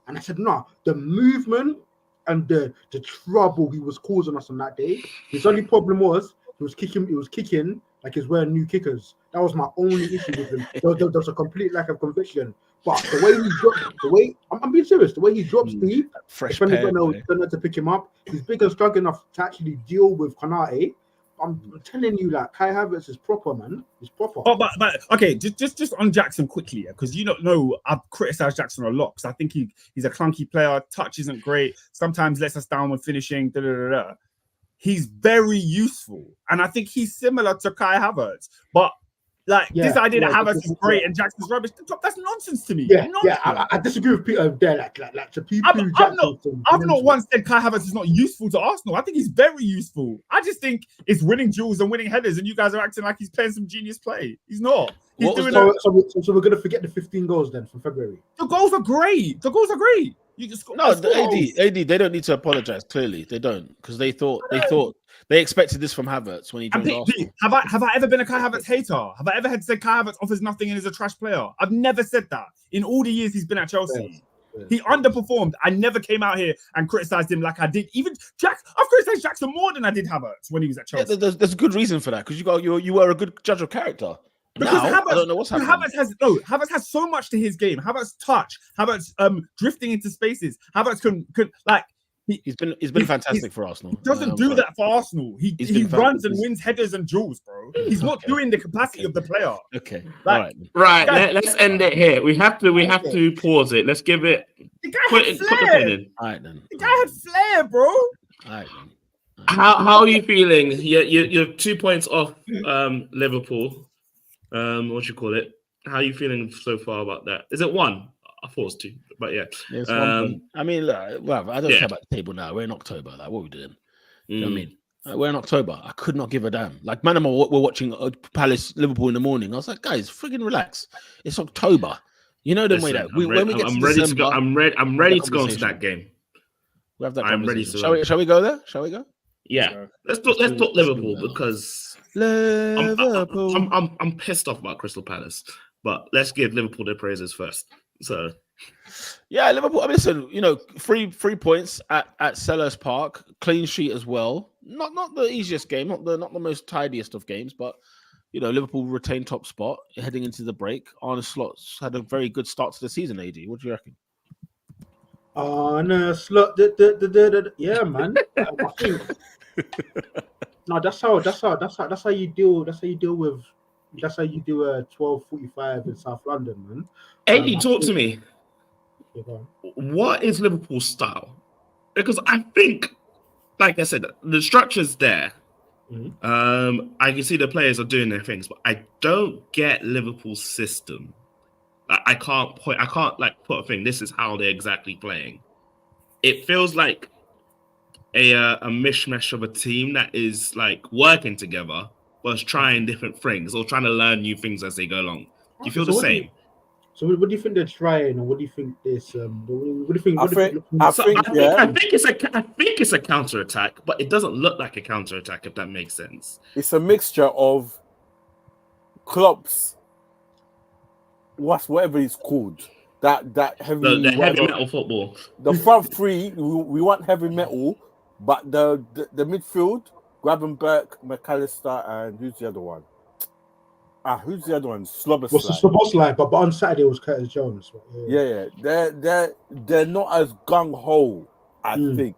And I said, no, the movement and the trouble he was causing us on that day. His only problem was he was kicking like he's wearing new kickers. That was my only issue with him. There was a complete lack of conviction. But the way he dropped, I'm being serious, the way he drops deep, defenders don't know to pick him up. He's big and strong enough to actually deal with Konate. I'm telling you, like, Kai Havertz is proper, man. He's proper. Oh, but okay, just on Jackson quickly, because you don't know, I've criticized Jackson a lot because I think he's a clunky player. Touch isn't great. Sometimes lets us down when finishing. He's very useful, and I think he's similar to Kai Havertz. But like this idea that Havertz is great and Jackson's rubbish, that's nonsense to me. I disagree with Peter there. Like to people. I've not once said Kai Havertz is not useful to Arsenal. I think he's very useful. I just think it's winning duels and winning headers, and you guys are acting like he's playing some genius play. He's not. So we're gonna forget the 15 goals then from February. The goals are great. You just AD. They don't need to apologize. Clearly, they don't, because they expected this from Havertz when he joined Arsenal. Have I ever been a Kai Havertz hater? Have I ever said Kai Havertz offers nothing and is a trash player? I've never said that in all the years he's been at Chelsea. He underperformed. I never came out here and criticized him like I did. Even I've criticized Jackson more than I did Havertz when he was at Chelsea. Yeah, there's a good reason for that, because you were a good judge of character. Because now, I don't know what's happening. Havertz has so much to his game. Havertz touch, Havertz drifting into spaces. Havertz can like he's been fantastic for Arsenal. He doesn't do that for Arsenal. He runs and wins headers and duels, bro. He's not doing the capacity of the player. Okay, right. Let's end it here. We have to pause it. Let's give it. The guy had flair. All right then. The guy had flair, bro. All right then. How are you feeling? You're 2 points off Liverpool. What you call it? How are you feeling so far about that? Is it one? I thought it was two, but yeah. It's 1 point. I mean, I don't care about the table now. We're in October. Like, what are we doing? You know what I mean? We're in October. I could not give a damn. Like, man, we're watching Palace Liverpool in the morning. I was like, guys, friggin' relax. It's October. You know the way that when we get to December, I'm ready to go into that game. We have that. I'm ready to. Shall we go there? Shall we go? Yeah. Let's talk Liverpool, because Liverpool. I'm pissed off about Crystal Palace, but let's give Liverpool their praises first. So, yeah, Liverpool. I mean, listen, 3 points at Selhurst Park, clean sheet as well. Not the easiest game, not the most tidiest of games, but Liverpool retained top spot heading into the break. Arne Slot's had a very good start to the season. AD, what do you reckon? Arne Slot, yeah, man. I think. No, that's how you deal. That's how you deal with. That's how you do a 12:45 in South London, man. AD, talk to me. What is Liverpool's style? Because I think, like I said, the structure's there. I can see the players are doing their things, but I don't get Liverpool's system. I can't put a thing. This is how they're exactly playing. It feels like a mishmash of a team that is like working together, but is trying different things or trying to learn new things as they go along. Do you feel the same? So what do you think they're trying, or what do you think this? What do you think? I think it's a counter attack, but it doesn't look like a counter attack. If that makes sense, it's a mixture of Klopp's whatever it's called. That heavy, the heavy metal football. The front three, we want heavy metal, but the midfield, Gravenberch, McAllister, and who's the other one? Who's the other one? Sloboslai, but on Saturday it was Curtis Jones. Yeah. They're not as gung ho, I think.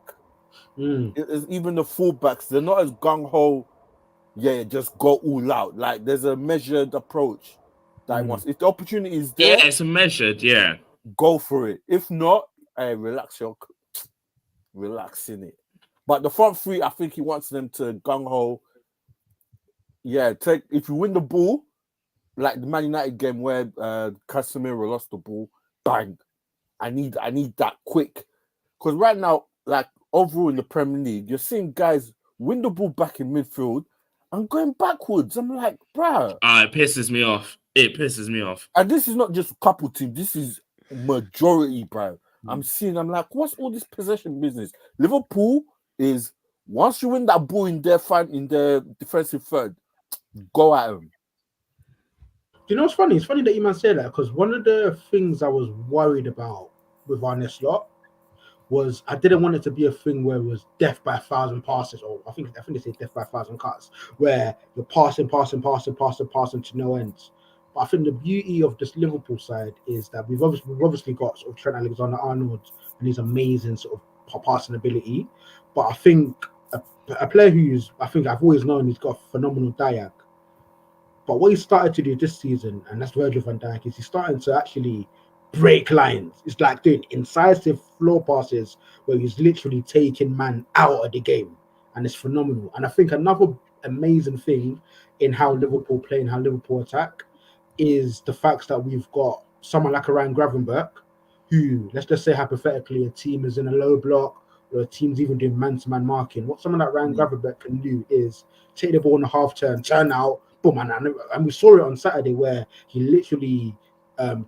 Even the fullbacks, they're not as gung ho. Yeah, just go all out. Like there's a measured approach that wants. If the opportunity is there, Yeah, it's measured. Yeah, go for it. If not, relax in it. But the front three, I think he wants them to gung ho. Yeah, if you win the ball, like the Man United game where Casemiro lost the ball, bang. I need that quick. Because right now, like overall in the Premier League, you're seeing guys win the ball back in midfield and going backwards. I'm like, bruh. it pisses me off. It pisses me off. And this is not just a couple teams. This is majority, bro. I'm like, what's all this possession business? Liverpool is, once you win that ball in their defensive third, go at them. You know what's funny? It's funny that you man say that, because one of the things I was worried about with Arne Slot was I didn't want it to be a thing where it was death by 1,000 passes, or I think they say death by 1,000 cuts, where you're passing to no ends. But I think the beauty of this Liverpool side is that we've obviously got sort of Trent Alexander-Arnold and his amazing sort of passing ability. But I think a player I've always known he's got a phenomenal diag. But what he started to do this season, and that's Virgil van Dijk, is he's starting to actually break lines. It's like doing incisive floor passes where he's literally taking man out of the game. And it's phenomenal. And I think another amazing thing in how Liverpool play and how Liverpool attack is the fact that we've got someone like a Ryan Gravenberch, who, let's just say hypothetically, a team is in a low block or a team's even doing man-to-man marking. What someone like Ryan Gravenberch can do is take the ball in a half turn out, boom, and we saw it on Saturday where he literally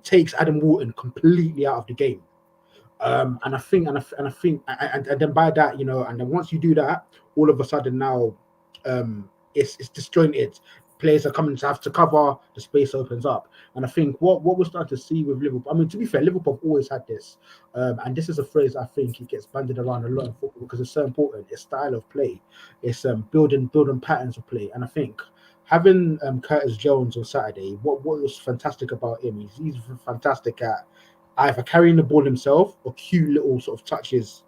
takes Adam Wharton completely out of the game. And then by that, you know, and then once you do that, all of a sudden now it's disjointed. Players are coming to have to cover, the space opens up. And I think what we're starting to see with Liverpool, I mean, to be fair, Liverpool have always had this. And this is a phrase I think it gets bandied around a lot in football because it's so important. It's style of play. It's building patterns of play. And I think having Curtis Jones on Saturday, what was fantastic about him is he's fantastic at either carrying the ball himself or cute little sort of touches.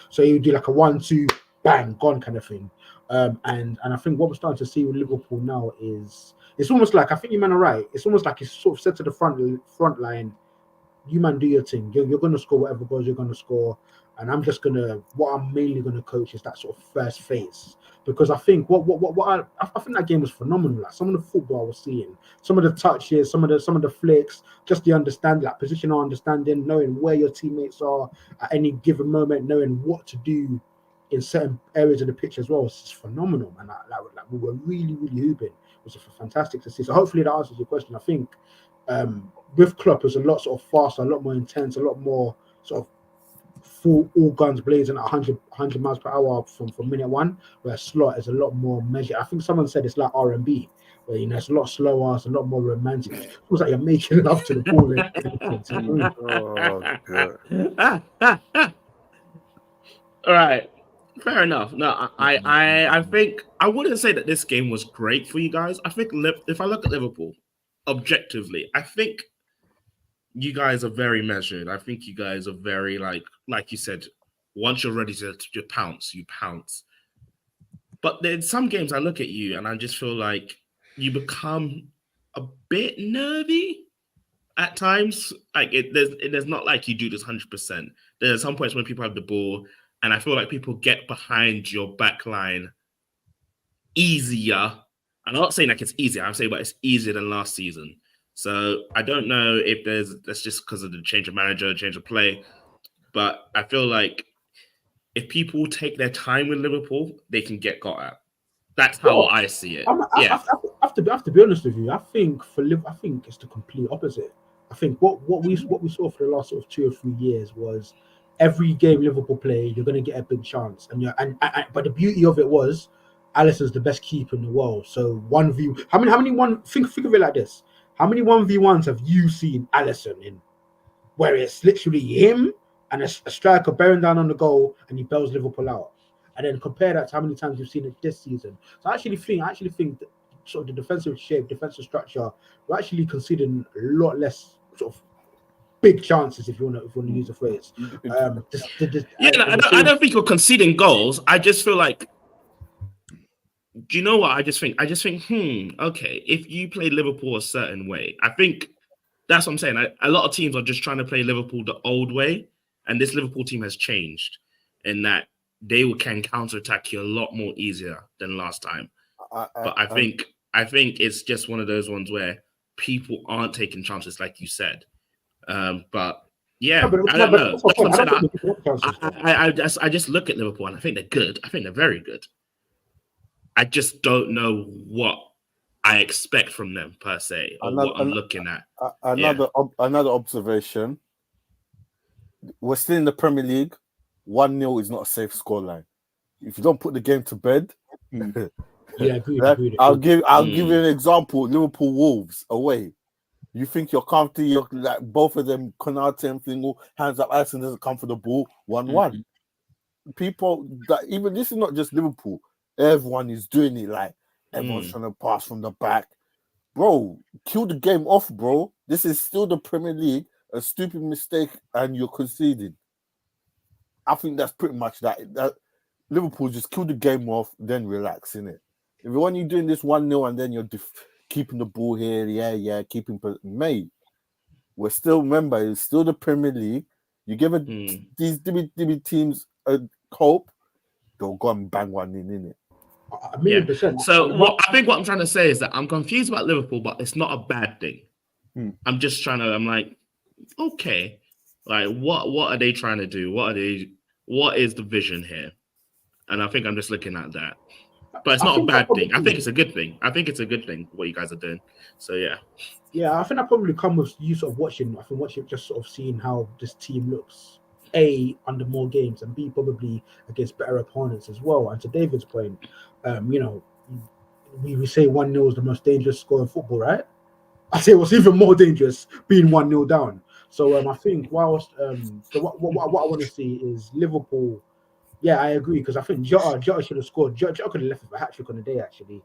So he would do like a 1-2, bang, gone kind of thing. And I think what we're starting to see with Liverpool now is it's almost like, I think you man are right. It's almost like he's sort of said to the front line, you man do your thing. You're going to score whatever goals you're going to score. And what I'm mainly going to coach is that sort of first phase. Because I think I think that game was phenomenal. Like some of the football I was seeing, some of the touches, some of the flicks, just the understanding, like positional understanding, knowing where your teammates are at any given moment, knowing what to do in certain areas of the pitch as well. It's phenomenal, man. Like we were really, really hooping. It was fantastic to see. So hopefully that answers your question. I think with Klopp, it was a lot sort of faster, a lot more intense, a lot more sort of full all guns blazing at 100 miles per hour from minute one, where Slot is a lot more measured. I think someone said it's like R&B, where, you know, it's a lot slower, it's a lot more romantic. It feels like you're making love to the ball. All right, fair enough. No, I think I wouldn't say that this game was great for you guys. I think if I look at Liverpool objectively, I think you guys are very measured. I think you guys are very like you said, once you're ready to pounce, you pounce. But in some games I look at you and I just feel like you become a bit nervy at times. Like there's not like you do this 100%. There's some points when people have the ball and I feel like people get behind your back line easier. I'm not saying like it's easier. I'm saying, but it's easier than last season. So I don't know if that's just because of the change of manager, change of play. But I feel like if people take their time with Liverpool, they can get got at. That's how I see it. I have to be honest with you. I think for Liverpool, I think it's the complete opposite. I think what we saw for the last sort of 2 or 3 years was every game Liverpool play, you're going to get a big chance. But the beauty of it was Alisson's the best keeper in the world. So 1v, how many one? Think of it like this. How many 1v1s have you seen Alisson in? Where it's literally him and a striker bearing down on the goal and he bails Liverpool out. And then compare that to how many times you've seen it this season. So I actually think that sort of the defensive shape, defensive structure, we're actually conceding a lot less sort of big chances, if you want to use the phrase. I don't think you're conceding goals. I just feel like, do you know what I just think? Okay, if you play Liverpool a certain way, I think that's what I'm saying. A lot of teams are just trying to play Liverpool the old way, and this Liverpool team has changed in that they can counterattack you a lot more easier than last time. But I think it's just one of those ones where people aren't taking chances, like you said. But yeah, I don't know. I just look at Liverpool and I think they're good. I think they're very good. I just don't know what I expect from them per se, or what I'm looking at. Another observation. We're still in the Premier League. 1-0 is not a safe scoreline. If you don't put the game to bed, agreed. I'll give you an example. Liverpool Wolves away. You think you're comfortable, you're like both of them, Konate and Fingal, hands up, Alisson doesn't come for the ball, 1-1. People that even this is not just Liverpool, everyone is doing it, like everyone's trying to pass from the back. Bro, kill the game off, bro. This is still the Premier League, a stupid mistake, and you're conceding. I think that's pretty much that Liverpool just kill the game off, then relax, innit? If when you're doing this 1-0 and then you're keeping the ball here, keeping mate. We're still, remember, it's still the Premier League. You give these DB teams a hope, they'll go and bang one in it. So what I'm trying to say is that I'm confused about Liverpool, but it's not a bad thing. I'm just I'm like, okay, like what are they trying to do? What is the vision here? And I think I'm just looking at that. But it's not a bad thing. I think it's a good thing. I think it's a good thing what you guys are doing. So yeah. Yeah, I think that probably come with you sort of watching. I think watching, just sort of seeing how this team looks. Under more games, and B, probably against better opponents as well. And to David's point, we say 1-0 is the most dangerous score in football, right? I say what's even more dangerous being 1-0 down. So I think whilst what I want to see is Liverpool. Yeah, I agree, because I think Jota should have scored. Jota could have left with a hat-trick on the day, actually.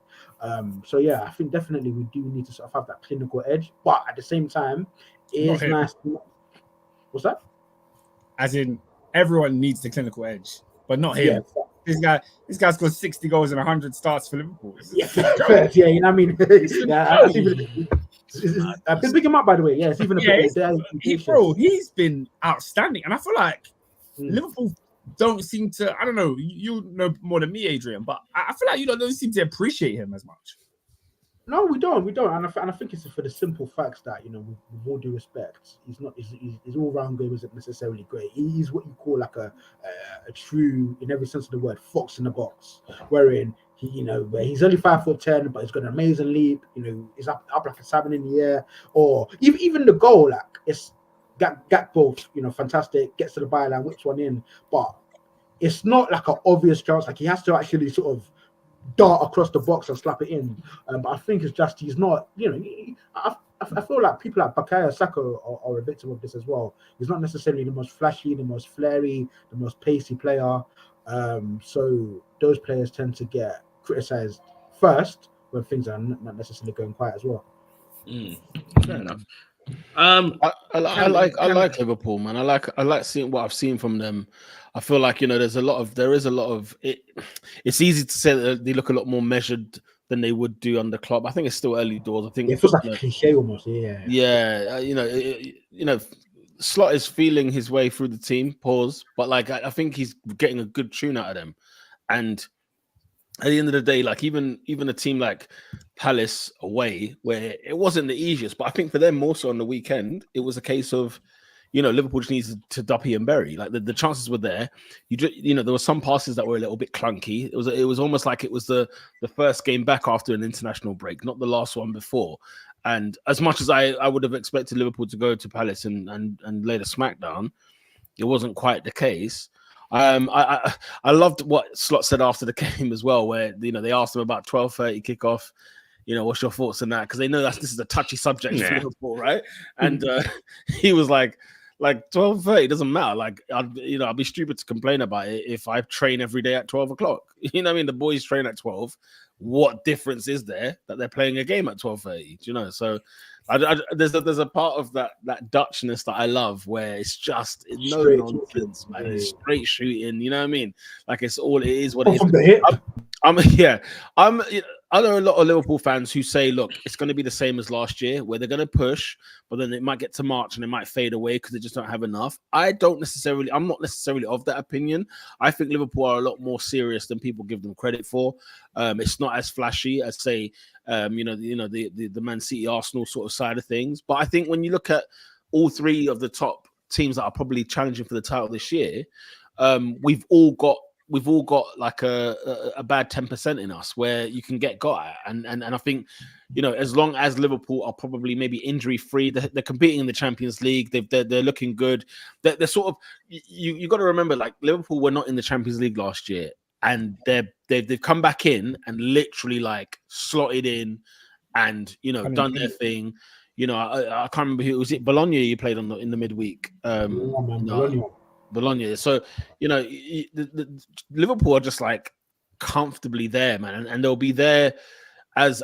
So yeah, I think definitely we do need to sort of have that clinical edge, but at the same time, it is nice. What's that? As in, everyone needs the clinical edge, but not him. Yeah. This guy's got 60 goals and 100 starts for Liverpool. You know what I mean? Pick him up, by the way. Yeah, it's even he's been outstanding, and I feel like Liverpool don't seem to. I don't know. You know more than me, Adrian, but I feel like you don't seem to appreciate him as much. No, we don't, and I think it's for the simple facts that, with all due respect, his all-round game isn't necessarily great. He's what you call like a true, in every sense of the word, fox in the box, wherein where he's only 5'10", but he's got an amazing leap. He's up like a salmon in the air, or even the goal, like it's Gakpo, fantastic, gets to the byline, whips one in, but it's not like an obvious chance. Like he has to actually sort of dart across the box and slap it in. But I think it's just he's not. I feel like people like Bukayo Saka are a victim of this as well. He's not necessarily the most flashy, the most flary, the most pacey player. So those players tend to get criticised first when things are not necessarily going quiet as well. Fair enough. I like Liverpool, man. I like seeing what I've seen from them. I feel like there is a lot of it. It's easy to say that they look a lot more measured than they would do under Klopp. I think it's still early doors. I think it feels like a cliche almost. Yeah. Slot is feeling his way through the team. But I think he's getting a good tune out of them. And at the end of the day, like even a team like Palace away, where it wasn't the easiest, but I think for them more so on the weekend, it was a case of, Liverpool just needs to duppy and bury. Like the chances were there. There were some passes that were a little bit clunky. It was almost like it was the first game back after an international break, not the last one before. And as much as I would have expected Liverpool to go to Palace and lay the smackdown, it wasn't quite the case. I loved what Slot said after the game as well, where they asked him about 12:30 kickoff. What's your thoughts on that? Because they know this is a touchy subject for Liverpool, right? And he was like 12:30 doesn't matter. Like I'd be stupid to complain about it if I train every day at 12 o'clock. You know what I mean? The boys train at 12. What difference is there that they're playing a game at 12:30? Do you know? So There's a part of that Dutchness that I love where it's just no Straight nonsense, man. shooting. It's straight shooting. You know what I mean? Like it is what it is. From the hip. I know a lot of Liverpool fans who say, look, it's going to be the same as last year, where they're going to push, but then it might get to March and it might fade away because they just don't have enough. I'm not necessarily of that opinion. I think Liverpool are a lot more serious than people give them credit for. It's not as flashy as, say, the Man City, Arsenal sort of side of things. But I think when you look at all three of the top teams that are probably challenging for the title this year, we've all got like a bad 10% in us where you can get got at. And I think, as long as Liverpool are probably maybe injury free, they're competing in the Champions League. They're looking good. They're sort of, you got to remember, like Liverpool were not in the Champions League last year, and they've come back in and literally like slotted in and, done their thing. I can't remember who was it. Bologna you played in the midweek. Bologna. So, the Liverpool are just like comfortably there, man, and they'll be there as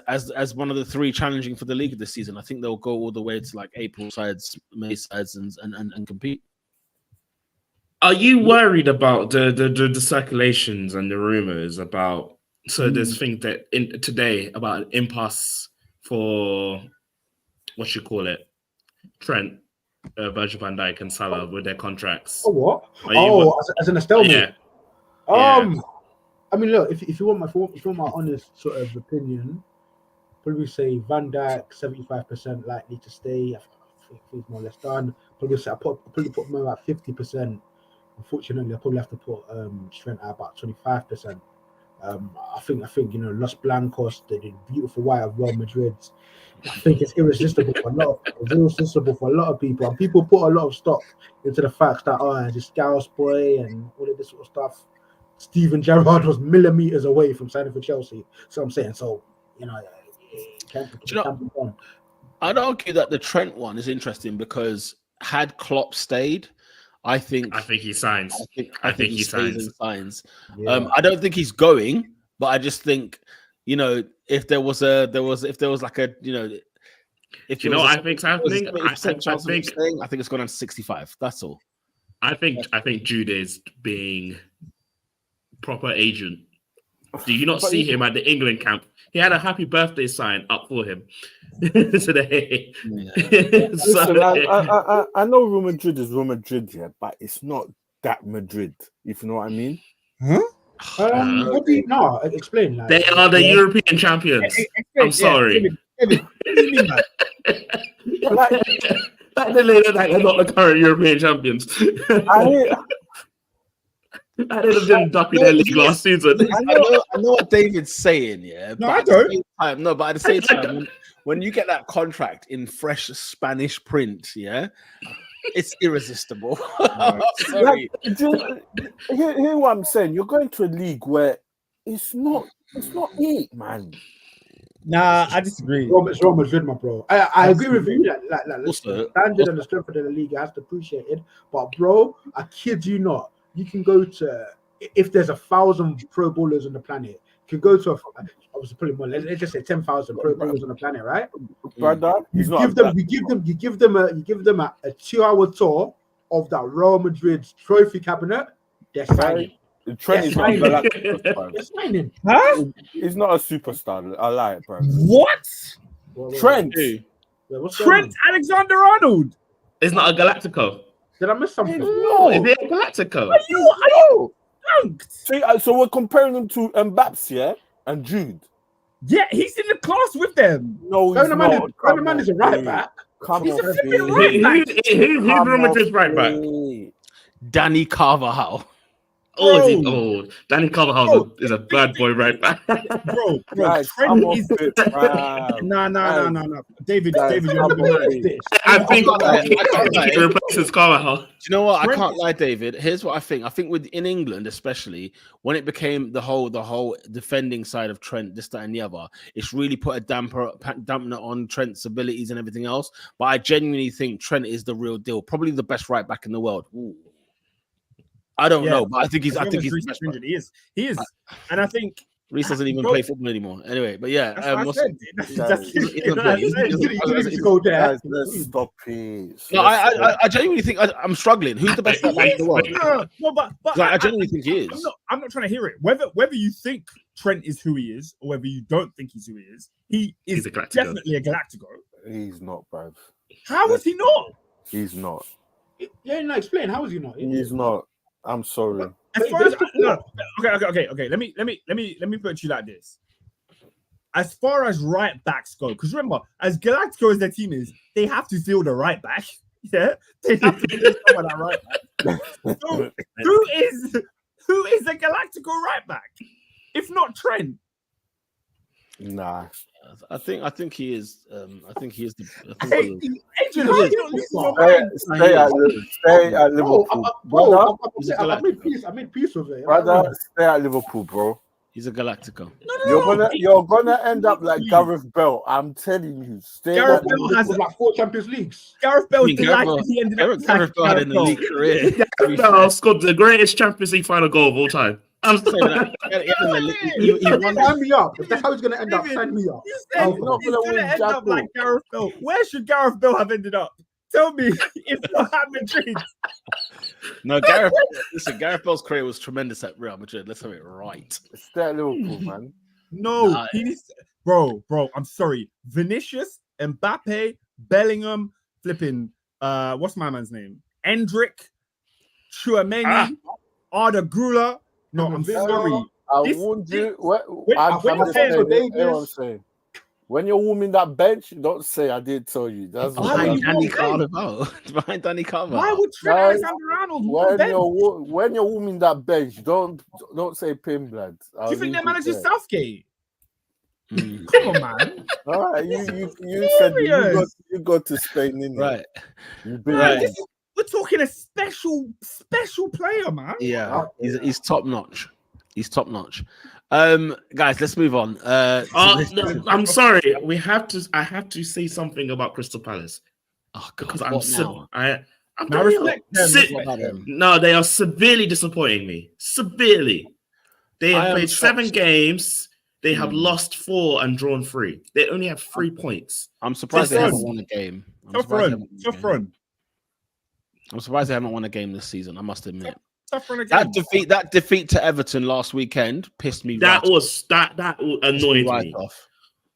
one of the three challenging for the league this season. I think they'll go all the way to like April sides, May sides, and compete. Are you worried about the circulations and the rumors about? So there's things that today about an impasse for what you call it, Trent, Virgil van Dijk and Salah with their contracts. Oh, what? As an stalemate. Yeah. I mean, look, if you want my honest sort of opinion, probably say Van Dijk 75% likely to stay. I think he's more or less done. Probably put him about 50%. Unfortunately, I probably have to put Trent at about 25%. I think Los Blancos, the beautiful white of Real Madrid. I think it's irresistible for a lot of people, and people put a lot of stock into the fact that it's a Scouse boy and all of this sort of stuff. Steven Gerrard was millimeters away from signing for Chelsea, so I'm saying I'd argue that the Trent one is interesting because had Klopp stayed, I think he signs. I think he signs. Yeah. I don't think he's going, but I just think, if there was like a, if you know what I think's happening, I think it's gone down to 65. That's all. I think Jude is being proper agent. Do you not see him at the England camp? He had a happy birthday sign up for him today. Yeah. Listen, I know Real Madrid is Real Madrid, but it's not that Madrid, if you know what I mean. Huh? Explain. Like, they are the European champions. I'm sorry. David, what do you mean, man? They're not the current European champions. I didn't them duck in their league last season. I know what David's saying, yeah. No, I don't. But at the same time, when you get that contract in fresh Spanish print, yeah, it's irresistible. Sorry. Hear what I'm saying? You're going to a league where it's not it, man. Nah, I disagree. It's Real Madrid, my bro. I agree with you. Like the standard and the strength of the league has to appreciate it. But bro, I kid you not. You can go to, if there's 1,000 pro bowlers on the planet, you can go to obviously probably more. Let's just say 10,000 pro bowlers on the planet, right? Brother, you give them a 2-hour tour of that Real Madrid trophy cabinet. They're signing. Trent is not signing. Huh? He's not a superstar. I lie, bro. What? Trent. Trent Alexander-Arnold. It's not a Galactico. Did I miss something? No, is it a Galactico? So we're comparing them to Mbappé, yeah, and Jude. Yeah, he's in the class with them. No, he's not. Man is a right back. He's a flipping right back. Who's Real Madrid's right back? Danny Carvajal. Danny Carvajal is a bad boy right back. Bro, Trent is no. David, I think he replaces Carvajal. Do you know what? I can't lie, David. Here's what I think. I think in England, especially when it became the whole defending side of Trent, this, that, and the other, it's really put a dampener on Trent's abilities and everything else. But I genuinely think Trent is the real deal. Probably the best right back in the world. Ooh. I don't know, but I think he's. I think he's. He is, and I think Reece doesn't even play football anymore. Anyway, but yeah, That's what I said. Guys, let's stop it. No, I genuinely think I'm struggling. Who's the best back in the world? No, but I genuinely think he is. I'm not trying to hear it. Whether you think Trent is who he is or whether you don't think he's who he is definitely a Galactico. He's not, bruv. How is he not? He's not. Yeah, no, explain. How is he not? He's not. I'm sorry. As far as okay. Let me put it to you like this. As far as right backs go, because remember, as Galactico as their team is, they have to field a right back. Yeah, they have to field someone at right back. So who is a Galactico right back? If not Trent. Nah. I think he is. I think he is the. Adrian, how are you not losing your mind? Stay at Liverpool, brother. I made peace with it. Brother, stay at Liverpool, bro. He's a Galactico. You're gonna end up like Gareth Bale. I'm telling you. Gareth Bale has like 4 Champions Leagues. Gareth Bale's delighted he ended up. Gareth Bale had an elite career. Bale scored the greatest Champions League final goal of all time. I'm saying that. Sign me up. If that's how he's going to end up, sign me up. He's going to end up like Gareth Bale. Where should Gareth Bale have ended up? Tell me if not at Madrid. No, Gareth Bale's career was tremendous at Real Madrid. Let's have it right. Stay at Liverpool, man. No, bro, I'm sorry. Vinicius, Mbappe, Bellingham, flipping, what's my man's name? Endrick, Tchouaméni, Arda Güler. No, I'm sorry. I'm saying. When you're warming that bench, don't say I did tell you. That's behind Danny Carvajal. Behind Danny Carvajal. Why would Trent Alexander-Arnold when you're warming that bench, don't say pin blood. Do you think they're managing Southgate? Come on, man. All right, you said you got to Spain, in right? Right. We're talking a special player, man. Yeah, he's top notch. He's top notch. Guys, let's move on. No, I'm sorry. I have to say something about Crystal Palace. Oh, God, because they are severely disappointing me. Severely. They have played 7 games. They have lost 4 and drawn 3. They only have 3 points. I'm surprised they haven't won a game. Tough run. I'm surprised they haven't won a game this season. I must admit. That defeat to Everton last weekend pissed me. That annoyed me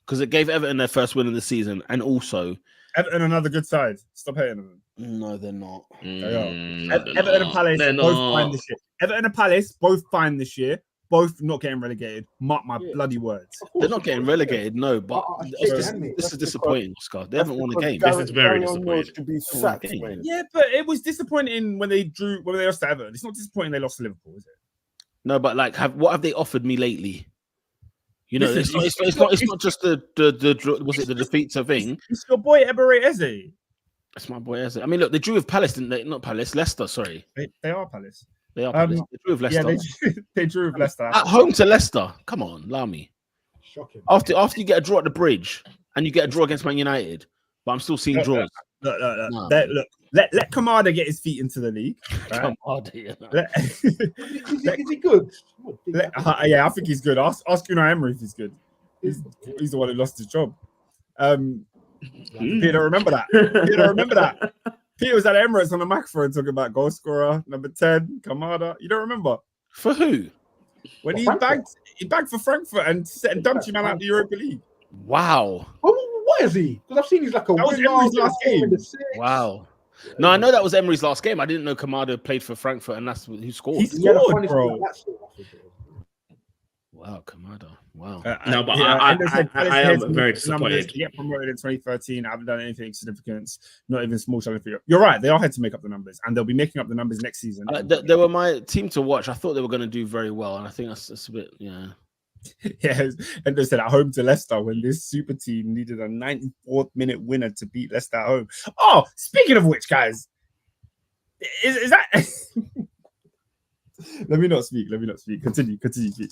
because it gave Everton their first win of the season, and also Everton another good side. Stop hating them. No, they're not. Everton and Palace both fine this year. Everton and Palace both fine this year. Both not getting relegated. Mark my bloody words. They're not getting relegated, no. But this is disappointing, Oscar. They haven't won a game. This is very disappointing. Yeah, but it was disappointing when they lost to Everton. It's not disappointing they lost to Liverpool, is it? No, but like, what have they offered me lately? You know, it's not just the defeat to thing. It's your boy Ebere Eze. It's my boy Eze. I mean, look, they drew with Palace, didn't they? Not Palace, Leicester. Sorry, they are Palace. They are Palace. They drew with Leicester. Yeah, they drew with Leicester at home to Leicester. Come on, allow me. Shocking. After you get a draw at the Bridge and you get a draw against Man United, but I'm still seeing draws. Look. Let Kamada get his feet into the league. Right? Kamada, is he good? Yeah, I think he's good. Ask Unai Emery if he's good. He's the one who lost his job. Peter, remember that. Peter was at Emirates on the microphone talking about goal scorer number 10, Kamada. You don't remember? For who? When he bagged for Frankfurt and dumped him out of the Europa League. Wow. What is he? Because I've seen he's like a that was Emery's last game. Wow. No, I know that was Emery's last game. I didn't know Kamada played for Frankfurt and that's who scored. He scored, bro. Wow, Kamada. Wow. I am very disappointed. To get promoted in 2013, I haven't done anything significant, not even small challenge for you. You're right, they are had to make up the numbers, and they'll be making up the numbers next season. They were my team to watch. I thought they were going to do very well, and I think that's a bit, yeah. Yeah, and they said at home to Leicester when this super team needed a 94th minute winner to beat Leicester at home. Oh, speaking of which, guys, is that... Let me not speak. Continue. Speak.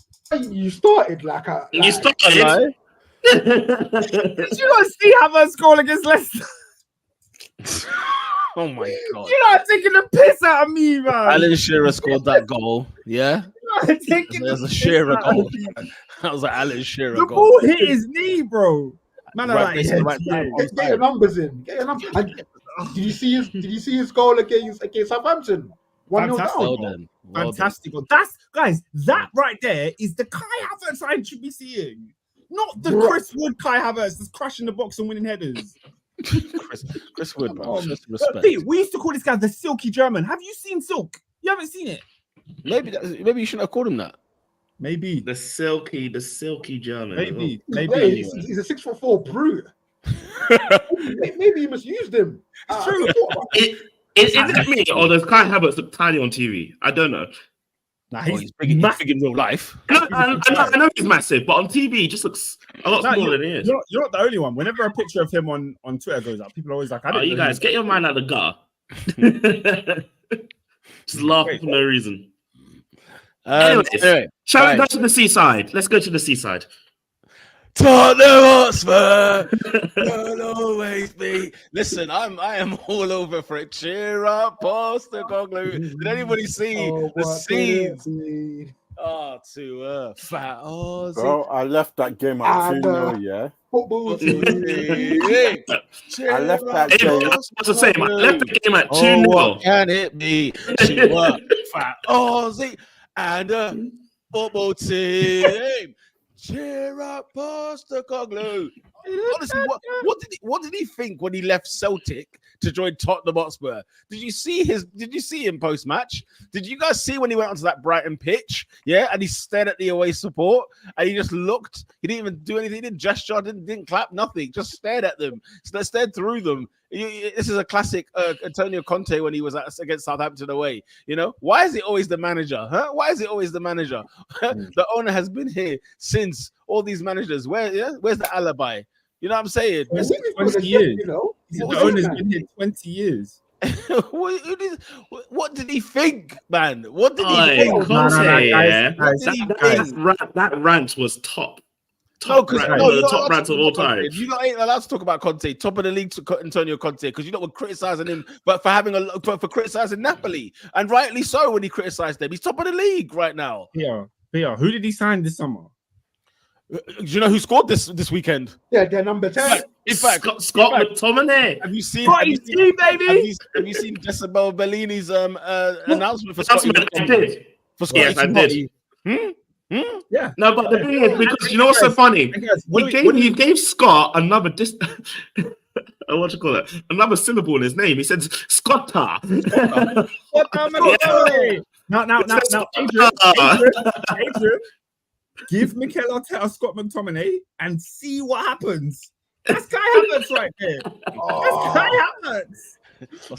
You started like a... You started? Did you not see Havertz goal against Leicester? Oh my God. You're not taking the piss out of me, man. Alan Shearer scored that goal. Yeah? There's a Shearer goal. I was like, Alan Shearer. The ball hit his knee, bro. Man, Right, like, this is right time. Get your numbers in. Get your numbers. And did you see his goal against Southampton? 1-0 Fantastic. Well down. done. Well done. Fantastic. That's guys, that right there is the Kai Havertz I should be seeing. Not the Bro. Chris Wood Kai Havertz that's crashing the box and winning headers. Chris Wood, bro. Oh, Just respect. We used to call this guy the Silky German. Have you seen Silk? You haven't seen it? Maybe you shouldn't have called him that. Maybe. The silky German. Maybe. Hey, Maybe. he's a 6'4" brute. Maybe you misused him. It's true. Is it me or does Kai Havertz look tiny on TV? I don't know. Nah, He's he's big massive. in real life. I know he's massive, but on TV he just looks a lot smaller than he is. You're not the only one. Whenever a picture of him on Twitter goes up, people are always like, I Oh, didn't you know guys, he get your mind out of the gutter. Just laugh for no reason. Anyways, shall we go to the seaside? Let's go to the seaside. Tottenham Hotspur will always be. Listen, I am all over for it. Cheer up, Postecoglou. Did anybody see the scenes? Oh, to Fat Ozzy. Bro, I left that game at 2-0, yeah. Football team. I left that Hey, game. I was to say, I left the game at 2-0. Oh, what can it be? Cheer up, Fat Ozzy and football team. Cheer up, Postecoglou. Honestly, what did he think when he left Celtic to join Tottenham Hotspur? Did you see him post match? Did you guys see when he went onto that Brighton pitch? Yeah, and he stared at the away support and he just looked. He didn't even do anything. He didn't gesture. Didn't clap. Nothing. Just stared at them. Stared through them. This is a classic Antonio Conte when he was against Southampton away. You know, why is it always the manager? Huh? Why is it always the manager? The owner has been here since all these managers. Where's the alibi? You know what I'm saying? Well, What 20 years. you know? The What owner's was been here 20 years. What did he think, man? What did he Oi, think? Conte, yeah. That That rant was top. No, Top rant of all time. You lot ain't allowed to talk about Conte, top of the league to Antonio Conte, because you know we're criticizing him, but for criticizing Napoli, and rightly so when he criticized them. He's top of the league right now. Yeah. Who did he sign this summer? Do you know who scored this weekend? Yeah, they're number 10. In fact, Scott McTominay. have you seen? Got his team, baby. Have you seen Jezebel Bellini's announcement for That's Scotty? what I did. For Scotty Yes, I did. Yeah. No, but the thing is, because you know what's so funny? He gave Scott another what you call it? Another syllable in his name. He said Scotta. Now, Adrian, give Mikel Arteta Scott McTominay and see what happens. That's Kai Havertz right there. That's Kai Havertz.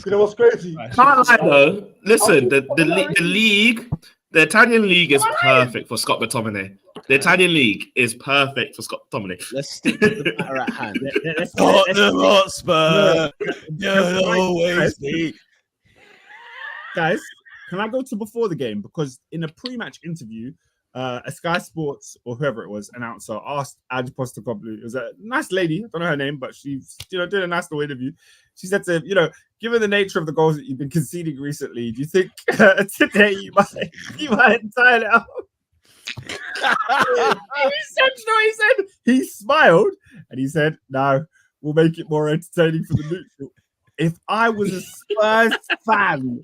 You know what's crazy? Can't lie though. Listen, the league, the Italian league is perfect for Scott McTominay. The Italian league is perfect for Scott McTominay. Let's stick to the matter at hand. Tottenham Hotspur. You'll always be. Guys, can I go to before the game? Because in a pre-match interview, a Sky Sports or whoever it was announcer asked Ad Postecoglou. It was a nice lady, I don't know her name, but she's doing a nice little interview. She said to him, given the nature of the goals that you've been conceding recently, do you think today you might tire it out? He smiled and he said, "No, we'll make it more entertaining for the neutral." If I was a Spurs fan,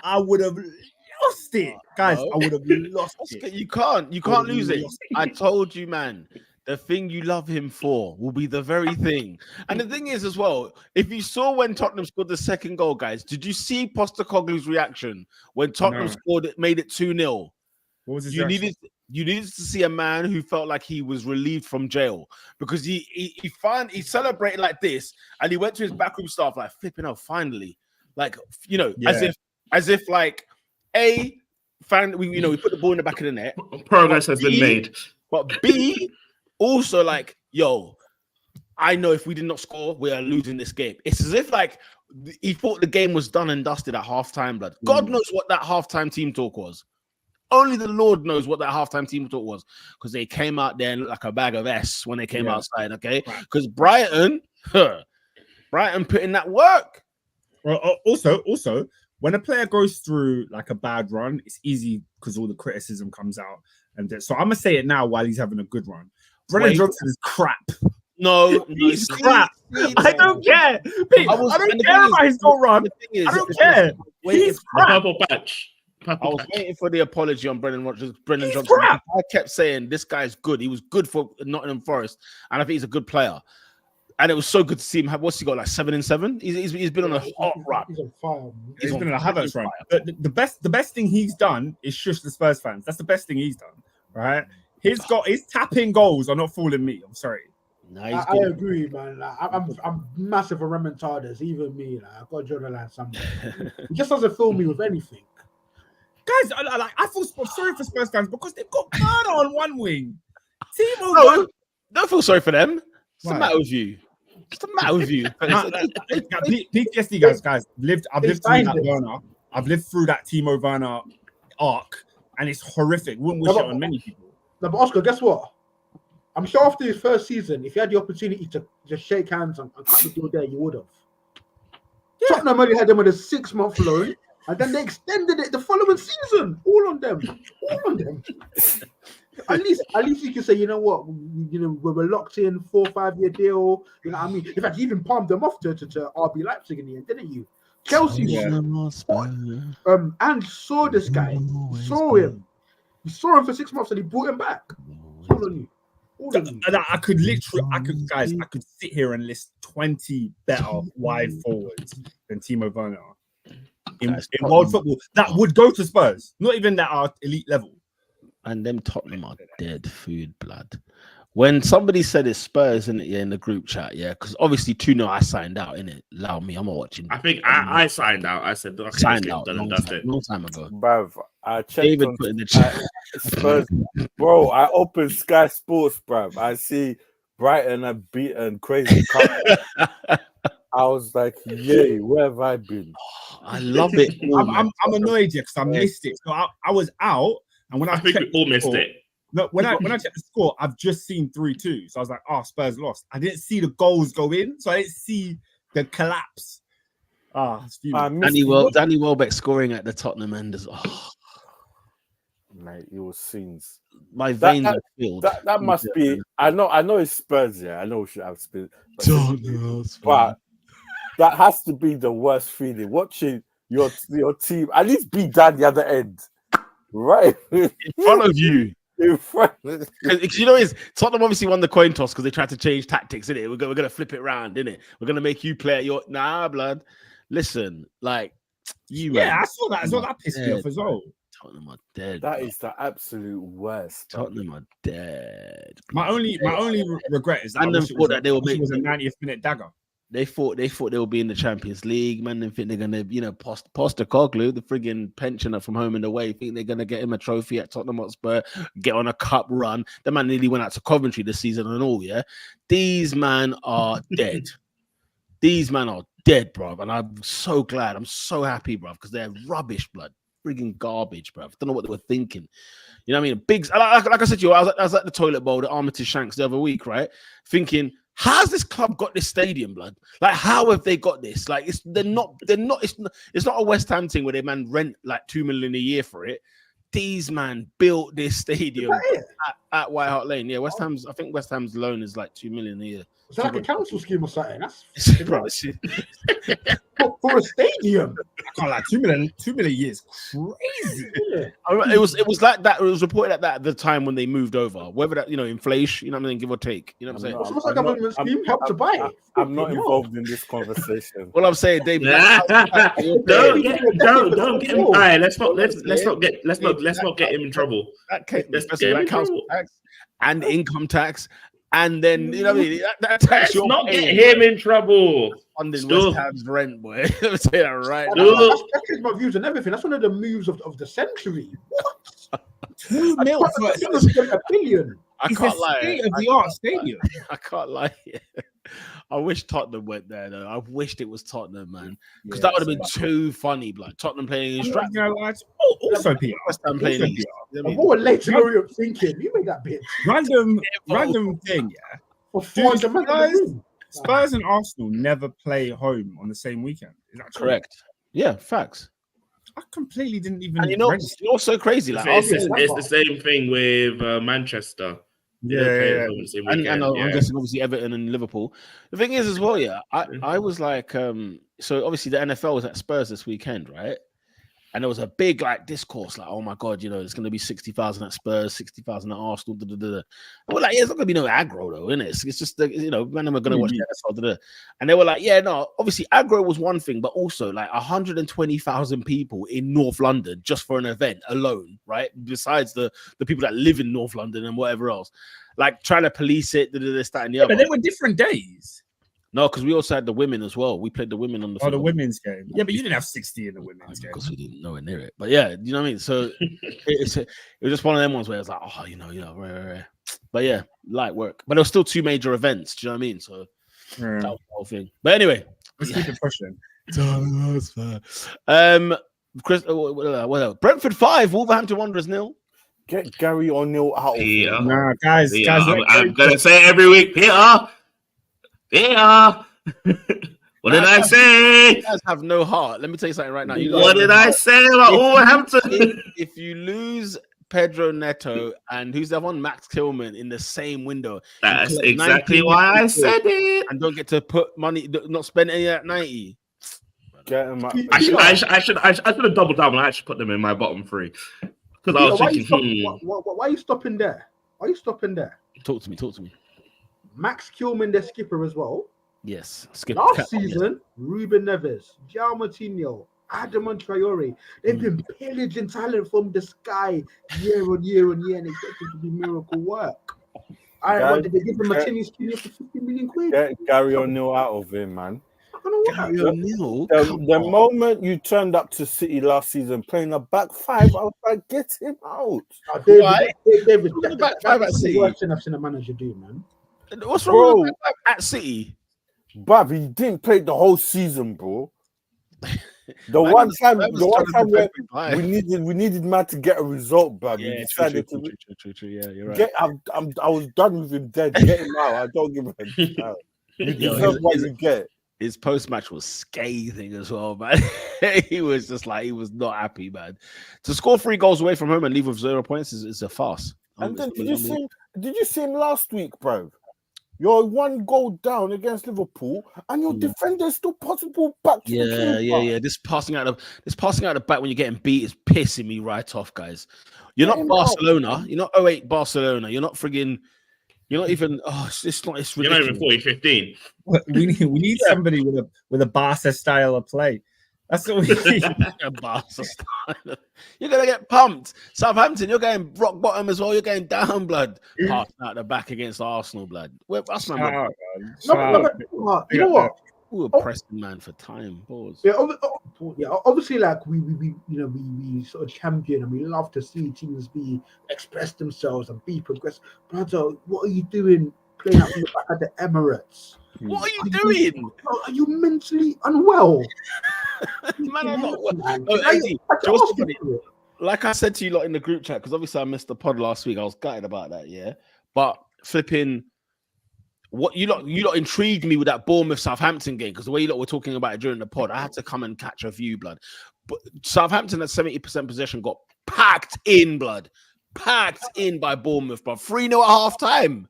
I would have lost it, guys. I would have lost it. You can't lose it. I told you, man. The thing you love him for will be the very thing. And the thing is, as well, if you saw when Tottenham scored the second goal, guys, did you see Postecoglou's reaction when Tottenham scored it, made it 2-0? What was his You reaction? needed to see a man who felt like he was relieved from jail, because he celebrated like this, and he went to his backroom staff like flipping out. Finally, like as if like we put the ball in the back of the net. Progress has been made. But B, also like, yo, I know if we did not score, we are losing this game. It's as if like he thought the game was done and dusted at halftime, blood. God knows what that halftime team talk was. Only the Lord knows what that halftime team talk was, because they came out there and looked like a bag of S when they came outside, okay? Because Brighton put in that work. Well, also, when a player goes through like a bad run, it's easy because all the criticism comes out. And so I'm gonna say it now while he's having a good run. Brennan Johnson is crap. No, He's crap. I don't care. Pete, I don't care about his goal run. I don't care. He's crap. Purple patch. I was waiting for the apology on Brennan Johnson. Crap. I kept saying this guy's good. He was good for Nottingham Forest, and I think he's a good player. And it was so good to see him have. What's he got? Like 7 and 7. He's been on a hot run. He's on fire. He's been on a Havertz run. The best thing he's done is shush the Spurs fans. That's the best thing he's done, right? His tapping goals are not fooling me. I'm sorry. No, I agree, man. Like, I'm massive for remontadas. Even me, like, I've got to draw the line somewhere. He just doesn't fill me with anything. Guys, I feel sorry for Spurs fans because they've got Garner on one wing. No, don't feel sorry for them. What's the matter with you? What's the matter with you? PTSD, guys. I've lived through that Werner. I've lived through that Timo Werner arc, and it's horrific. Wouldn't wish it on many people. No, but Oscar, guess what? I'm sure after his first season, if you had the opportunity to just shake hands and cut the deal there, you would have. Yeah. Tottenham only had them on a 6-month loan, and then they extended it the following season. All on them. At least you can say, you know what, we're locked in 4 or 5 year deal. You know what I mean? In fact, you even palmed them off to RB Leipzig in the end, didn't you? Chelsea and saw this guy, saw him. He saw him for 6 months and he brought him back. All on you. I could sit here and list 20 better wide forwards than Timo Werner in world football that would go to Spurs, not even that are elite level. And them Tottenham are dead food, blood. When somebody said it's Spurs in the group chat, because obviously 2-0 I signed out, innit? Allow me, I'm not watching. I think I signed out. I said, okay, signed out long time ago. Bruv, I checked David put in the chat. Spurs, bro, I opened Sky Sports, bruv. I see Brighton have beaten Crazy Cup. I was like, yay, where have I been? I love it. I'm annoyed because I missed it. So I was out, and when I think we all missed it. No, when I checked the score, I've just seen 3-2. So I was like, Spurs lost. I didn't see the goals go in, so I didn't see the collapse. Danny Welbeck scoring at the Tottenham end as mate, it was scenes. My veins are filled. That must be. I know it's Spurs. Yeah, I know we should have Spurs, but that has to be the worst feeling. Watching your team at least be down the other end, right in front of you. In front, is Tottenham obviously won the coin toss because they tried to change tactics, innit? We're gonna flip it around, innit? We're gonna make you play at your blood. Listen, like you. Yeah, man, I saw that as well. That pissed me off as well. Tottenham are dead. That is the absolute worst. Tottenham are dead. My only regret is that I thought that they were making a 90th minute dagger. They thought they will be in the Champions League, man. They think they're gonna, Postecoglou, the frigging pensioner from home and away, think they're gonna get him a trophy at Tottenham Hotspur, get on a cup run. The man nearly went out to Coventry this season and all. Yeah, these man are dead. These men are dead, bro. And I'm so glad. I'm so happy, bro, because they're rubbish, blood. Frigging garbage, bro. Don't know what they were thinking. You know what I mean? Like I said to you, I was at the toilet bowl at Armitage Shanks the other week, right? Thinking, how's this club got this stadium, blood? Like, how have they got this? Like, it's not a West Ham thing where they rent like $2 million a year for it. These man built this stadium at White Hart Lane. Yeah, I think West Ham's loan is like $2 million a year. It's like a council scheme or something. That's for a stadium. I can't like $2 million a year is crazy. Yeah. It was like that. It was reported at that at the time when they moved over. Whether that inflation, what I mean, give or take. You know what I'm saying? It's almost like a government scheme. Help to buy it. I'm not involved in this conversation. Well, I'm saying, David. Don't get him. All right, let's not get him in trouble. Especially like council tax and income tax. And then, you know what I mean? That tax you're not get him in trouble. Funding West Ham's rent, boy. Let me say that right now. That's my views and everything. That's one of the moves of the century. What? $2 million for $1 billion. I can't lie. State-of-the-art stadium. I can't lie. I wish Tottenham went there, though. I wished it was Tottenham, man. Because that would have been too funny. Like Tottenham playing in Stratford. Also, PR. West Ham playing in what a late story of thinking. You made that bit. Random thing, yeah. For 400 million. Spurs and Arsenal never play home on the same weekend. Is that correct? Yeah, facts. I completely didn't even. And you know what's so crazy? Like, it's the same thing with Manchester. Yeah. And I'm guessing obviously Everton and Liverpool. The thing is as well, I was like, so obviously the NFL was at Spurs this weekend, right? And there was a big like discourse, like, oh my god, you know, it's going to be 60,000 at Spurs, 60,000 at Arsenal. And we're like, yeah, it's not going to be no aggro though, isn't it? It's just you know, when am I going to watch the NFL? And they were like, yeah, no, obviously aggro was one thing, but also like 120,000 people in North London just for an event alone, right? Besides the people that live in North London and whatever else, like trying to police it, this, that, and the other. But they were different days. No, because we also had the women as well. We played the women on the women's game. Yeah, but you didn't have 60 in the women's game. Because we didn't know near it. But yeah, you know what I mean? So it was just one of them ones where it's like, oh, you know, right. But yeah, light work. But there was still 2 major events. Do you know what I mean? So that was the whole thing. But anyway, let's keep it pushing. Chris, what else? Brentford 5, Wolverhampton Wanderers 0. Get Gary O'Neill out of here. Nah, guys. I'm gonna say it every week, Peter. What did I say? You guys have no heart. Let me tell you something right now. What did I say about Wolverhampton? If you lose Pedro Neto and who's the other one, Max Tillman, in the same window, that's exactly why I said it. And don't get to put money, not spend any at 90. Get him out. I should have doubled down. I should put them in my bottom 3 because I was thinking, why are you stopping there? Why are you stopping there? Talk to me. Max Kilman, their skipper as well. Yes, skipper. Last season, Ruben Neves, João Moutinho, Adam and Traore, they've been pillaging talent from the sky year on year and expected to be miracle work. What did they give him Martinez for 50 million quid? Get Gary O'Neill out of here, man. Gary O'Neill. The moment you turned up to City last season playing a back 5, I was like, get him out. David, back 5 at City. Worst thing I've seen a manager do, man. What's wrong with at City? Bruv, he didn't play the whole season, bro. The one time where we needed man to get a result, bruv. Yeah, he decided true. Yeah, you're right. I was done with him dead. Get him out. I don't give a damn. You deserve what you get. His post-match was scathing as well, man. He was just like, he was not happy, man. To score 3 goals away from home and leave with 0 points is a farce. And then did you see him last week, bro? You're 1 goal down against Liverpool, and your defender's still possible back to the keeper. Yeah. This passing out of the back when you're getting beat is pissing me right off, guys. You're not Barcelona. You're not 08 Barcelona. You're not friggin'. You're not even. Oh, it's not. It's ridiculous. You're not even 15. We need somebody with a Barca style of play. That's what we need. A Barca style. You're gonna get pumped. Southampton, you're going rock bottom as well. You're going down, blood. Passing out the back against Arsenal, blood. That's my man. You know what? We were pressing man for time. Pause. Yeah, obviously, like we sort of champion, and we love to see teams express themselves and be progressive. Brother, what are you doing playing out from the back at the Emirates? What are you doing? Are you mentally unwell? Man, I'm not well. No, Eddie, like I said to you lot in the group chat, because obviously I missed the pod last week. I was gutted about that, yeah. But flipping, what you lot intrigued me with that Bournemouth Southampton game, because the way you lot were talking about it during the pod, I had to come and catch a view, blood. But Southampton at 70% possession got packed in, blood. Packed in by Bournemouth, but 3-0 at half time.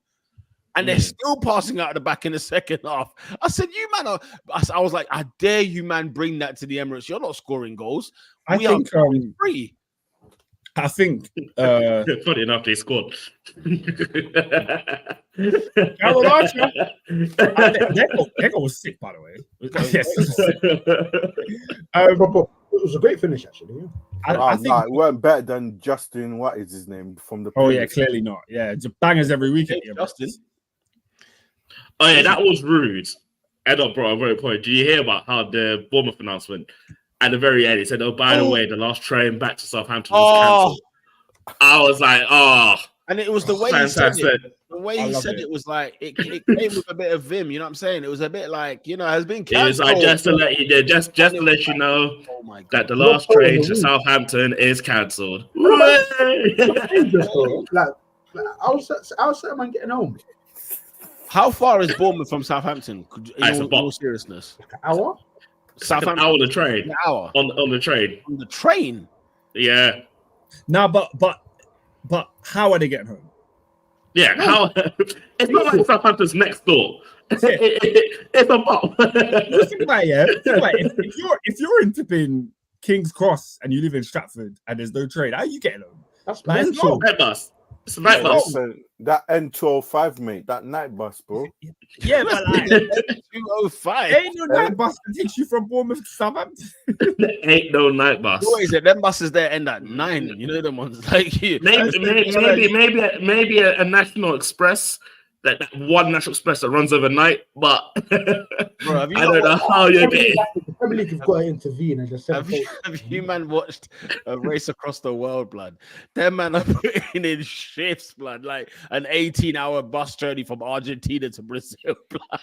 And they're still passing out of the back in the second half. I said, you man, I was like, I dare you, man, bring that to the Emirates. You're not scoring goals. I think free. Funny enough, they scored. That goal was sick, by the way. Yes. It was a great finish, actually. Yeah. I think it weren't better than Justin. What is his name from the? Oh yeah, clearly not. Yeah, just bangers every weekend. Justin. Oh yeah, that was rude. Ed brought a very point. Did you hear about how the Bournemouth announcement at the very end? It said, "Oh, by the way, the last train back to Southampton was cancelled." I was like, "Oh!" And it was the way he said it. The way he said it was like it came with a bit of vim. You know what I'm saying? It was a bit like, you know, has been cancelled. It was like just to let you know that the last train to Southampton is cancelled. Like, how's that man getting home? How far is Bournemouth from Southampton? In all seriousness, like an hour. It's like an hour on the train. An hour on the train. on the train. Yeah. No, but how are they getting home? Yeah, how? It's not like Southampton's next door. It's a pop. Think about it, yeah. Think about it. If you're in tipping King's Cross and you live in Stratford and there's no train, how are you getting home? That's Like, it's mental. Night bus. It's a night bus. Listen, that N205, mate, that night bus, bro. Yeah, but like, 205. ain't no night bus that takes you from Bournemouth to Southampton. Ain't no night bus. What is it? Them buses there end at 9. You know them ones like you. Maybe a National Express. That one National Express that runs overnight, but Bro, have you I don't know how you're getting. The Premier League have got to intervene and just Have you man watched a race across the world, blood? Them man are putting in shifts, blood, like an 18-hour bus journey from Argentina to Brazil, blood.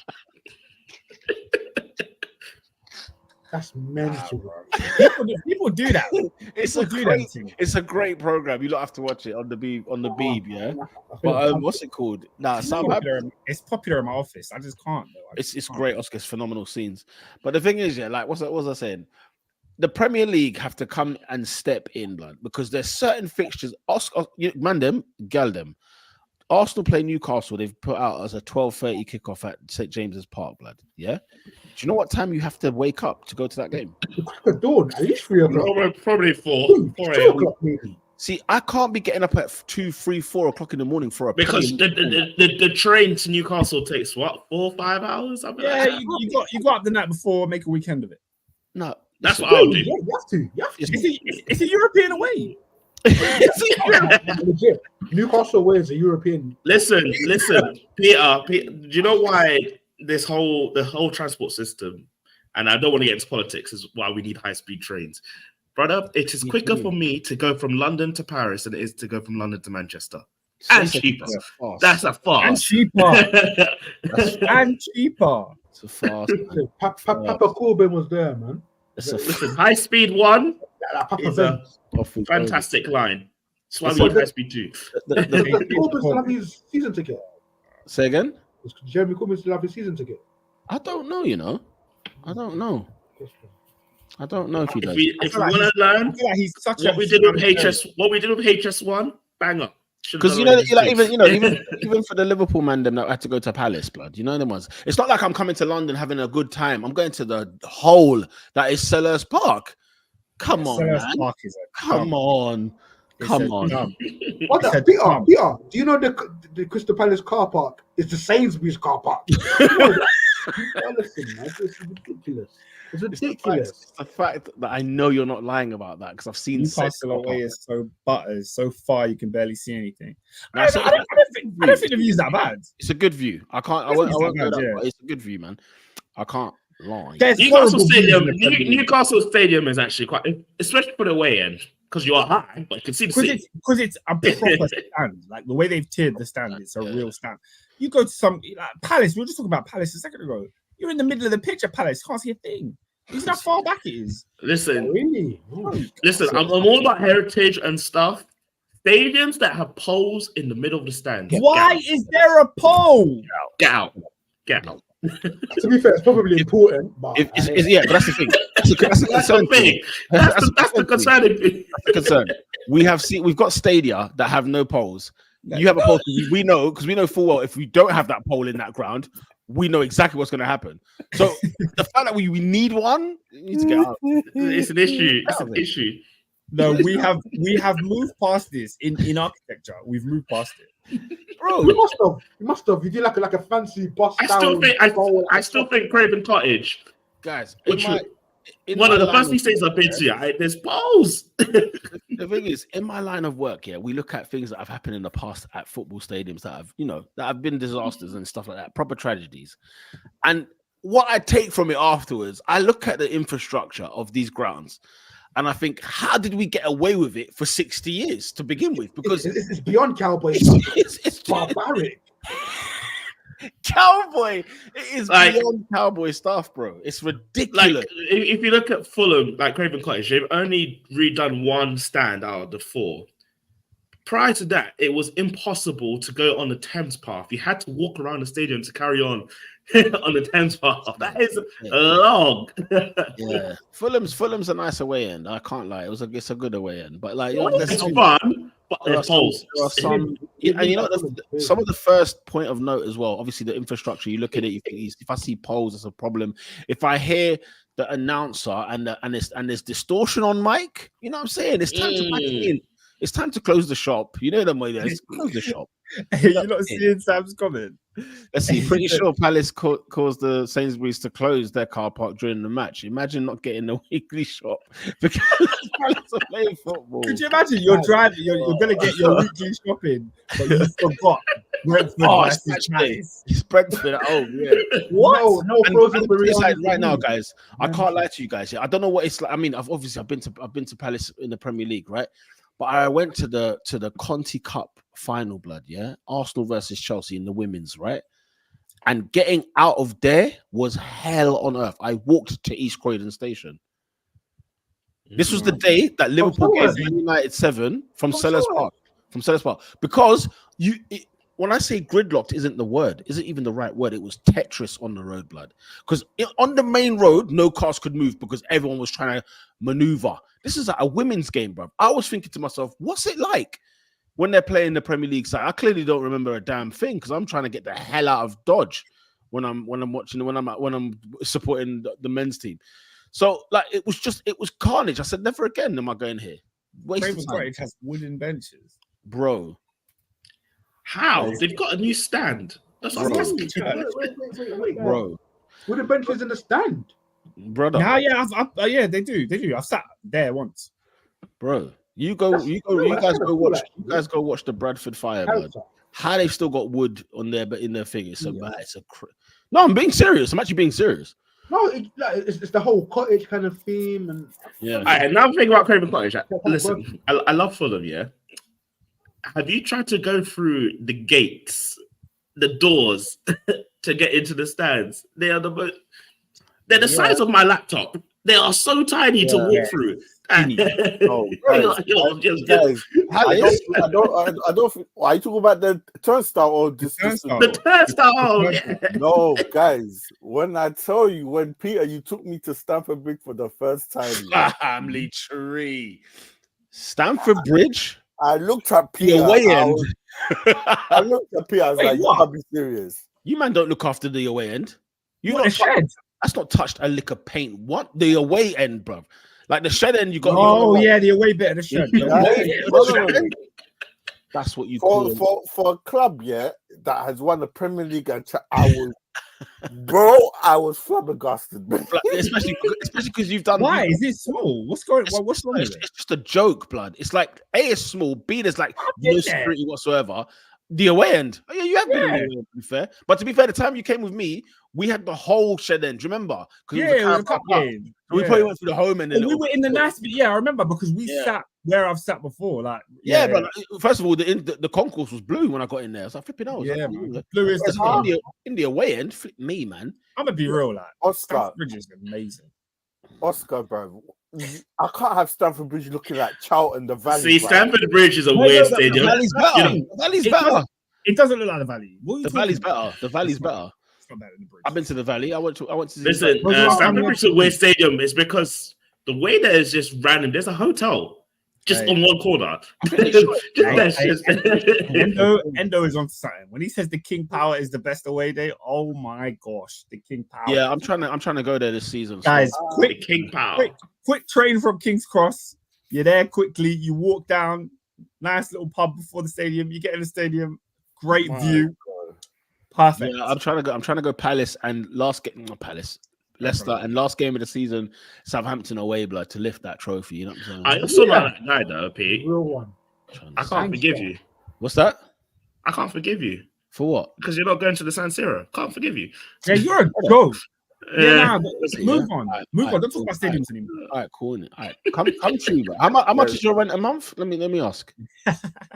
That's mental. People do that. It's a great program. You don't have to watch it on the Beeb, yeah. But what's it called? It's popular in my office. I just can't. Though. It's great, Oscar. It's phenomenal scenes. But the thing is, yeah, like what was I saying? The Premier League have to come and step in, blood, because there's certain fixtures. Oscar, man, them, gal them. Arsenal play Newcastle. They've put out as a 12:30 kickoff at St James's Park, blood. Yeah. Do you know what time you have to wake up to go to that game? Crack of dawn, at least 3 o'clock. Probably 4 2 o'clock, maybe. See, I can't be getting up at 2, 3, 4 o'clock in the morning for a because the train to Newcastle takes what 4 or 5 hours. Yeah, you got up the night before, make a weekend of it. No, that's what I'll do. Yeah, you have to. It's a European away. Legit. Newcastle away is a European. Listen, Peter. Do you know why the whole transport system? And I don't want to get into politics. Is why we need high-speed trains, brother. It is quicker for me to go from London to Paris than it is to go from London to Manchester. And cheaper. That's a fast. And cheaper. And cheaper. It's a fast. Papa Corbin was there, man. Listen, high-speed one. Papa Is a fantastic line. That's why we need high-speed 2. Corbin still have his season ticket. Say again? Does Jeremy Corbin still have his season ticket? I don't know, you know. I don't know if he does. If you want to learn what we did with HS1, bang up. Because you know, like even for the Liverpool man, them that had to go to Palace, blood. You know them ones. It's not like I'm coming to London having a good time. I'm going to the hole that is Selhurst Park. Come on, man. Park Come on. What the Peter? Do you know the Crystal Palace car park is the Sainsbury's car park? Listen, man, it's ridiculous. It's ridiculous. It's the fact that I know you're not lying about that because I've seen Newcastle away is so butters, so far you can barely see anything. I don't think the view's that bad. It's a good view. I won't go that far. It's a good view, man. I can't lie. Newcastle Stadium is actually quite, especially for the away end, because you are high, but you can see the city. Because it's a proper stand. Like the way they've tiered the stand, it's a real stand. You go to some like Palace. We were just talking about Palace a second ago. You're in the middle of the pitch at Palace, can't see a thing. You see how far back it is. Listen, really? I'm all about heritage and stuff. Stadiums that have poles in the middle of the stand. Why is there a pole? Get out. To be fair, it's probably important. But but that's the thing. That's the concerning thing. That's the concern. We've got stadia that have no poles. You have a pole. We know because we know full well if we don't have that pole in that ground, we know exactly what's going to happen. So the fact that we need one, you need to get out. It's an issue. It's an issue. No, we have moved past this in architecture. We've moved past it, bro. You must have. You do like a fancy bus. I still think Craven Cottage, guys. One of the first things I've been to, there's balls. The thing is, in my line of work, we look at things that have happened in the past at football stadiums that have been disasters and stuff like that, proper tragedies. And what I take from it afterwards, I look at the infrastructure of these grounds, and I think, how did we get away with it for 60 years to begin with? Because it's beyond cowboy. It's barbaric. Cowboy, it is beyond cowboy stuff, bro. It's ridiculous. Like, if you look at Fulham, like Craven Cottage, they've only redone one stand out of the 4. prior to that, it was impossible to go on the Thames path. You had to walk around the stadium to carry on on the Thames path. That is long. Yeah, Fulham's a nice away end. I can't lie. It's a good away end, but like It's fun, but there there's are holes. some, and you know, some of the first point of note as well. Obviously, the infrastructure. You look at it. You think, if I see poles, it's a problem. If I hear the announcer and there's distortion on mic, you know what I'm saying? It's time to back in. It's time to close the shop. You know them way there. Close the shop. You're not seeing Sam's comment. Let's see. Pretty sure Palace caused the Sainsbury's to close their car park during the match. Imagine not getting the weekly shop because Palace are playing football. Could you imagine? You're driving. You're gonna get your weekly shopping, but you forgot Brentford versus Palace. It's Brentford at home. Yeah. What? No frozen It's like biryani right now, guys. I can't lie to you guys. Yeah, I don't know what it's like. I mean, I've been to Palace in the Premier League, right? But I went to the Conti Cup final, blood, yeah? Arsenal versus Chelsea in the women's, right? And getting out of there was hell on earth. I walked to East Croydon Station. This was the day that Liverpool gave Man United 7 from Sellers Park. From Sellers Park. Because when I say gridlocked isn't the word, isn't even the right word. It was Tetris on the road, blood. Because on the main road, no cars could move because everyone was trying to maneuver. This is a women's game, bro. I was thinking to myself, what's it like when they're playing the Premier League side? I clearly don't remember a damn thing because I'm trying to get the hell out of Dodge when I'm supporting the men's team. So like it was carnage. I said, never again am I going here. Craven Cottage has wooden benches, bro. How? They've got a new stand. That's what I'm asking. Wait, Bro. With the benches in the stand. Brother. Nah, yeah, they do. I've sat there once. Bro, you guys go watch the Bradford Fire, blood. How they've still got wood on there, but in their thing, it's so bad. No, I'm being serious. I'm actually being serious. No, it's the whole cottage kind of theme, and yeah. All right, now I'm thinking about Craven Cottage. Listen, I love Fulham. Yeah. Have you tried to go through the gates, the doors, to get into the stands? They're the size of my laptop. They are so tiny to walk through. No, guys, I don't. Are you talking about the turnstile or this? The turnstile. No, guys. When I tell you, when Peter, you took me to Stamford Bridge for the first time. Family tree. Stamford Bridge. I looked at Peter. I looked at Peter. I was like, "You can't be serious." You man don't look after the away end. You got a shed. That's not touched a lick of paint. What? The away end, bro. Like the shed end, you got. The away bit of the shed. That's what you call it. For a club, that has won the Premier League, and I was flabbergasted, bro. especially because you've done. Why is it small? What's going on? What's wrong with it? It's just a joke, blood. It's like A is small, B there's like no security whatsoever. The away end. Oh, yeah, you have been in the away end, to be fair. But to be fair, the time you came with me, we had the whole shed end. Do you remember? It was a cup game. We probably went through the home end. We were in the nice bit. Yeah, I remember because we sat where I've sat before. Like, but like, first of all, the concourse was blue when I got in there. I was like, flipping out. Yeah, like, blue is in the away end. Flip me, man. I'm gonna be real. Like, Oscar Bridge is amazing. Oscar, bro. I can't have Stamford Bridge looking like Charlton, the Valley. See, Stamford Bridge is a weird stadium. The Valley's better. It doesn't look like the Valley. The Valley's better. The Valley's better. It's not better than the Bridge. I've been to the Valley. I went to. Listen, Stamford Bridge is a weird stadium. It's because the way that is just random. There's a hotel just on one corner. Endo is on something. When he says the King Power is the best away day, oh my gosh, the King Power. Yeah, I'm trying to go there this season. Guys, quick King Power. Quick train from King's Cross. You're there quickly. You walk down. Nice little pub before the stadium. You get in the stadium. Great view. Perfect. Yeah, I'm trying to go Palace and Leicester and last game of the season, Southampton away, blood, to lift that trophy. You know what I'm saying? I also like that guy though, Pete. Real one. I can't forgive you. What's that? I can't forgive you. For what? Because you're not going to the San Siro. Can't forgive you. Yeah, you're a ghost. Yeah, move on. Move on. Don't talk about stadiums anymore. All right, cool. All right, come true. How much is your rent a month? Let me ask.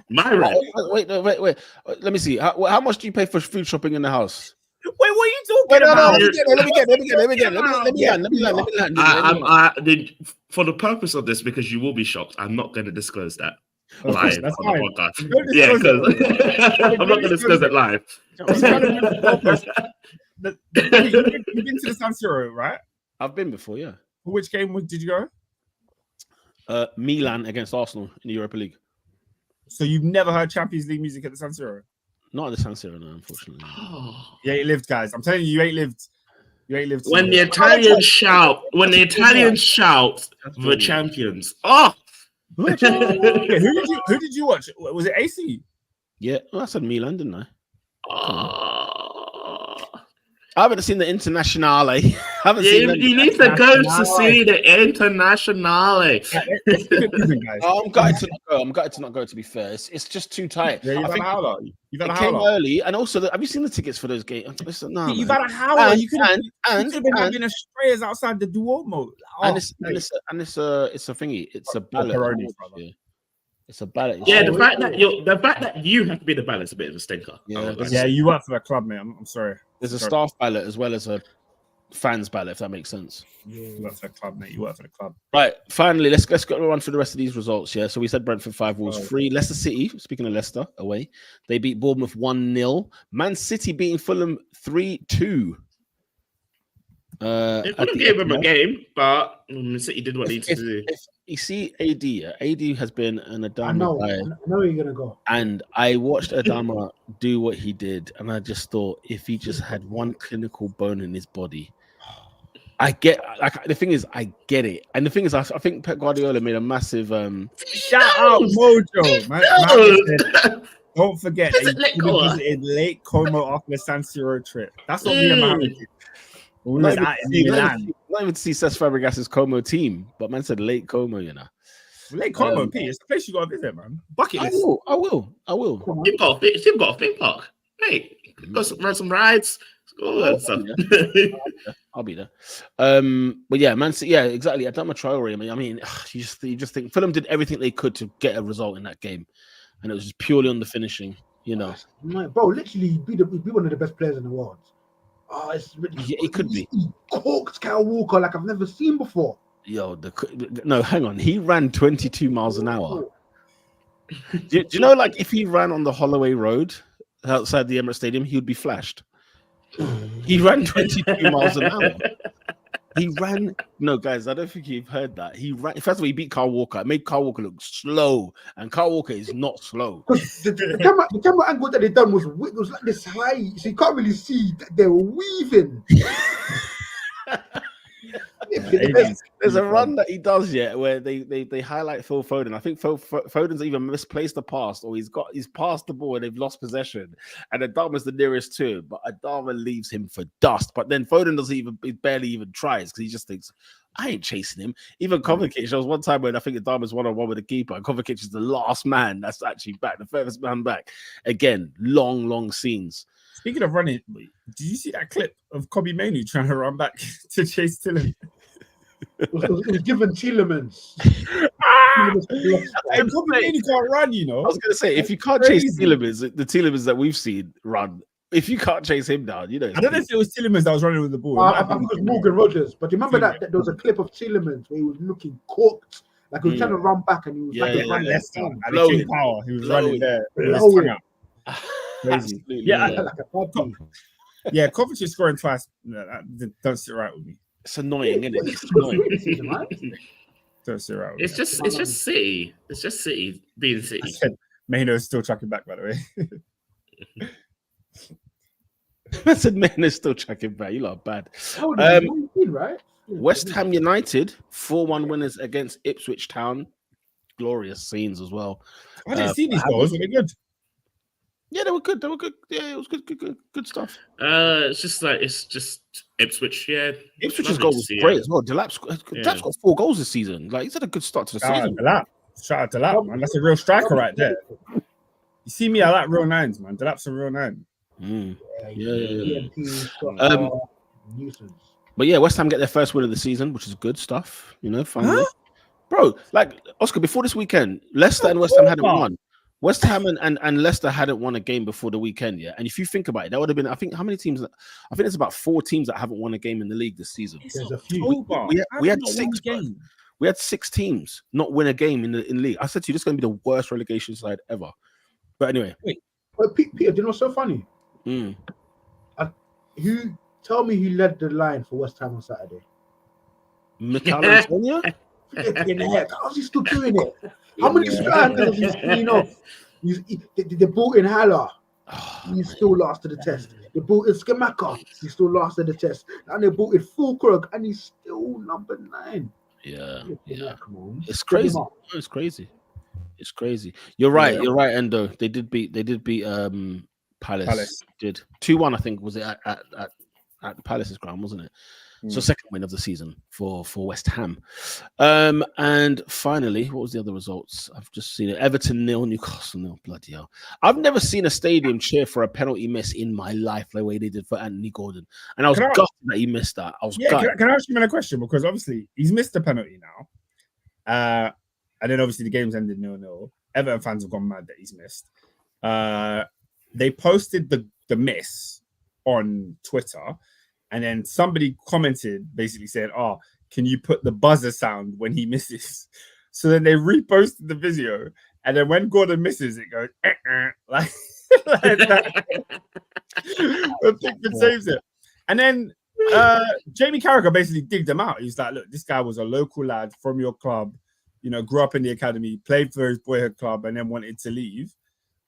My rent. Wait. Let me see. How much do you pay for food shopping in the house? Wait, what are you talking about? Let me get. For the purpose of this, because you will be shocked, I'm not going to disclose that. Of course, live that's on fine. the podcast. Don't Yeah, disclose because I'm not going to discuss it live. He's trying to move the goalpost. You've been to the San Siro, right? I've been before, yeah. For which game did you go? Milan against Arsenal in the Europa League. So you've never heard Champions League music at the San Siro? Not at the San Siro, no, unfortunately. You ain't lived, guys. I'm telling you, you ain't lived. You ain't lived. When the Italians shout, the champions. Oh, Okay, who did you watch? Was it AC? Yeah, well, I said Milan, didn't I? oh. I haven't seen the Internationale. I haven't seen You need to go to see the Internationale. I'm gutted to not go. I'm gutted to not go. To be fair, it's just too tight. Yeah, you've had a howler. It came early, and also, have you seen the tickets for those games? No, you've had a howler. You could have been and having a strayers outside the Duomo. It's a thingy. It's a ballot. It's a ballot. Yeah, the fact that you have to be the ballot is a bit of a stinker. Yeah, you work for the club, mate. I'm sorry. There's a staff ballot as well as a fans ballot, if that makes sense. Yeah, you work for the club, mate. You work for the club. Right, finally, let's go run through the rest of these results. Yeah, so we said Brentford 5 Wolves 3. Leicester City, speaking of Leicester, away, they beat Bournemouth 1-0. Man City beating Fulham 3-2. They could have gave him a game, but City did what he needed to do. You see, AD has been an Adama guy. I know you're gonna go. And I watched Adama do what he did, and I just thought if he just had one clinical bone in his body, I get. The thing is, I get it, and the thing is, I think Pep Guardiola made a massive shout out Mojo, man. Don't forget, he visited Lake Como after the San Siro trip. That's what me and Mohammed did. Not even to see Cesc Fabregas's Como team, but man said Lake Como, you know. Lake Como, Pete, it's the place you got to visit, man. Bucket list. I will. You've got a theme park, mate. Go run some rides. I'll be there. But yeah, man. Yeah, exactly. Adama Traore. I mean, you just think Fulham did everything they could to get a result in that game, and it was just purely on the finishing. You know, bro. Literally, he'd be one of the best players in the world. Oh, it's ridiculous. Yeah, it could be. He corked Kyle Walker like I've never seen before. Yo, no, hang on. He ran 22 miles an hour. do you know, like, if he ran on the Holloway Road outside the Emirates Stadium, he would be flashed. He ran 22 miles an hour. He ran. No, guys, I don't think you've heard that. He ran. First of all, he beat Kyle Walker. It made Kyle Walker look slow, and Kyle Walker is not slow. The camera angle that they done was like this high, so you can't really see that they were weaving. There's a run that he does where they highlight Phil Foden. I think Foden's even misplaced the pass, or he's passed the ball and they've lost possession, and Adama's the nearest to him, but Adama leaves him for dust. But then Foden he barely even tries because he just thinks, I ain't chasing him. Even Kovacic, there was one time when I think Adama's 1-on-1 with the keeper, and Kovacic is the last man that's actually back, the furthest man back. Again, long scenes. Speaking of running, did you see that clip of Kobe Mainoo trying to run back to chase Tillman? It was given Tielemans. And Kobe Mainoo can't run, you know. I was going to say, if you can't chase Tielemans, the Tielemans that we've seen run, if you can't chase him down, you know. I don't know if it was Tielemans that was running with the ball. I think it was Morgan Rogers. But you remember that there was a clip of Tielemans where he was looking cooked. Like he was trying to run back and he was running Leicester. And power. He was running there. Crazy. Yeah, Kovacic scoring twice. No, that don't sit right with me. It's annoying, isn't it? It's annoying. Don't sit right with me. It's just City. It's just City being City. Maino's still tracking back, by the way. I said Maino's still tracking back. You lot are bad. Right? West Ham United 4-1 winners against Ipswich Town. Glorious scenes as well. I didn't see these goals. Were they good? Yeah, they were good. Yeah, it was good stuff. It's just Ipswich. Yeah, Ipswich's goal was great as well. Delap's got 4 goals this season. Like, he's had a good start to the season. Shout out Delap, man. That's a real striker right there. You see me, I like real nines, man. Delap's a real nine. Yeah. But yeah, West Ham get their first win of the season, which is good stuff. You know, finally, bro. Like Oscar, before this weekend, Leicester and West Ham hadn't won. West Ham and Leicester hadn't won a game before the weekend, yeah. And if you think about it, that would have been, I think, how many teams? I think it's about 4 teams that haven't won a game in the league this season. There's a few. We had 6 games. We had 6 teams not win a game in league. I said to you, this is going to be the worst relegation side ever. But anyway. But Peter, do you know what's so funny? Tell me who led the line for West Ham on Saturday? Mikel Antonio? How's he still doing it? How many strikers has he cleaned off? They brought in Haller. He still lost to the test. They brought in Skamaka. He still lost to the test. And they brought in Fulkrug, and he's still number 9. Yeah. Come on. It's crazy. It's crazy. You're right, Endo. They did beat Palace. Did 2-1, I think, was it at Palace's ground, wasn't it? So second win of the season for West Ham. And finally, what was the other results? I've just seen it. Everton 0, Newcastle 0. Bloody hell. I've never seen a stadium cheer for a penalty miss in my life the way they did for Anthony Gordon. And I was gutted that he missed that. Can I ask you a question? Because obviously he's missed a penalty now. And then obviously the game's ended 0-0. Everton fans have gone mad that he's missed. They posted the miss on Twitter. And then somebody commented, basically saying, "Oh, can you put the buzzer sound when he misses?" So then they reposted the video, and then when Gordon misses, it goes like that. But Pickford saves it, and then Jamie Carragher basically digged him out. He's like, "Look, this guy was a local lad from your club, grew up in the academy, played for his boyhood club, and then wanted to leave.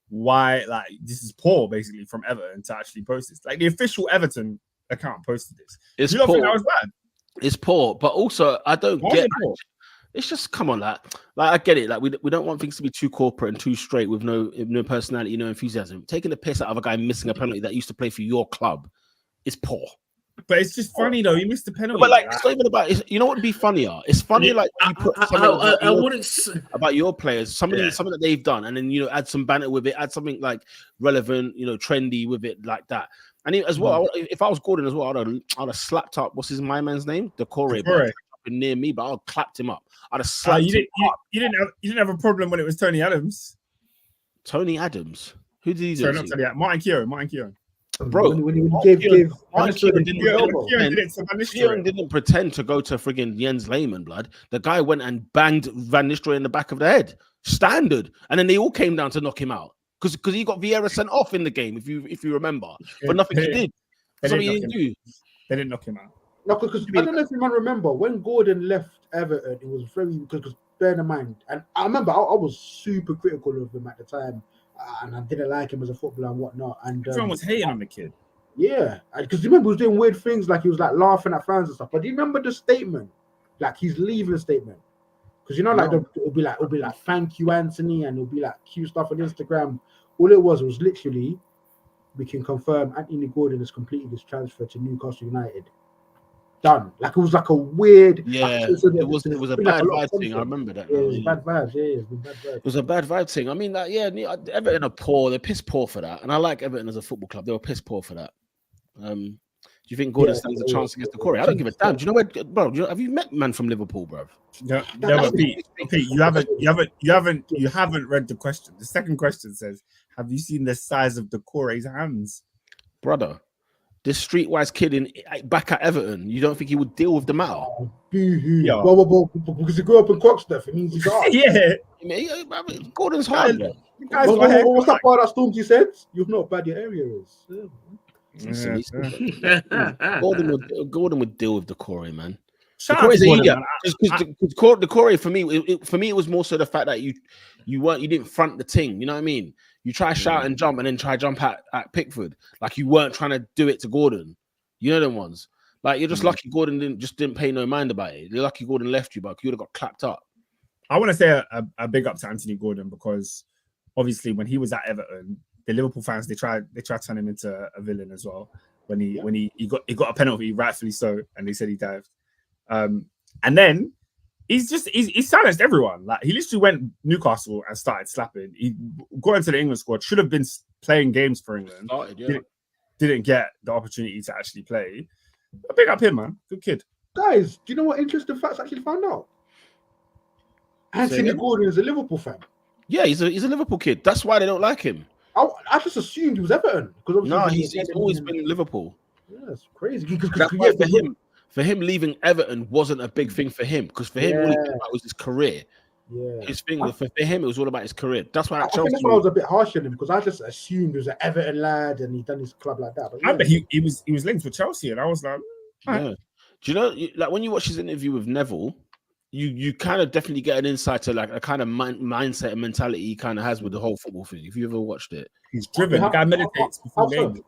Why? Like, this is poor, basically, from Everton to actually post this. Like the official Everton account posted this. It's poor. Think that was bad? It's poor, but also I don't get it. It's just come on, like I get it. Like we don't want things to be too corporate and too straight with no personality, no enthusiasm. Taking the piss out of a guy missing a penalty that used to play for your club is poor. But it's just funny though. He missed the penalty. But it's not even about. You know what would be funnier? It's funny like you put about your players, something that they've done, and then add some banter with it, add something like relevant, trendy with it, like that. And as well, if I was Gordon as well, I'd have slapped up. What's my man's name? Decore. Near me, but I'd clapped him up. I'd have slapped him up. You didn't have a problem when it was Tony Adams. Tony Adams. Who did he do? Sorry, not Tony Adams. Martin Keown. Bro, when he gave Keown didn't pretend to go to friggin' Jens Lehmann, blood. The guy went and banged Van Nistelrooy in the back of the head. Standard. And then they all came down to knock him out. Because he got Vieira sent off in the game, if you remember. But nothing he did. Something he didn't do. They didn't knock him out. No, because I don't know if you might remember when Gordon left Everton, it was very because bear in mind, and I remember I was super critical of him at the time, and I didn't like him as a footballer and whatnot. And everyone was hating on the kid. Yeah, because you remember he was doing weird things, like he was like laughing at fans and stuff. But do you remember the statement, like he's leaving statement? Because it'll be like thank you, Anthony, and it'll be like cute stuff on Instagram. All it was literally, we can confirm Anthony Gordon has completed his transfer to Newcastle United. Done. Like it was like a weird. Yeah, it was a bad vibe thing. I remember that. Yeah, it was bad vibes. Yeah, it was bad vibes. It was a bad vibe thing. I mean, Everton are poor. They're piss poor for that, and I like Everton as a football club. They were piss poor for that. Do you think Gordon stands a chance against the Corey? I don't give a damn. Do you know where, bro? Have you met man from Liverpool, bro? No, but Pete, you haven't read the question. The second question says, "Have you seen the size of the Corey's hands, brother?" This streetwise kid back at Everton, you don't think he would deal with the matter? Yeah. Well, because he grew up in Croxteth, it means he's hard. Yeah. Gordon's hard. What's that part of that Stormzy said? You've not bad your area is. Gordon would deal with the Corey, man. The Corey for me, it was more so the fact that you didn't front the thing. You know what I mean? You try shout and jump, and then try jump at Pickford. Like you weren't trying to do it to Gordon. You know them ones. Like you're just lucky Gordon didn't pay no mind about it. You're lucky Gordon left you, but you would have got clapped up. I want to say a big up to Anthony Gordon because obviously when he was at Everton, the Liverpool fans they tried to turn him into a villain as well. When he got a penalty, rightfully so, and they said he dived. And then he silenced everyone. Like he literally went Newcastle and started slapping. He got into the England squad. Should have been playing games for England. Didn't get the opportunity to actually play. But big up him, man. Good kid. Guys, do you know what interesting facts I actually found out? Anthony Gordon is a Liverpool fan. Yeah, he's a Liverpool kid. That's why they don't like him. I just assumed he was Everton. No, he's always been Liverpool. Yeah, it's crazy. That's why for him. for him leaving Everton wasn't a big thing for him because for him all he cared about was his career. Yeah, his thing for him it was all about his career. That's why I think that's why I was a bit harsh on him because I just assumed he was an Everton lad and he done his club like that. But I bet he was linked with Chelsea, and I was like, yeah. Do you know, like when you watch his interview with Neville, you kind of definitely get an insight to like a kind of mindset and mentality he kind of has with the whole football thing. If you ever watched it, he's driven. The guy meditates before games.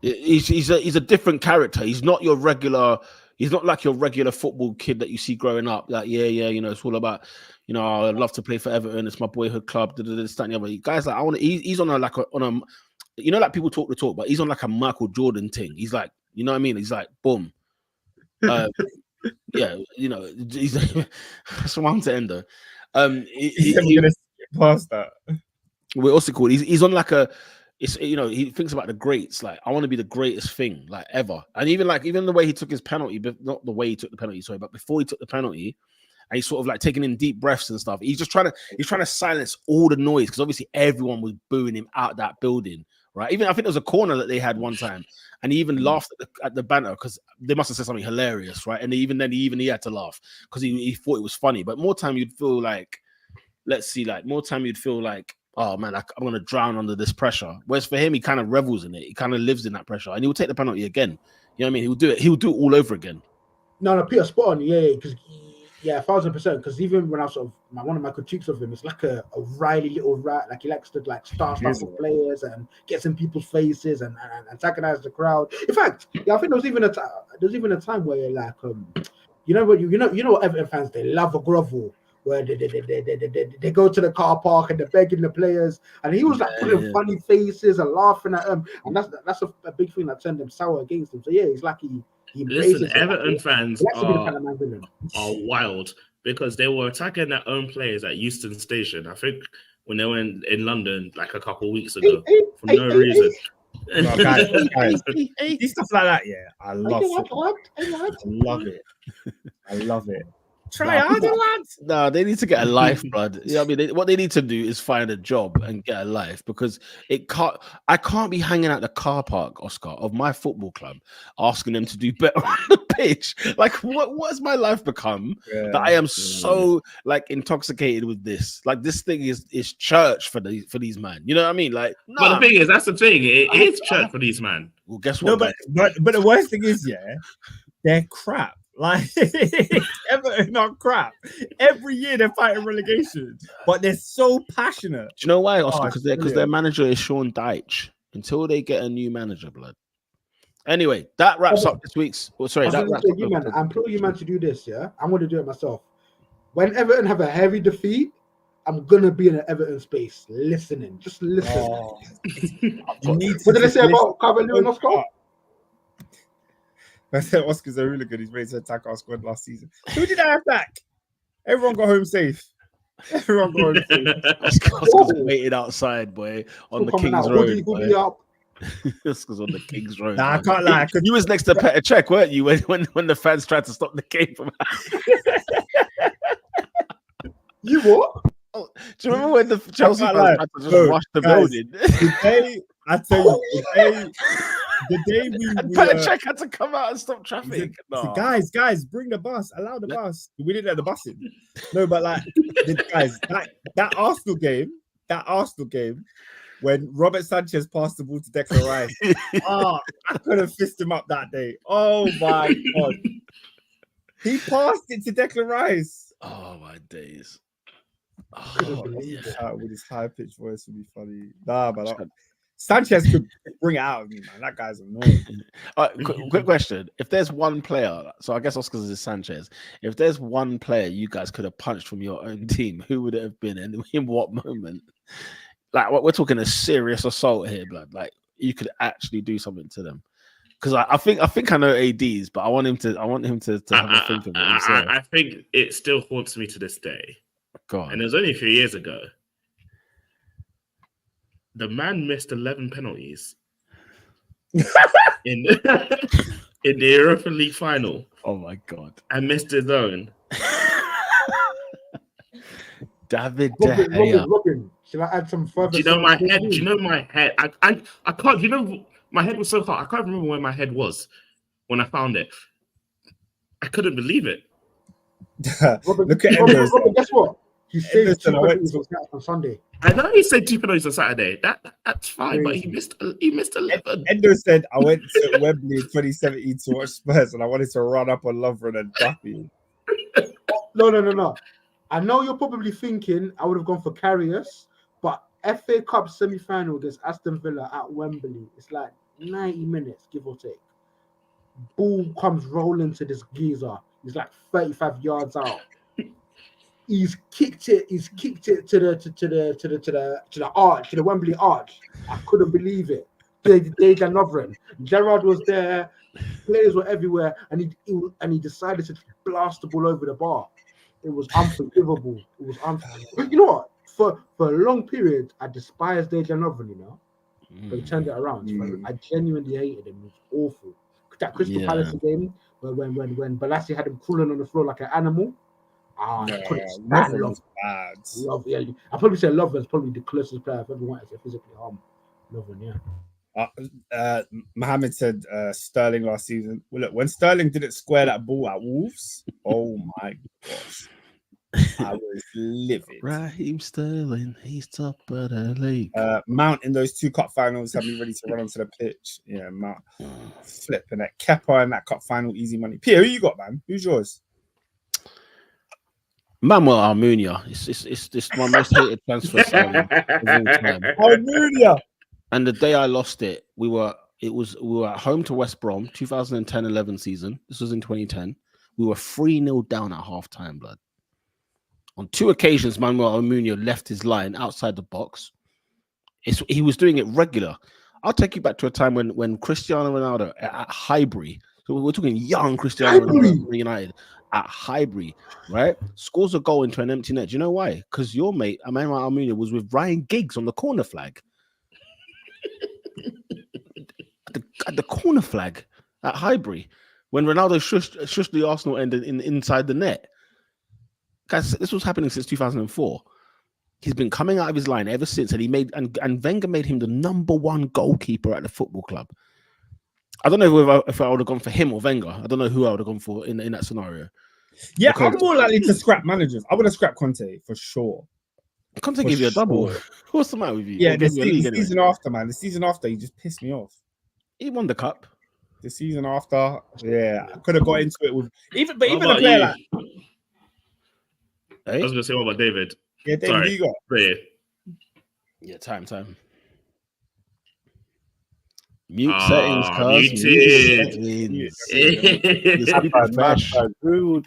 He's a different character. He's not your regular. He's not like your regular football kid that you see growing up. Like you know, it's all about, you know, I love to play for Everton. It's my boyhood club. This, that, and the other. Guys, like I want. He's on a you know, like people talk the talk, but he's on like a Michael Jordan thing. He's like, you know what I mean? He's like, boom. Yeah, you know, he's that's one to end though. He's gonna skip past that. We're also called. He's on like a. It's, you know, he thinks about the greats. Like, I want to be the greatest thing like ever. And even the way he took his penalty, but not the way he took the penalty. Sorry, but before he took the penalty, and he's sort of like taking in deep breaths and stuff. He's trying to silence all the noise because obviously everyone was booing him out that building. Right. Even I think there was a corner that they had one time, and he even laughed at the banter because they must have said something hilarious, right? And he had to laugh because he thought it was funny. But more time you'd feel like, oh man, I'm gonna drown under this pressure. Whereas for him, he kind of revels in it. He kind of lives in that pressure, and he will take the penalty again. You know what I mean? He'll do it. He'll do it all over again. No, Peter, spot on. Yeah, because 1,000%. Because even when I sort of one of my critiques of him, it's like a wily little rat. Like he likes to like start stuff with players and gets in people's faces and antagonize the crowd. In fact, I think there was even a time where like you know what Everton fans, they love a grovel. Where they go to the car park and they're begging the players, and he was like putting funny faces and laughing at them, and that's a big thing that turned them sour against him. So yeah, he's like he listen, Everton fans are wild because they were attacking their own players at Euston Station. I think when they were in London like a couple of weeks ago for no reason. No, guys, stuff like that, yeah, I love it. I love it. Try harder, lads. No, they need to get a life, blood. You know what I mean? What they need to do is find a job and get a life because I can't be hanging out the car park, Oscar, of my football club, asking them to do better on the pitch. Like, what has my life become that I am so like intoxicated with this? Like, this thing is church for these men. You know what I mean? Like, but the thing is, that's the thing. It is church for these men. Well, guess what? No, but the worst thing is, they're crap. Like Everton are crap. Every year they're fighting relegation, but they're so passionate. Do you know why, Oscar? Because their manager is Sean Dyche. Until they get a new manager, blood. Anyway, that wraps up this week's. Oh, sorry, that wraps up. Man, I implore you, man, to do this. Yeah, I'm going to do it myself. When Everton have a heavy defeat, I'm gonna be in an Everton space, listening. Just listen. Oh. What did they say about Cavalier and Oscar? I said Oscar's a hooligan. He's ready to attack our squad last season. Who did I attack? Everyone got home safe. Everyone got home safe. Oscar's waited outside, boy, on the King's Road. Oscar's on the King's Road. Nah, I can't lie. You was next to Petr Cech, weren't you? When the fans tried to stop the game from You what? Oh, do you remember when the Chelsea fans had to just rush the building? The day we Petr Cech had to come out and stop traffic. Guys, bring the bus. Allow the bus. We didn't let the bus in. No, but like, guys, that Arsenal game, when Robert Sanchez passed the ball to Declan Rice, I could have fisted him up that day. Oh my god, he passed it to Declan Rice. Oh my days. With his high pitched voice would be funny. Nah, but Sanchez could bring it out of me, man. That guy's annoying. Quick question. If there's one player, so I guess Oscar's is Sanchez. If there's one player you guys could have punched from your own team, who would it have been and in what moment? Like, we're talking a serious assault here, blood. Like, you could actually do something to them. Because I think I know AD's, but I want him to have a think of it himself. I think it still haunts me to this day. God. And it was only a few years ago. The man missed 11 penalties in the Europa League final. Oh my god! And missed his own. David Robin. Should I add some further? Do you know my head? Do you know my head? I can't. You know, my head was so hot. I can't remember where my head was when I found it. I couldn't believe it. Robert, Look at Robert, Endo. Robert, guess what? He saved Listen, 2 I went penalties on Sunday. I know he said 2 penalties on Saturday. That's fine, but he missed 11. Endo said, I went to Wembley in 2017 to watch Spurs and I wanted to run up on Lovren and Duffy. No. I know you're probably thinking I would have gone for Karius, but FA Cup semi-final against Aston Villa at Wembley, it's like 90 minutes, give or take. Ball comes rolling to this geezer. He's like 35 yards out. He's kicked it to the arch, to the Wembley arch. I couldn't believe it. Dejan Lovren. Gerrard was there, players were everywhere, and he decided to blast the ball over the bar. It was unforgivable. It was unforgivable. You know what? For a long period, I despised Dejan Lovren, you know. But he turned it around. I genuinely hated him. It was awful. That Crystal Palace game when Balassi had him crawling on the floor like an animal. I couldn't stand Love. Yeah. I probably say Lovren's probably the closest player I've ever wanted to physically harm. Lovren, yeah. Mohammed said Sterling last season. Well, look, when Sterling didn't square that ball at Wolves, oh my gosh, I was livid. Raheem Sterling, he's top of the league. Mount in those 2 cup finals had me ready to run onto the pitch. Yeah, Mount flipping that Kepa in that cup final, easy money. Pierre, who you got, man? Who's yours? Manuel Almunia. It's my most hated transfer signing of all time. Almunia. And the day I lost it, we were at home to West Brom, 2010-11 season. This was in 2010. We were 3-0 down at half-time, blood. On 2 occasions, Manuel Almunia left his line outside the box. He was doing it regular. I'll take you back to a time when Cristiano Ronaldo at Highbury, so we're talking young Cristiano Ronaldo United at Highbury, right? Scores a goal into an empty net. Do you know why? Because your mate, Manuel Almunia, was with Ryan Giggs on the corner flag. at the corner flag at Highbury when Ronaldo shushed the Arsenal end inside the net. Guys, this was happening since 2004. He's been coming out of his line ever since, and Wenger made him the #1 goalkeeper at the football club. I don't know if I would have gone for him or Wenger. I don't know who I would have gone for in that scenario. Yeah, because I'm more likely to scrap managers. I would have scrapped Conte for sure. Conte gave you a double. What's the matter with you? Yeah, the season after, man. The season after, he just pissed me off. He won the cup. The season after, yeah, I could have got into it with even a player like. I was gonna say, what about David? Yeah, David, who you got? Yeah, time. Mute settings, cuz. Dude,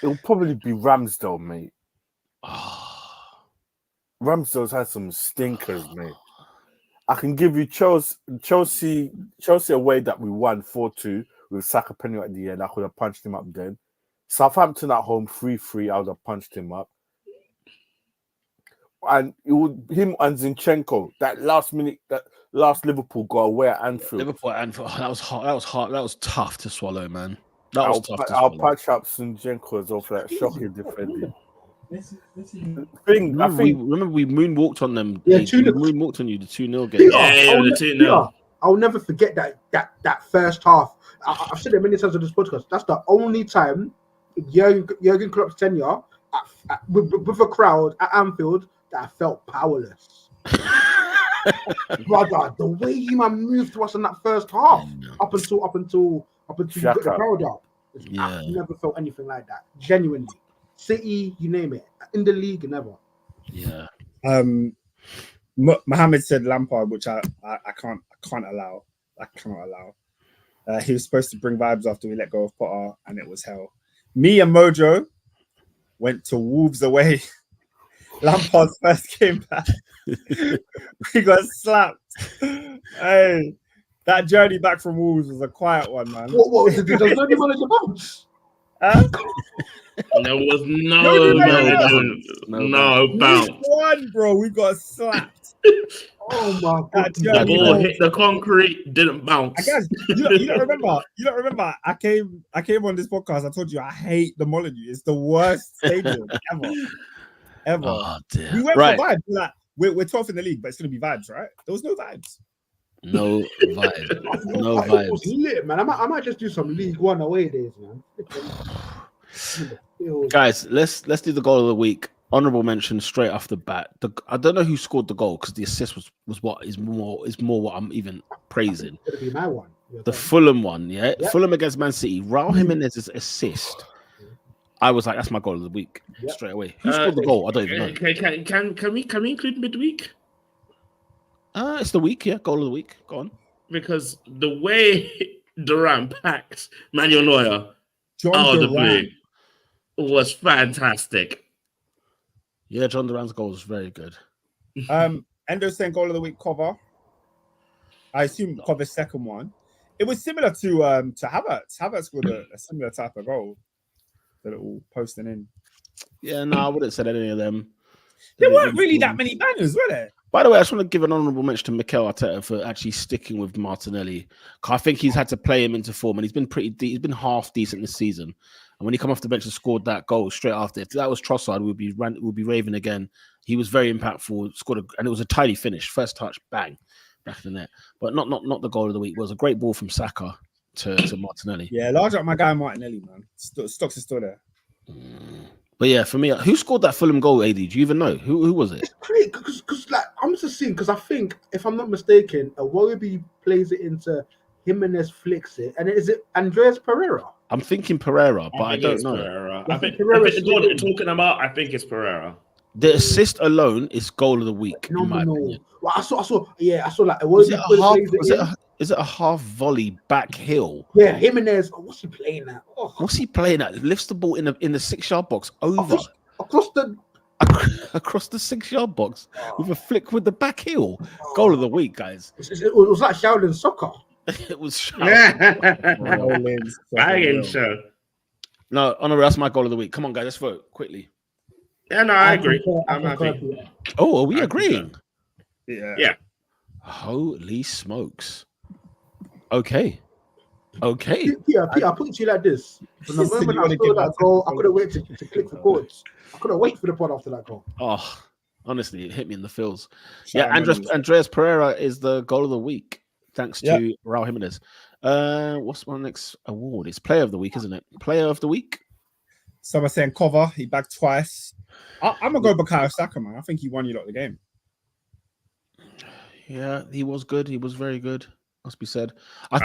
it'll probably be Ramsdale, mate. Ramsdale's had some stinkers, mate. I can give you Chelsea away that we won 4-2 with Saka penalty at the end. I could have punched him up then. Southampton at home 3-3. I would have punched him up. And it would him and Zinchenko, that last Liverpool goal away at Anfield. Liverpool at Anfield. That was hard. That was tough to swallow, man. I'll patch up Zinchenko as well for that shocking defending. Remember we moonwalked on them. Yeah, we moonwalked on you, the 2-0 game. The 2-0. I'll never forget that first half. I've said it many times on this podcast. That's the only time Jurgen Klopp's tenure with a crowd at Anfield that I felt powerless. Brother, the way you man moved to us in that first half, up until you got the crowd up, I've never felt anything like that. Genuinely, City, you name it, in the league, never. Yeah. Mohammed said Lampard, which I can't allow. I cannot allow. He was supposed to bring vibes after we let go of Potter, and it was hell. Me and Mojo went to Wolves away. Lampard's first game back. We got slapped. Hey, that journey back from Wolves was a quiet one, man. What was it? Does nobody manage the bounce? There was no bounce. One, bro. We got slapped. Oh my God! The ball hit the concrete, didn't bounce. I guess you don't remember. You don't remember. I came on this podcast. I told you I hate the Molyneux. It's the worst stadium ever. Oh, dear. We went for vibes. Like we're 12th in the league, but it's gonna be vibes, right? There was no vibes. No vibe. No It was vibes. lit, man. I might just do some League One away days, man. Guys, let's do the goal of the week. Honorable mention straight off the bat. I don't know who scored the goal because the assist was what is more what I'm even praising. It's gonna be my one. The Fulham one, yeah. Yep. Fulham against Man City. Raul Jimenez's assist. I was like, that's my goal of the week straight away. Who scored the goal? I don't even know. Can we include midweek? It's the week, yeah. Goal of the week. Go on. Because the way Durant packed Manuel Neuer out of the blue was fantastic. Yeah, John Durant's goal was very good. Endo saying goal of the week cover. I assume cover's second one. It was similar to Havertz. Havertz scored a similar type of goal. The little posting in. Yeah, no, I wouldn't say any of them. There weren't really that many bangers, were there? By the way, I just want to give an honourable mention to Mikel Arteta for actually sticking with Martinelli. I think he's had to play him into form, and he's been he's been half decent this season. And when he come off the bench and scored that goal straight after, if that was Trossard, we'd be raving again. He was very impactful, and it was a tidy finish, first touch, bang, back in the net. But not the goal of the week. It was a great ball from Saka to Martinelli. Yeah, large up my guy Martinelli, man. Stocks is still there. But yeah, for me, who scored that Fulham goal, AD? Do you even know? Who was it? It's great because like I'm just seeing because I think if I'm not mistaken, Iwobi plays it into Jimenez, flicks it, and is it Andreas Pereira? I'm thinking Pereira, but I don't know. Pereira. I I think think Pereira the goal that you're talking about, I think it's Pereira. The assist alone is goal of the week, in my opinion. Well, I saw like Iwobi Is it a half volley back heel? Yeah, Jimenez. Oh, what's he playing at? Oh. What's he playing at? Lifts the ball in the 6-yard box over across the 6-yard box with a flick with the back heel. Goal of the week, guys. It was like Shaolin soccer. It was Banging show. No, Honor, that's my goal of the week. Come on, guys, let's vote quickly. Yeah, no, I agree. I'm happy. Oh, are we agreeing? Yeah. Holy smokes. Okay. Peter, I put it to you like this. From the moment I saw that goal, I couldn't wait to click record. I couldn't wait for the pod after that goal. Oh, honestly, it hit me in the feels. Andreas Pereira is the goal of the week, thanks to Raul Jimenez. What's my next award? It's Player of the Week, isn't it? Player of the Week. Some are saying cover. He bagged twice. I'm gonna go Bukayo Saka, man. I think he won you lot the game. Yeah, he was good. He was very good. Must be said. I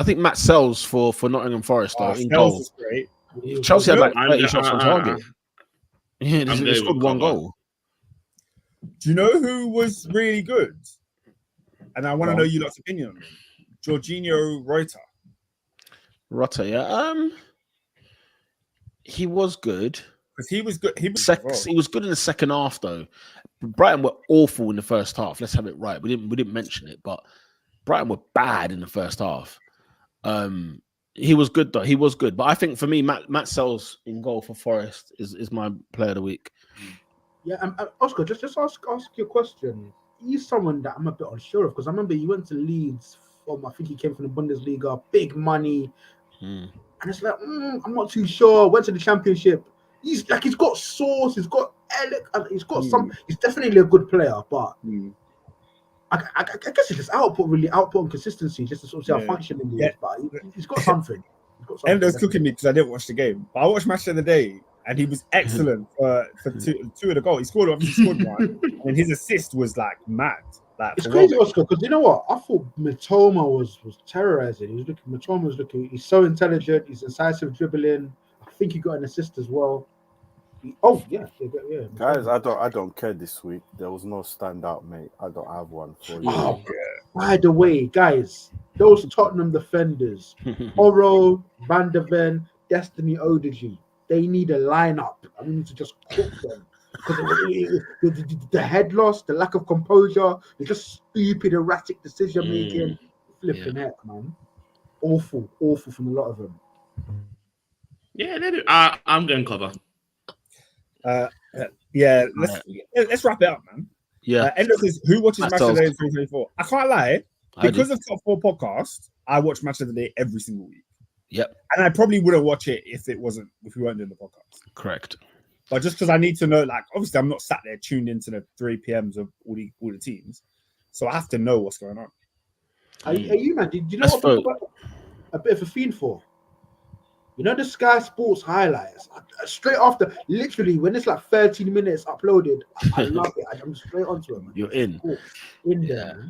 think Matt Sells for Nottingham Forest in goal. Was great. Chelsea had like 30 shots on target. Yeah, they scored one goal. Do you know who was really good? And I want to know you lot's opinion on him. Jorginho Reuter, yeah. He was good. Because he was good. He was good in the second half, though. Brighton were awful in the first half. Let's have it right. We didn't mention it, but Brighton were bad in the first half. He was good though. He was good, but I think for me, Matt Sells in goal for Forest is my player of the week. Yeah, Oscar, just ask you a question. He's someone that I'm a bit unsure of because I remember he went to Leeds. I think he came from the Bundesliga, big money, and it's like I'm not too sure. Went to the Championship. He's got sauce. He's got some. He's definitely a good player, but I guess it's just output and consistency, just to sort of see how functioning he is. But he's got something. Endo's cooking me because I didn't watch the game, but I watched Match of the Day, and he was excellent for two of the goals. He scored one, and his assist was like mad. It's crazy, Oscar, because you know what? I thought Mitoma was terrorizing. Mitoma was looking. He's so intelligent. He's incisive dribbling. I think he got an assist as well. Yeah. Guys, I don't care this week. There was no standout, mate. I don't have one for you. By the way, guys, those Tottenham defenders, Oro, Van der Ven, Destiny Odeji, they need a lineup. I need to just cook them. The head loss, the lack of composure, the just stupid, erratic decision making. Flipping heck, man. Awful from a lot of them. Yeah, they do. I'm going cover. Let's wrap it up, man. Yeah. Endo says, who watches Match of the Day in 2024? I can't lie. Because of Top 4 podcast, I watch Match of the Day every single week. Yep. And I probably wouldn't watch it if we weren't doing the podcast. Correct. But just because I need to know, like, obviously I'm not sat there tuned into the 3 PMs of all the teams. so I have to know what's going on. Are you man? Do you know That's what I've got a bit of a fiend for? You know the Sky Sports highlights straight after, literally when it's like 13 minutes uploaded. I love it. I'm straight onto it, man. You're in. Cool. In there,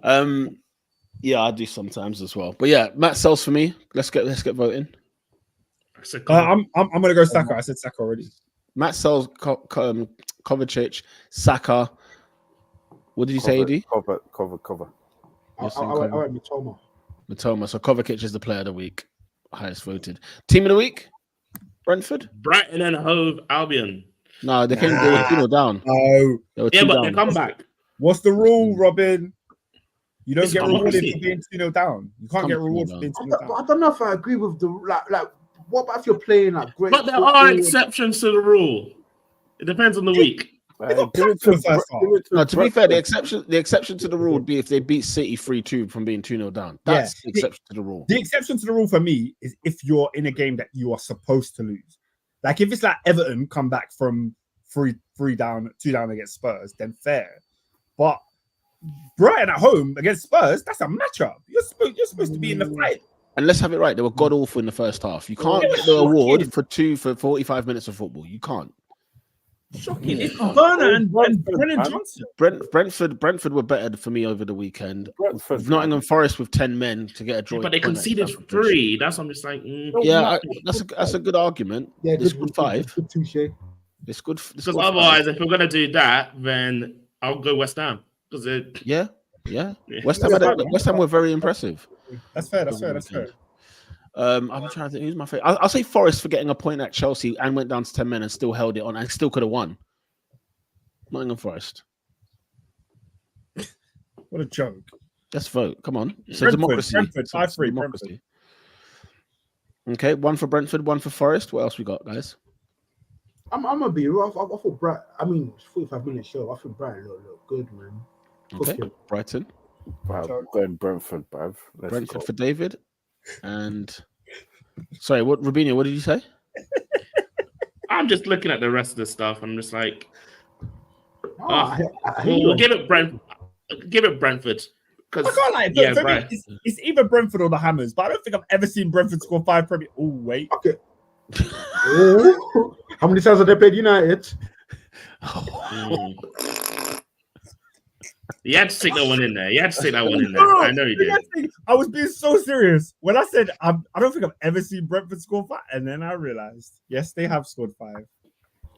man. Yeah, I do sometimes as well. But yeah, Matt sells for me. Let's get voting. I'm gonna go Saka. I said Saka already. Matt sells Kovacic, Saka. What did you say, AD? Cover. I went Mitoma. Matoma. So Kovacic is the player of the week, highest voted. Team of the week, Brentford. Brighton and Hove Albion. No, they were 2-0 down. No. They were Yeah, 2 but down. they come back. What's the rule, Robin? You don't It's get rewarded democracy. for being 2-0 down. You can't get rewarded for being 2-0 down. I don't know if I agree with the like. What about if you're playing like great? But there are exceptions to the rule. It depends on the week. They got packed for the first half. No, to be fair, the exception to the rule would be if they beat City 3-2 from being 2-0 down. That's the exception to the rule. The exception to the rule for me is if you're in a game that you are supposed to lose. Like if it's like Everton come back from 3 down, 2 down against Spurs, then fair. But Brighton at home against Spurs, that's a matchup. You're supposed to be in the fight. And let's have it right. They were god awful in the first half. You can't get the award for 45 minutes of football. You can't. Shocking. It's Werner and Brennan Johnson. Brentford were better for me over the weekend. Nottingham Forest with 10 men to get a draw. But they conceded 3. That's what I'm just like. That's a good argument. Yeah, it's good 5. Good touche. It's good. Because otherwise, if we're gonna do that, then I'll go West Ham. Yeah. West Ham were very impressive. That's fair. I'm trying to think who's my favorite. I'll say Forest for getting a point at Chelsea and went down to 10 men and still held it on and still could have won. Nottingham Forest. What a joke. Let's vote. Come on. It's Brentford, democracy. Brentford, It's 5-3, democracy. Okay, 1 for Brentford, 1 for Forest. What else we got, guys? I'm gonna be real. I thought Brighton. I mean, 45-minute show. I think Brighton look good, man. Okay, Brighton. Wow, going Brentford, bruv. Brentford for David. And sorry, Rubinho, what did you say? I'm just looking at the rest of the stuff. I'm just like, we'll give it Brentford. I can't lie. Yeah, for me, it's either Brentford or the Hammers, but I don't think I've ever seen Brentford score 5 Premier. Oh wait. Okay. How many times have they played United? You had to stick that one in there. I know you did. I was being so serious when I said I don't think I've ever seen Brentford score 5, and then I realized yes, they have scored 5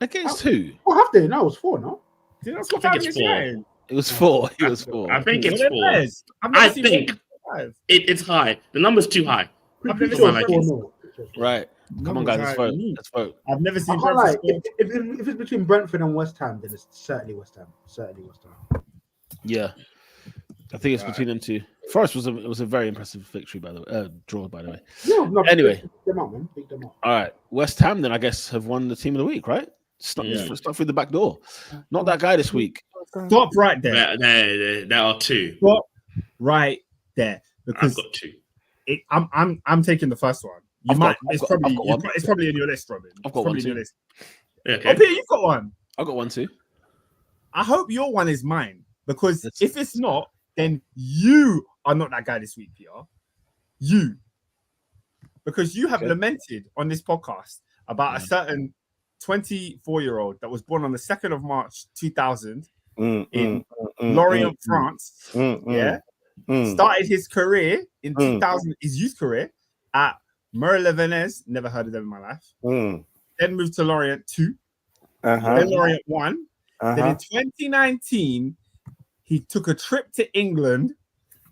against who? What have they? No, it was 4. No, did not score 5 against United? It was 4. It was 4. I think it's 4. I think it's high. The number's too high. I've never seen seen 4. Right. Come on, guys. Let's vote. Let's vote. I've never seen Brentford score. If it's between Brentford and West Ham, then it's certainly West Ham. Yeah, I think it's between them two. Forest was a very impressive victory, by the way. Draw, by the way. No, anyway, pick them up, man. Pick them up. All right, West Ham then I guess have won the team of the week, right? Start through the back door. Not that guy this week. Stop right there. There are 2. Stop right there because I've got 2. I'm taking the first one. It's probably in your list, Robin. I've got one too. List. Okay. Oh, Peter, you've got one. I've got one too. I hope your one is mine because if it's not, then you are not that guy this week, Peter. You, because you have lamented on this podcast about a certain 24-year-old that was born on the 2nd of March 2000 in Lorient, France. Started his career in 2000, his youth career at Merle-Levenez, never heard of them in my life. Then moved to Lorient 2, then Lorient 1. Then in 2019, he took a trip to England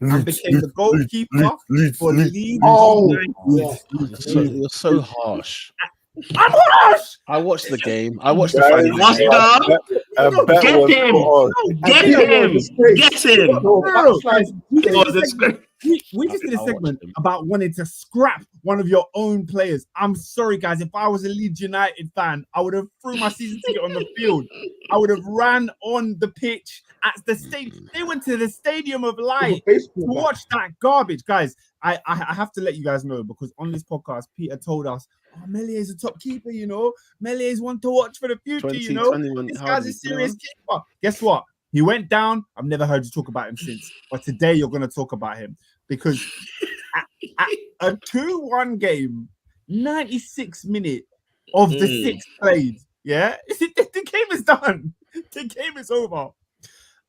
and became the goalkeeper for Leeds. You're so harsh. I'm harsh. I watched the game. I watched the final. Get him. We just did a segment about wanting to scrap one of your own players. I'm sorry, guys. If I was a Leeds United fan, I would have threw my season ticket on the field. I would have ran on the pitch at the stadium. They went to the Stadium of Light to watch that garbage, guys. I have to let you guys know because on this podcast, Peter told us, Meslier is a top keeper, you know. Meslier is one to watch for the future, you know. This guy's a serious keeper. Guess what? He went down. I've never heard you talk about him since. But today you're going to talk about him because at a 2-1 game, 96 minutes of the 6 played. Yeah, the game is done. The game is over.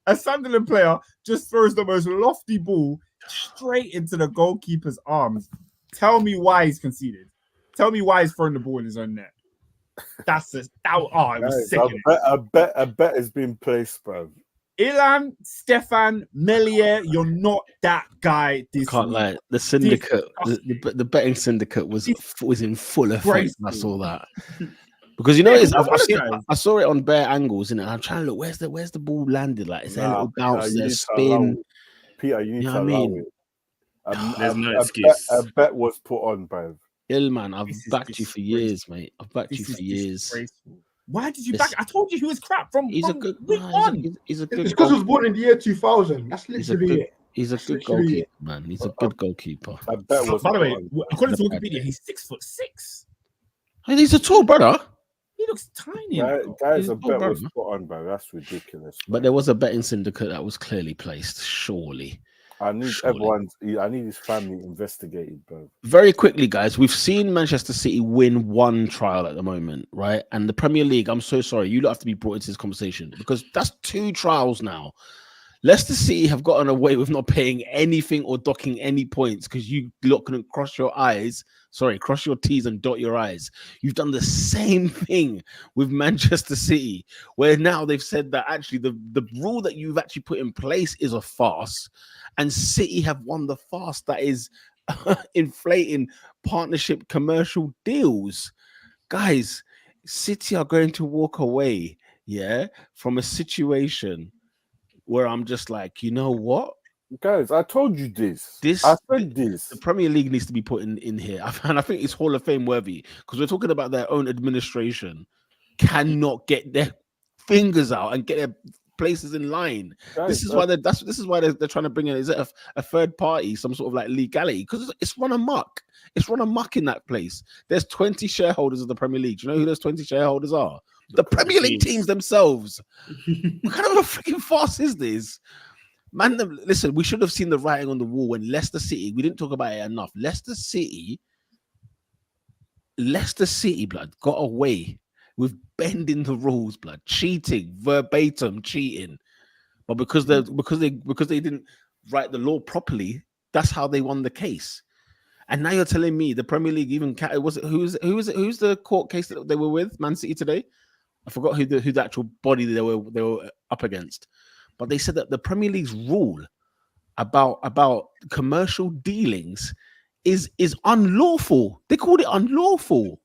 A Sunderland player just throws the most lofty ball straight into the goalkeeper's arms. Tell me why he's conceded. Tell me why he's throwing the ball in his own net. It was sick. A bet has been placed, bro. Ilan, Stefan, Melier, you're not that guy. This Can't lie. The syndicate, the betting syndicate was in full effect. I saw that because you know I saw it on bare angles, and I'm trying to look where's the ball landed. Like, is there a little bounce, there spin? Peter, you need to allow it. There's no excuse. A bet was put on, bro. Man, I've backed you for years, mate. I've backed you for years. Why did you back? I told you he was crap from. He's a good. He's a good. It's because he was born in the year 2000. That's literally it. He's a good goalkeeper, man. He's a good goalkeeper. By the way, according to Wikipedia, he's 6'6". Hey, he's a tall brother. He looks tiny. Guys, a bet was put on, bro. That's ridiculous. But there was a betting syndicate that was clearly placed. Surely. I need his family investigated, bro. Very quickly, guys, we've seen Manchester City win one trial at the moment, right? And the Premier League, I'm so sorry, you don't have to be brought into this conversation because that's 2 trials now. Leicester City have gotten away with not paying anything or docking any points because you lot couldn't cross your T's and dot your I's. You've done the same thing with Manchester City, where now they've said that actually the rule that you've actually put in place is a farce, and City have won the farce that is inflating partnership commercial deals. Guys, City are going to walk away, from a situation where I'm just like, you know what? Guys, I told you this. I said this. The Premier League needs to be put in here. And I think it's Hall of Fame worthy because we're talking about their own administration cannot get their fingers out and get their places in line. Guys, this is why they're trying to bring in a third party, some sort of like legality, because it's run amok. It's run amok in that place. There's 20 shareholders of the Premier League. Do you know who those 20 shareholders are? The Premier League teams themselves. What kind of a freaking farce is this? Man, listen, we should have seen the writing on the wall when Leicester City, we didn't talk about it enough. Leicester City, blood, got away with bending the rules, blood, cheating, verbatim cheating. But because they didn't write the law properly, that's how they won the case. And now you're telling me the Premier League who's the court case that they were with, Man City today? I forgot who the actual body they were up against, but they said that the Premier League's rule about commercial dealings is unlawful. They called it unlawful,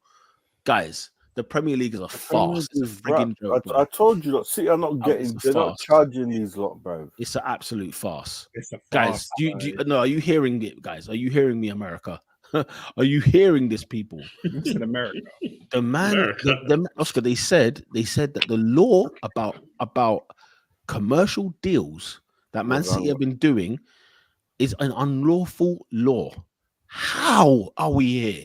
guys. The Premier League is a farce. It's a frigging joke. I told you, City are not they're not charging these lot, bro. It's an absolute farce. It's a farce. Guys, are you hearing it, guys? Are you hearing me, America? Are you hearing this, people? It's in America. The man, Oscar, they said that the law about commercial deals that Man City have been doing is an unlawful law. How are we here?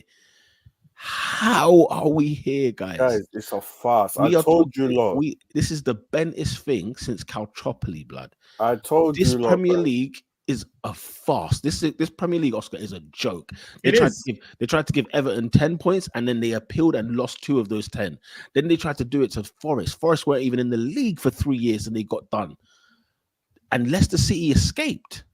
How are we here, guys? Guys, it's a farce. I told you, lot. This is the bentest thing since Calciopoli, blood. I told you, this Premier League is a farce. This Premier League, Oscar, is a joke. They tried to give Everton 10 points, and then they appealed and lost 2 of those 10. Then they tried to do it to Forest. Forest weren't even in the league for 3 years, and they got done. And Leicester City escaped.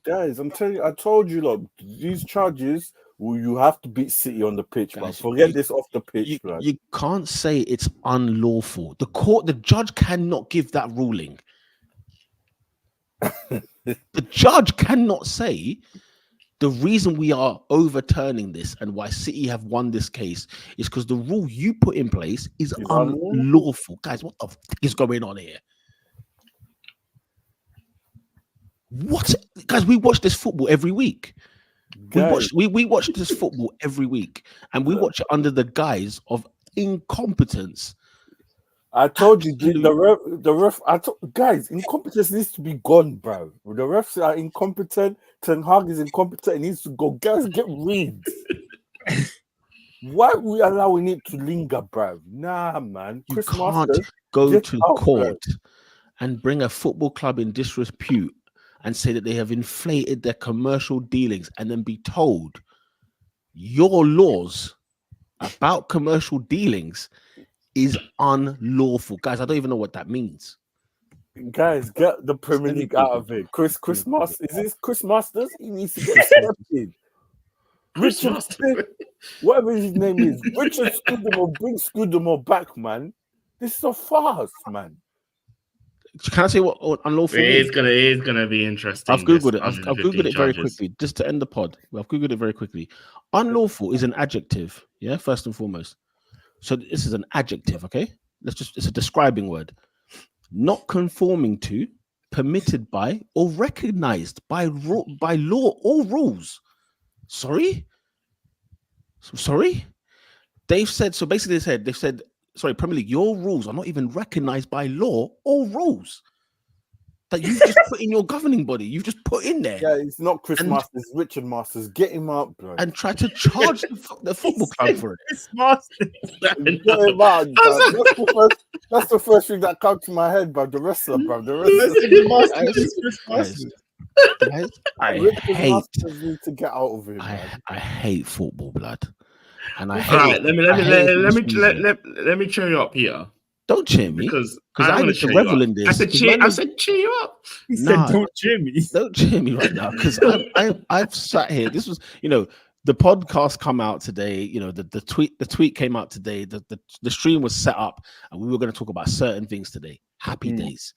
Guys, I'm telling you, I told you, look, these charges, you have to beat City on the pitch, man. Forget this off the pitch, man. You can't say it's unlawful. The judge cannot give that ruling. The judge cannot say the reason we are overturning this and why City have won this case is because the rule you put in place is unlawful. Guys, what the f is going on here? What? Guys, we watch this football every week. We watch this football every week, and we watch it under the guise of incompetence. I told you, the ref. Guys, incompetence needs to be gone, bro. The refs are incompetent. Ten Hag is incompetent. It needs to go. Guys, get rid. Why are we allowing it to linger, bro? Nah, man. You can't go to court and bring a football club in disrepute and say that they have inflated their commercial dealings and then be told your laws about commercial dealings is unlawful. Guys, I don't even know what that means. Guys, get the Premier League out of it. Chris Masters, is this Chris Masters? He needs to get accepted. Richard, whatever his name is, Richard Scudamore, bring Scudamore back, man. This is a farce, man. Can I say what unlawful It is? is gonna be interesting. I've googled it. I've 150 googled it very charges. quickly, just to end the pod. I've googled it very quickly. Unlawful is an adjective, yeah. First and foremost, so this is an adjective, okay? It's a describing word. Not conforming to, permitted by, or recognized by law or rules. Sorry. They've said so. Basically, they've said. Sorry, Premier League, your rules are not even recognized by law or rules that you've just put in your governing body. You've just put in there. Yeah, it's not Chris Masters, it's Richard Masters. Get him up, bro. And try to charge the football club for it. Chris Masters. Get him out, bro. That's the first thing that comes to my head, bro. The wrestler, bro. The wrestler. Guys, I Richard hate. Masters need to get out of it. I hate football, blood. And I All right, let me cheer you up here. Don't cheer me Because I need to revel in this. I said cheer you up. He said, "Don't cheer me." Don't cheer me right now because I've sat here. This was, the podcast come out today. The tweet came out today. The stream was set up, and we were going to talk about certain things today. Happy days.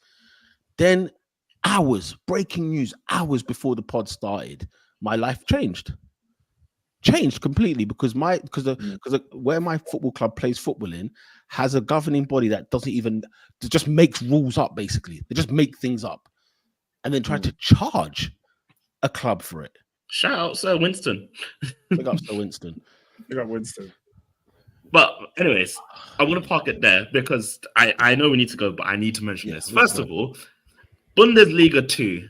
Then breaking news hours before the pod started, my life changed completely because where my football club plays football in has a governing body that just makes rules up. Basically, they just make things up and then try to charge a club for it. Shout out Sir Winston. Big up Sir Winston. You got Winston. But anyways, I want to park it there because I know we need to go, but I need to mention this. First of all, Bundesliga 2.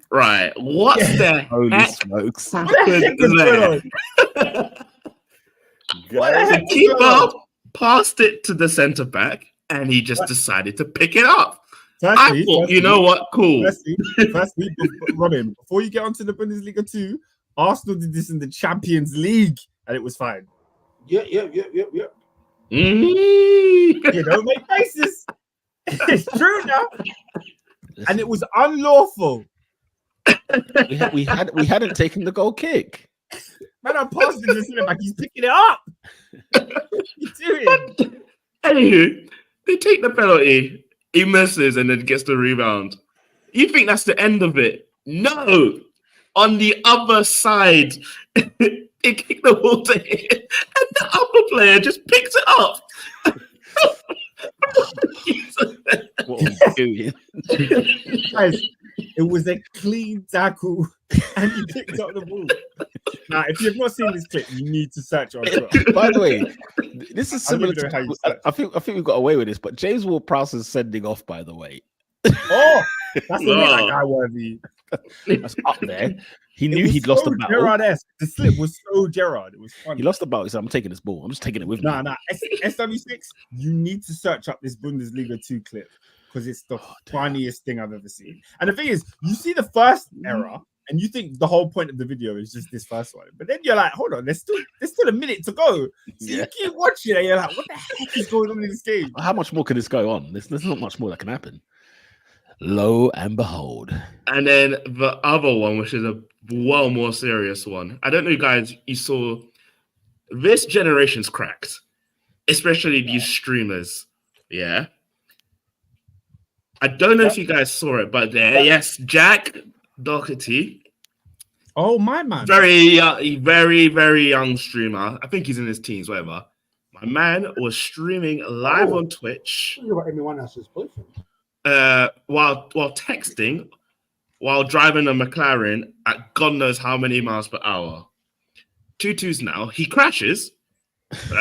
Right, what's the Holy heck smokes! happened there? The keeper passed it to the centre back, and he just decided to pick it up. I thought, you know what? Cool. Firstly, Robin, before you get onto the Bundesliga 2, Arsenal did this in the Champions League, and it was fine. Yeah. You don't make faces. It's true now, and it was unlawful. we hadn't taken the goal kick. Man, I passed it to the centre back. He's picking it up. What you doing? Anywho, they take the penalty. He misses and then gets the rebound. You think that's the end of it? No. On the other side, they kick the ball to him, and the other player just picks it up. What are we doing? Guys, it was a clean tackle, and he picked up the ball. Now, if you've not seen this clip, you need to search on Twitter. By the way, this is similar how you to. I think we got away with this, but James Ward-Prowse is sending off. By the way, Oh, that's the like guy worthy. that's up there. He knew he'd lost the battle. Gerrard-esque. The slip was so Gerrard. It was funny. He lost the battle. He said, "I'm taking this ball. I'm just taking it with me." Nah. SW6, you need to search up this Bundesliga 2 clip because it's the funniest thing I've ever seen. And the thing is, you see the first error and you think the whole point of the video is just this first one. But then you're like, hold on, there's still a minute to go. So you keep watching and you're like, what the heck is going on in this game? How much more can this go on? There's not much more that can happen. Lo and behold. And then the other one, which is a well more serious one. I don't know, guys, you saw this generation's cracked, especially these streamers. Yeah. I don't know if you guys saw it, but yes, Jack Doherty. Oh, my man. Very, very young streamer. I think he's in his teens, whatever. My man was streaming live on Twitch. About anyone else's boyfriend. While texting, while driving a McLaren at God knows how many miles per hour. 2-2s now. He crashes,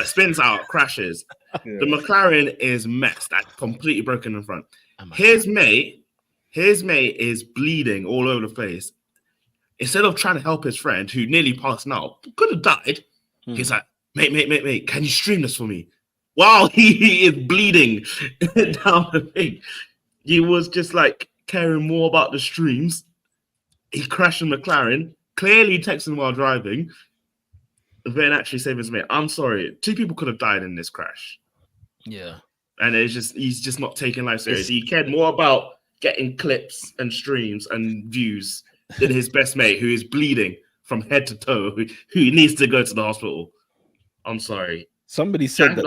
spins out, crashes. Yeah. The McLaren is messed, completely broken in front. His mate is bleeding all over the place. Instead of trying to help his friend who nearly passed out, could have died, he's like, mate, can you stream this for me? while he is bleeding down the thing. He was just like caring more about the streams. He crashed a McLaren, clearly texting while driving, then actually saving his mate. I'm sorry, 2 people could have died in this crash. Yeah. And he's just not taking life serious. He cared more about getting clips and streams and views than his best mate, who is bleeding from head to toe, who needs to go to the hospital. I'm sorry. Somebody said that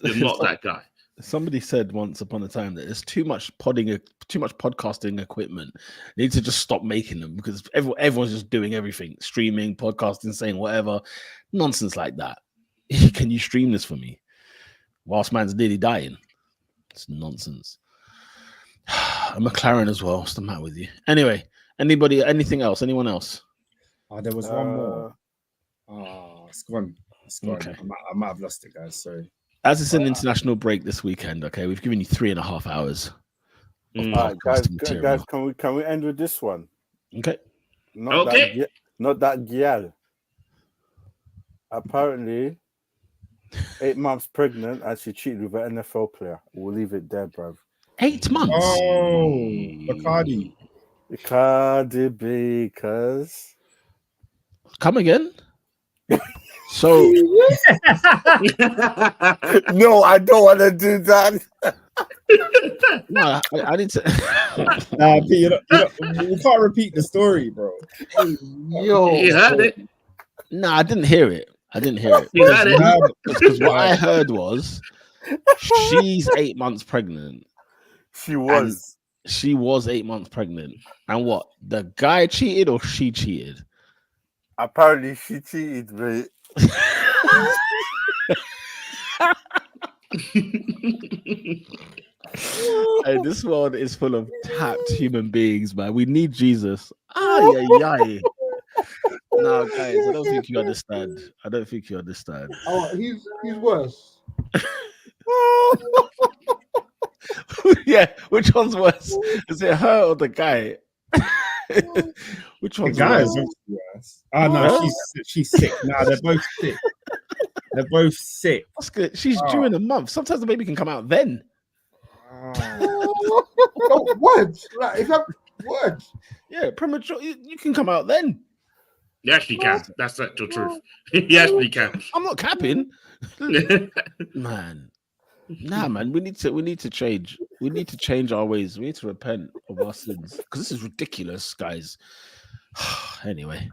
you're not that guy. Somebody said once upon a time that there's too much podcasting equipment. They need to just stop making them because everyone's just doing everything, streaming, podcasting, saying whatever nonsense like that. Can you stream this for me whilst man's nearly dying? It's nonsense. A McLaren as well. What's the matter with you? Anyway, anything else? Anyone else? There was one more. It's gone. Okay. I might have lost it, guys. Sorry. As it's an international break this weekend, okay, we've given you 3.5 hours. All right, guys, can we end with this one? Okay. Not that gyal. Apparently, 8 months pregnant and she cheated with an NFL player. We'll leave it there, bruv. 8 months. Oh, Bacardi because. Come again? So no, I don't want to do that. No, I need to. Nah, P, we can't repeat the story, bro. Yo, You heard it. No, I didn't hear it. You heard it. Because what I heard was she's 8 months pregnant. She was 8 months pregnant. And what? The guy cheated or she cheated? Apparently, she cheated, mate. Hey, this world is full of tapped human beings, man. We need Jesus. No, guys, I don't think you understand. oh, he's worse. Yeah, which one's worse? Is it her or the guy? Which one's the guy worse? is worse. Oh no, she's sick. Nah, they're both sick. They're both sick. That's good. She's due in a month. Sometimes the baby can come out then. No, what? Like, if what? Yeah, premature. You can come out then. You actually can. That's the actual truth. You actually can. I'm not capping. Man. Nah, man, we need to change. We need to change our ways. We need to repent of our sins because this is ridiculous, guys. Anyway,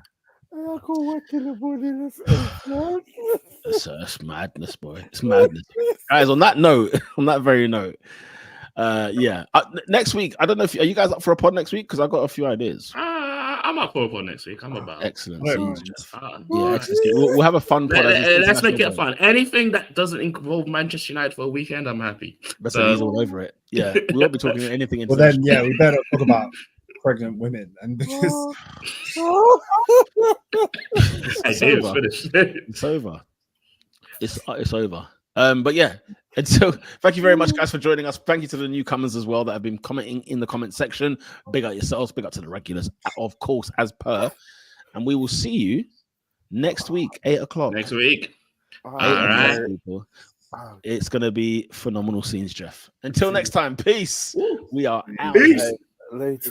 it's madness, boy. It's madness, guys. On that very note, yeah. Next week, I don't know if are you guys up for a pod next week because I got a few ideas. I'm up for a pod next week. I'm about excellent. Yeah, we'll have a fun pod. Let's make it fun. Anything that doesn't involve Manchester United for a weekend, I'm happy. That's he's all over it. Yeah, we won't be talking anything. Well, then, yeah, we better talk about pregnant women, and because it's over. It's over. But yeah. And so, thank you very much, guys, for joining us. Thank you to the newcomers as well that have been commenting in the comment section. Big up yourselves, big up to the regulars, of course, as per. And we will see you next week, 8 o'clock. Next week. All right. It's going to be phenomenal scenes, Jeff. Until next time, peace. We are out. Later.